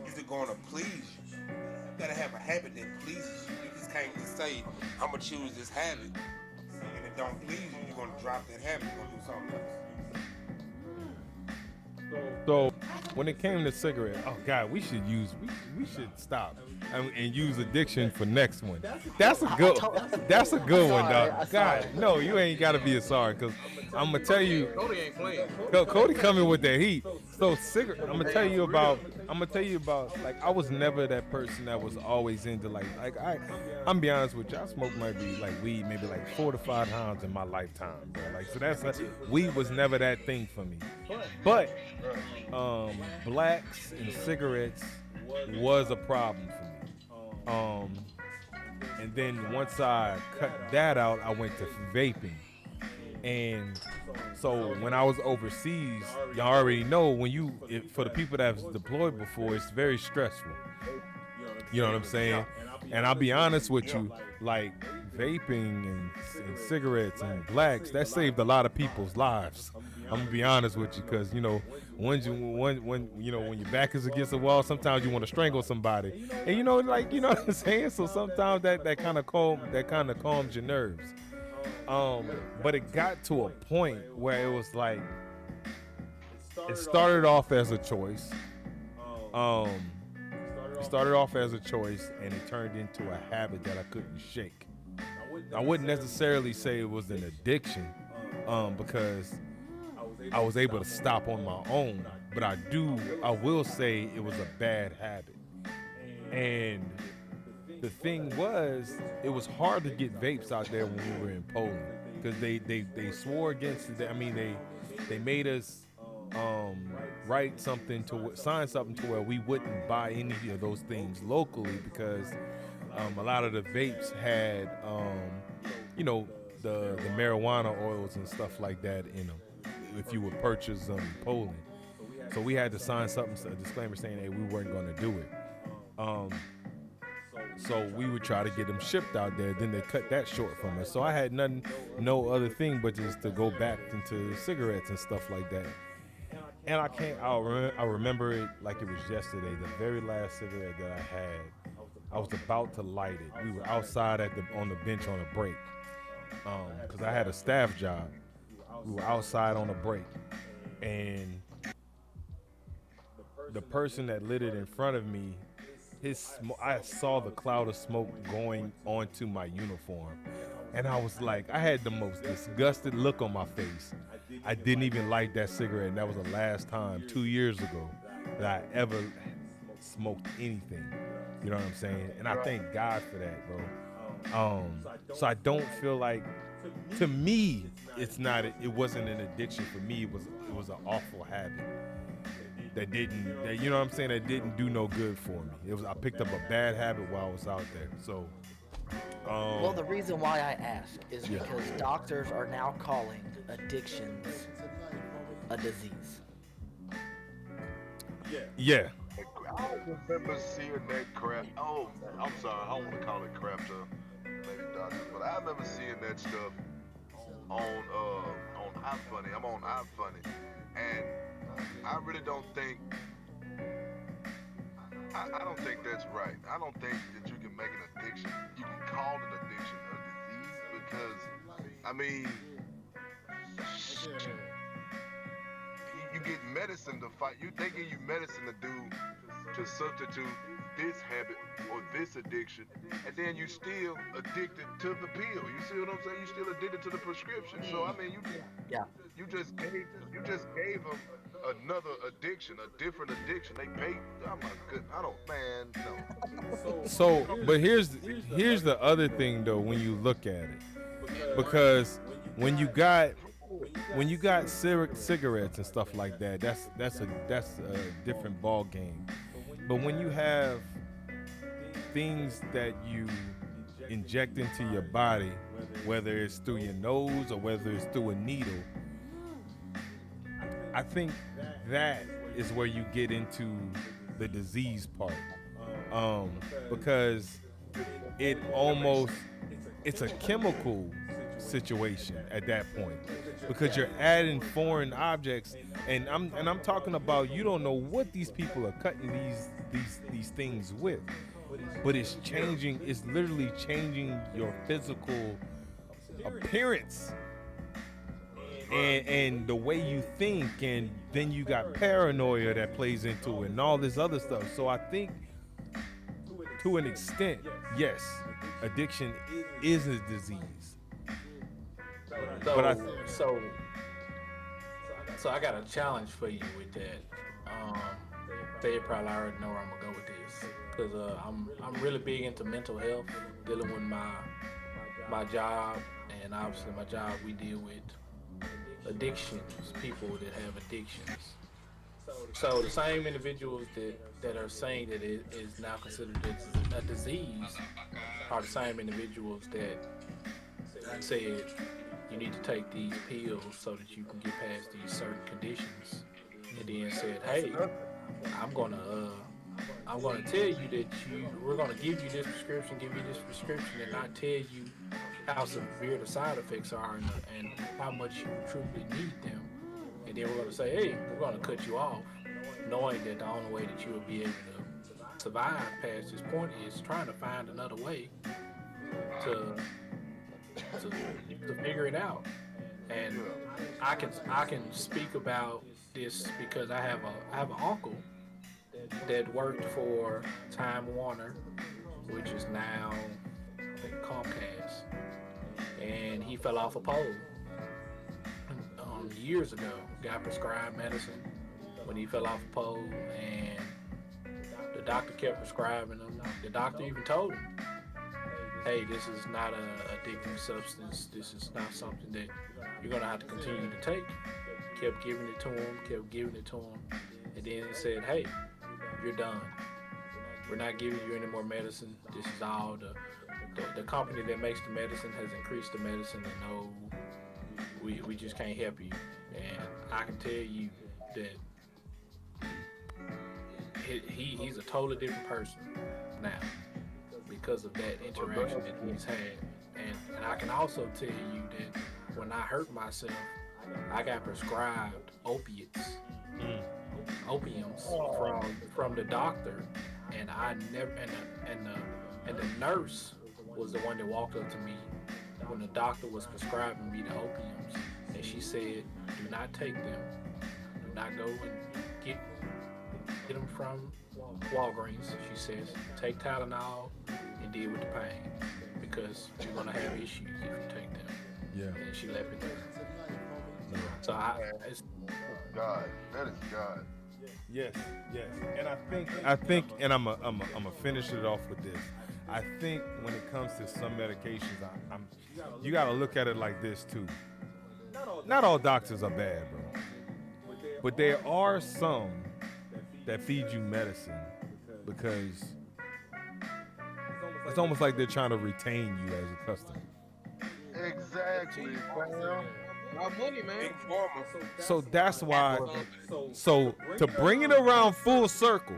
Speaker 5: is it going to please you? You gotta have a habit that pleases you. You just can't just say, I'm gonna choose this habit, and it don't please you, you're gonna drop that habit, you're gonna do something else.
Speaker 1: So when it came to cigarette, oh God, we should stop and use addiction for next one. That's a good one, dog. God, no, you ain't gotta be sorry, cause I'm gonna tell you,
Speaker 2: Cody ain't playing.
Speaker 1: Cody coming with that heat. So cigarette, I'm gonna tell you about like I was never that person that was always into I'm be honest with you, I smoked maybe like weed maybe like 4 to 5 times in my lifetime, bro. Like so weed was never that thing for me. But blacks and cigarettes was a problem for me. And then once I cut that out, I went to vaping. And so when I was overseas, y'all already know for the people that have deployed before, it's very stressful. You know what I'm saying? And I'll be honest with you, like vaping and cigarettes and blacks, that saved a lot of people's lives. I'm gonna be honest with you, because when your back is against the wall, sometimes you want to strangle somebody, and you know what I'm saying. So sometimes that kind of calms your nerves. But it got to a point where it was like it started off as a choice. It started off as a choice, and it turned into a habit that I couldn't shake. I wouldn't necessarily say it was an addiction, because I was able to stop on my own, but I will say it was a bad habit. And the thing was, it was hard to get vapes out there when we were in Poland, because they swore against it. I mean, they made us sign something to where we wouldn't buy any of those things locally, because a lot of the vapes had the marijuana oils and stuff like that in them if you would purchase them in Poland. So we had to sign a disclaimer saying, hey, we weren't going to do it. So we would try to get them shipped out there. Then they cut that short from us. So I had no other thing but just to go back into cigarettes and stuff like that. And I remember it like it was yesterday. The very last cigarette that I had, I was about to light it. We were outside on the bench on a break, because I had a staff job. We were outside on a break, and the person that lit it in front of me, I saw the cloud of smoke going onto my uniform, and I was like, I had the most disgusted look on my face. I didn't even light that cigarette, and that was the last time 2 years ago that I ever smoked anything. You know what I'm saying? And I thank God for that, bro. So I don't feel like, to me, it wasn't an addiction for me. It was an awful habit that you know what I'm saying, that didn't do no good for me. I picked up a bad habit while I was out there. So
Speaker 6: well, the reason why I ask is because doctors are now calling addictions a disease.
Speaker 1: Yeah.
Speaker 3: I remember seeing that crap. Oh, I'm sorry, I don't want to call it crap to maybe doctors, but I remember seeing that stuff on iFunny. I'm on iFunny, and I really don't think. I don't think that's right. I don't think that you can make an addiction. You can call an addiction a disease because, I mean, you get medicine to fight. They give you medicine to substitute this habit or this addiction, and then you still addicted to the pill. You see what I'm saying? You still addicted to the prescription. So I mean, you just gave them another addiction, a different addiction. They paid. Oh my goodness, I don't, man, no.
Speaker 1: So, but here's the other thing though. When you look at it, because when you got cigarettes and stuff like that, that's a different ball game. But when you have things that you inject into your body, whether it's through your nose or whether it's through a needle, I think that is where you get into the disease part, because it's a chemical situation at that point, because you're adding foreign objects, and I'm talking about, you don't know what these people are cutting these things with, but it's literally changing your physical appearance and the way you think, and then you got paranoia that plays into it and all this other stuff. So I think to an extent, yes, addiction is a disease.
Speaker 4: So I got a challenge for you with that. They probably already know where I'm gonna go with this, because I'm really big into mental health, dealing with my job, and obviously my job, we deal with addictions, people that have addictions. So the same individuals that are saying that it is now considered a disease are the same individuals that said you need to take these pills so that you can get past these certain conditions, and then said, hey, I'm gonna tell you that we're gonna give you this prescription, and not tell you how severe the side effects are and how much you truly need them. And then we're gonna say, hey, we're gonna cut you off, knowing that the only way that you will be able to survive past this point is trying to find another way to figure it out. And I can speak about this because I have an uncle that worked for Time Warner, which is now, I think, Comcast, and he fell off a pole years ago. Got prescribed medicine when he fell off a pole, and the doctor kept prescribing him. The doctor even told him, hey, this is not an addictive substance. This is not something that you're going to have to continue to take. Kept giving it to him, and then he said, hey, you're done. We're not giving you any more medicine. This is all the company that makes the medicine has increased the medicine, and no, we just can't help you. And I can tell you that he's a totally different person now because of that interaction that he's had. And I can also tell you that when I hurt myself, I got prescribed opiums from the doctor, and I never and the nurse was the one that walked up to me when the doctor was prescribing me the opiums, and she said, do not take them, do not go and get them from Walgreens. She says, take Tylenol and deal with the pain, because you're gonna have issues if you take them.
Speaker 1: Yeah.
Speaker 4: And she left it there. So it's
Speaker 3: God, that is God.
Speaker 1: Yes, and I think, and I'm a finish it off with this. I think when it comes to some medications, you got to look at it like this too. Not all doctors are bad, bro, but there are some that feed you medicine because it's almost like they're trying to retain you as a customer.
Speaker 3: Exactly, fam.
Speaker 2: Our money, man.
Speaker 5: Big pharma.
Speaker 1: So that's why. So to bring it around full circle,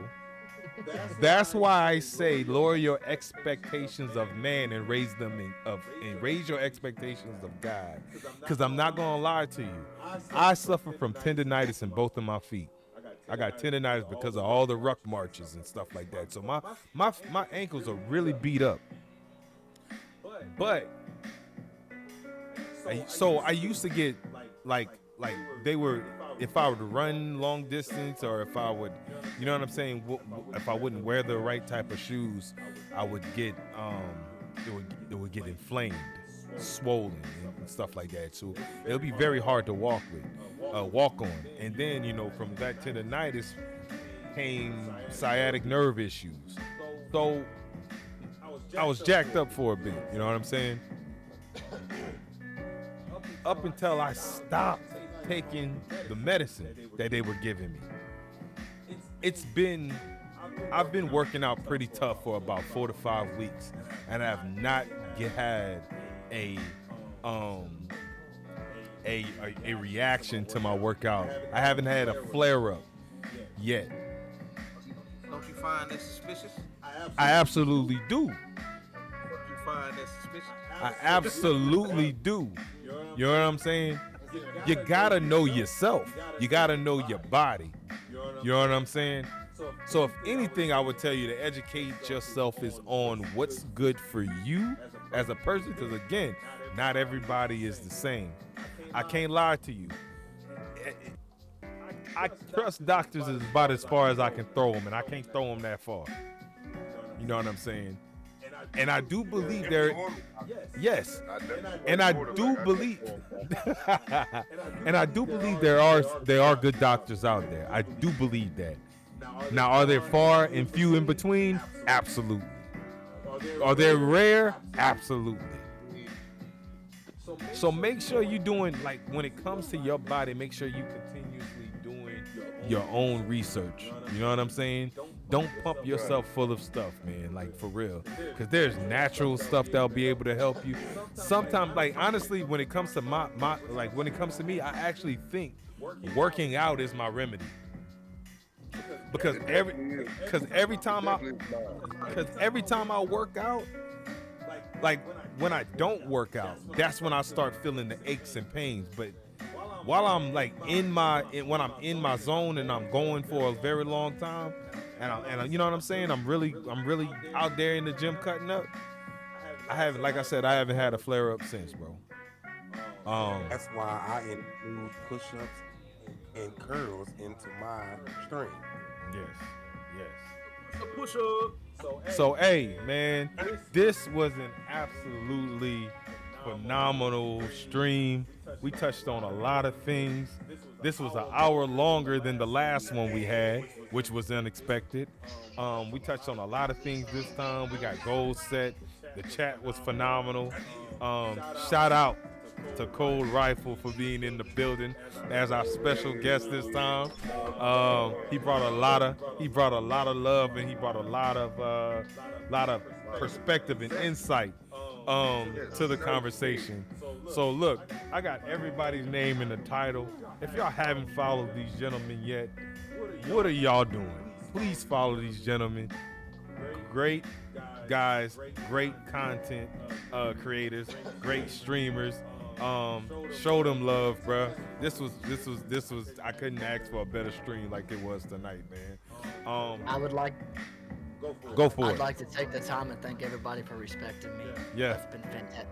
Speaker 1: That's why I say lower your expectations of man and raise your expectations of God. Because I'm not gonna lie to you, I suffer from tendonitis in both of my feet. I got tendonitis because of all the ruck marches and stuff like that. So my ankles are really beat up. But I used to get like they were, if I were to run long distance, or if I would, you know what I'm saying, if I wouldn't wear the right type of shoes, I would get it would get inflamed, swollen, and stuff like that. So it'll be very hard to walk on. And then, you know, from that tendonitis came sciatic nerve issues. So I was jacked up for a bit, you know what I'm saying? Up until I stopped taking the medicine that they were giving me. I've been working out pretty tough for about 4 to 5 weeks, and I have not had a reaction to my workout. I haven't had a flare up yet.
Speaker 2: Don't you find that suspicious?
Speaker 1: I absolutely do.
Speaker 2: Don't you find that suspicious?
Speaker 1: I absolutely do. You know what I'm saying? You gotta know yourself. You gotta know your body. You know what I'm saying? So if anything, I would tell you to educate yourself is on what's good for you as a person, because again, not everybody is the same. I can't lie to you. I trust doctors is about as far as I can throw them, and I can't throw them that far. You know what I'm saying? And I do believe yes, and I do believe, and I do believe there are good doctors out there. I do believe that. Now, are there far and few in between? Absolutely. Are they rare? Absolutely. So make sure you're doing, like, when it comes to your body, make sure you continuously doing your own research. You know what I'm saying? Don't pump yourself full of stuff, man, like, for real. Because there's natural stuff that'll be able to help you. Sometimes, like, honestly, when it comes to when it comes to me, I actually think working out is my remedy. Because every time I work out, like, when I don't work out, that's when I start feeling the aches and pains. But while I'm like when I'm in my zone and I'm going for a very long time, and you know what I'm saying, I'm really out there in the gym cutting up. I haven't had a flare up since, bro.
Speaker 5: That's why I include push-ups and curls into my stream.
Speaker 1: Yes.
Speaker 2: A push up.
Speaker 1: So, hey, man, this was an absolutely phenomenal stream. We touched on a lot of things. This was an hour longer than the last one we had, which was unexpected. We touched on a lot of things this time. We got goals set. The chat was phenomenal. Shout out to Cold Rifle for being in the building as our special guest this time. He brought a lot of love, and he brought a lot of perspective and insight to the conversation. So look, I got everybody's name in the title. If y'all haven't followed these gentlemen yet, what are y'all doing? Please follow these gentlemen. Great guys, great content creators, great streamers. Show them love, bro. This was I couldn't ask for a better stream like it was tonight, man.
Speaker 6: I would like
Speaker 1: Go for it.
Speaker 6: I'd like to take the time and thank everybody for respecting me.
Speaker 1: Yeah.
Speaker 6: It's been fantastic.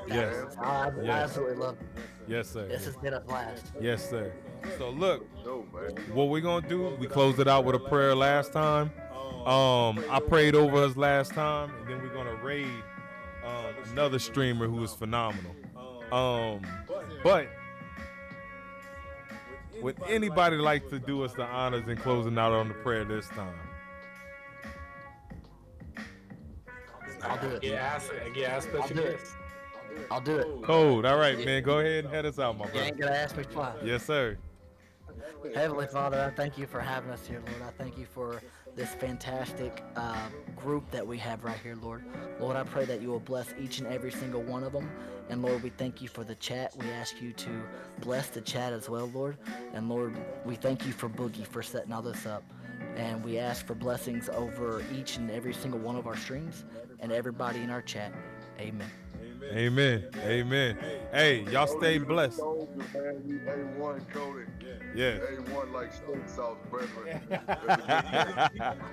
Speaker 1: Yes.
Speaker 6: I
Speaker 1: Yes.
Speaker 6: absolutely love it.
Speaker 1: Yes, sir.
Speaker 6: This has been a blast.
Speaker 1: Yes, sir. So look,
Speaker 3: No, man.
Speaker 1: what we're gonna do, we closed it out with a prayer last time. I prayed over us last time, and then we're gonna raid another streamer who was phenomenal. But would anybody like to do us the honors in closing out on the prayer this time?
Speaker 6: I'll do it.
Speaker 7: Yeah,
Speaker 6: I'll
Speaker 7: special
Speaker 6: do it.
Speaker 7: guest.
Speaker 6: I'll do it.
Speaker 1: Cold. All right, man. Go ahead and head us out, my
Speaker 6: You
Speaker 1: brother.
Speaker 6: ain't gonna ask me twice.
Speaker 1: Yes, sir.
Speaker 6: Heavenly Father, I thank you for having us here, Lord. I thank you for this fantastic group that we have right here, Lord. Lord, I pray that you will bless each and every single one of them. And Lord, we thank you for the chat. We ask you to bless the chat as well, Lord. And Lord, we thank you for Boogie for setting all this up. And we ask for blessings over each and every single one of our streams and everybody in our chat. Amen.
Speaker 1: Amen. Amen. Hey, y'all stay blessed.
Speaker 3: A1, Cody.
Speaker 1: Yeah.
Speaker 3: A1 like steak sauce, brethren.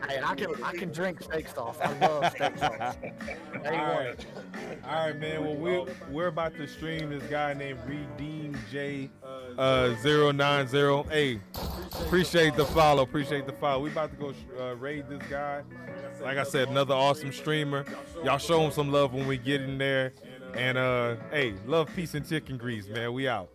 Speaker 6: Hey, I can drink steak sauce. I love steak sauce.
Speaker 1: All right. All right, man. Well, we're about to stream this guy named Redeem J 090. Hey, appreciate the follow. Appreciate the follow. We about to go raid this guy. Like I said, another awesome streamer. Y'all show him some love when we get in there. And hey, love, peace, and chicken grease, man. We out.